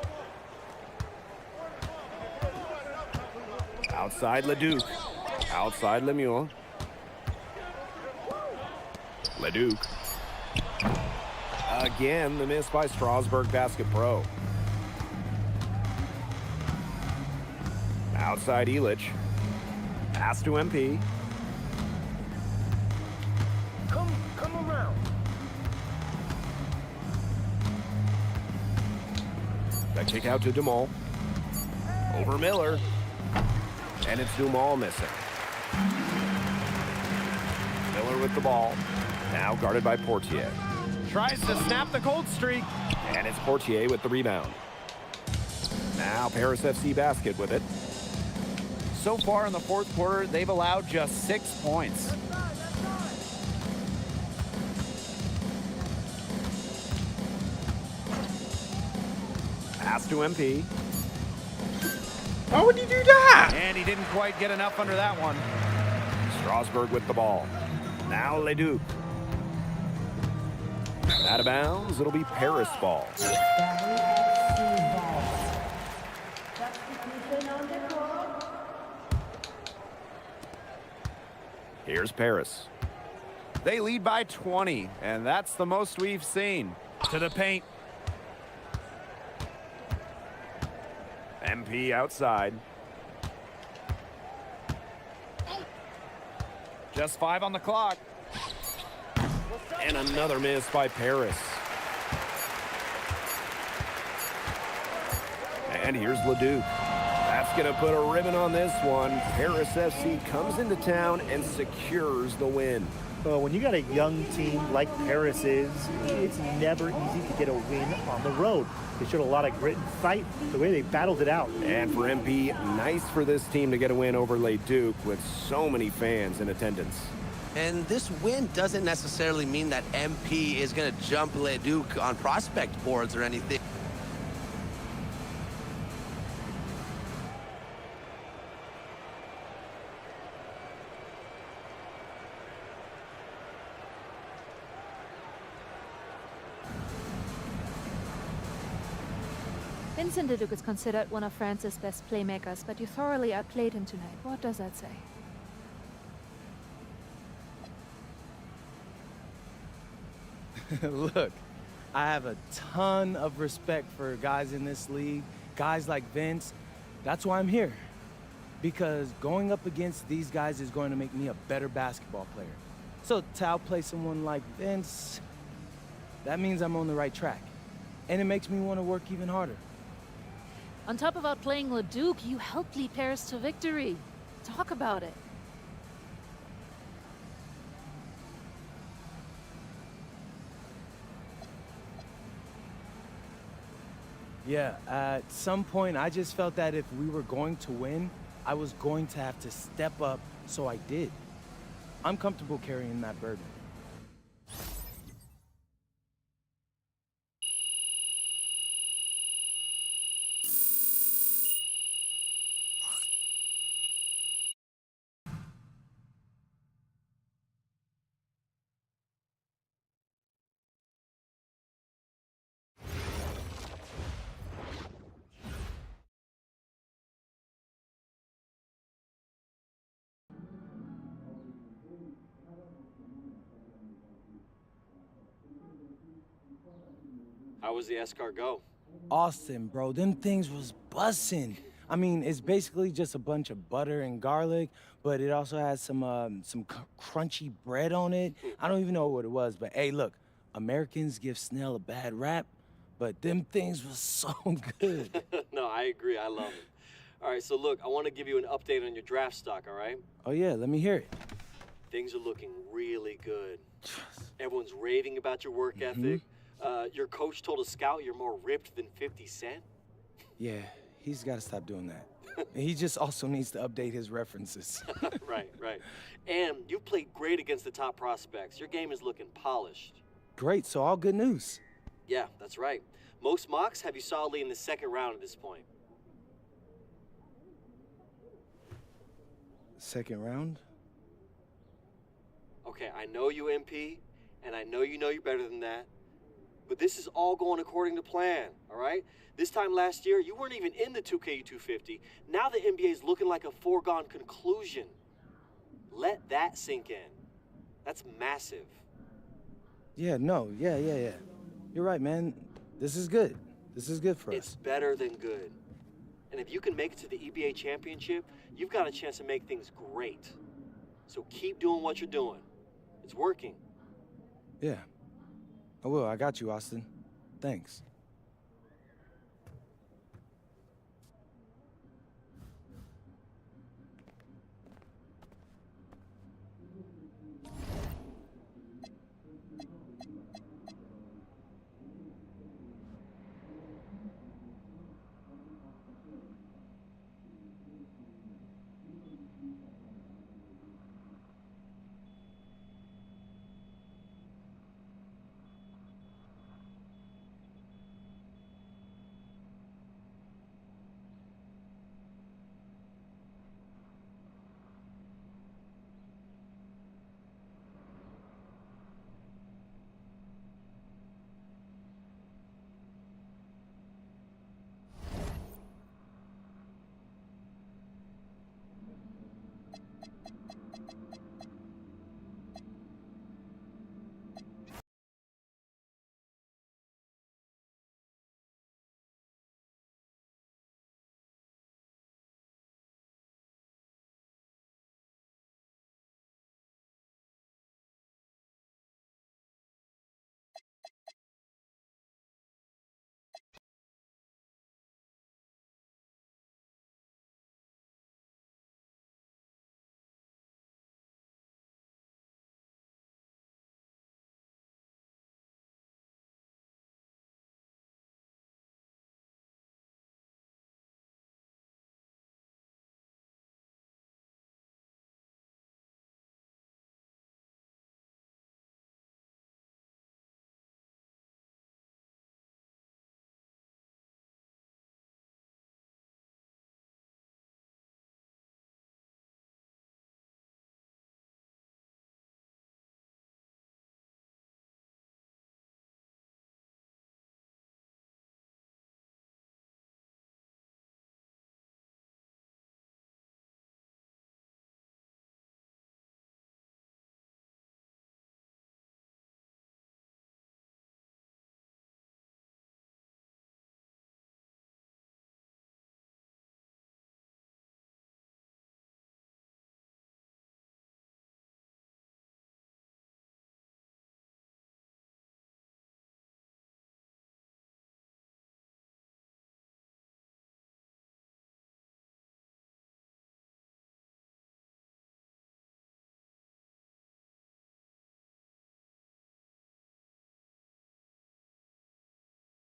Speaker 9: Outside Leduc. Outside Lemieux. Leduc. Again, the miss by Strasburg Basket Pro. Outside Elich. Pass to MP.
Speaker 7: Come around.
Speaker 9: That kick out to Dumont. Over Miller. And it's Dumont missing. Miller with the ball. Now guarded by Portier.
Speaker 13: Tries to snap the cold streak.
Speaker 9: And it's Portier with the rebound. Now Paris FC Basket with it.
Speaker 13: So far in the fourth quarter, they've allowed just 6 points.
Speaker 9: Pass to MP.
Speaker 3: Why would he do that?
Speaker 13: And he didn't quite get enough under that one.
Speaker 9: Strasburg with the ball. Now Leduc. Out of bounds, it'll be Paris ball. Here's Paris.
Speaker 13: They lead by 20, and that's the most we've seen. To the paint.
Speaker 9: MP outside.
Speaker 13: Just 5 on the clock.
Speaker 9: And another miss by Paris. And here's Leduc. That's going to put a ribbon on this one. Paris FC comes into town and secures the win.
Speaker 11: Well, when you got a young team like Paris is, it's never easy to get a win on the road. They showed a lot of grit and fight, the way they battled it out.
Speaker 9: And for MP, nice for this team to get a win over Leduc with so many fans in attendance.
Speaker 10: And this win doesn't necessarily mean that MP is going to jump Leduc on prospect boards or anything.
Speaker 14: Vincent Leduc is considered one of France's best playmakers, but you thoroughly outplayed him tonight. What does that say?
Speaker 2: Look, I have a ton of respect for guys in this league, guys like Vince. That's why I'm here. Because going up against these guys is going to make me a better basketball player. So to outplay someone like Vince, that means I'm on the right track. And it makes me want to work even harder.
Speaker 14: On top of outplaying Leduc, you helped lead Paris to victory. Talk about it.
Speaker 2: Yeah, at some point, I just felt that if we were going to win, I was going to have to step up, so I did. I'm comfortable carrying that burden.
Speaker 1: How was the escargot?
Speaker 2: Austin, bro, them things was bussin'. I mean, it's basically just a bunch of butter and garlic, but it also has some crunchy bread on it. I don't even know what it was, but hey, look, Americans give snail a bad rap, but them things was so good.
Speaker 1: No, I agree. I love it. All right, so look, I want to give you an update on your draft stock, all right?
Speaker 2: Oh yeah, let me hear it.
Speaker 1: Things are looking really good. Everyone's raving about your work ethic. Your coach told a scout you're more ripped than 50 Cent.
Speaker 2: Yeah, he's got to stop doing that. And he just also needs to update his references.
Speaker 1: Right. And you've played great against the top prospects. Your game is looking polished.
Speaker 2: Great, so all good news.
Speaker 1: Yeah, that's right. Most mocks have you solidly in the second round at this point.
Speaker 2: Second round?
Speaker 1: Okay, I know you MP, and I know you're better than that. But this is all going according to plan, all right? This time last year, you weren't even in the 2K 250. Now the NBA is looking like a foregone conclusion. Let that sink in. That's massive.
Speaker 2: Yeah. You're right, man. This is good. This is good for us.
Speaker 1: It's better than good. And if you can make it to the EBA championship, you've got a chance to make things great. So keep doing what you're doing. It's working.
Speaker 2: Yeah. I will. I got you, Austin. Thanks.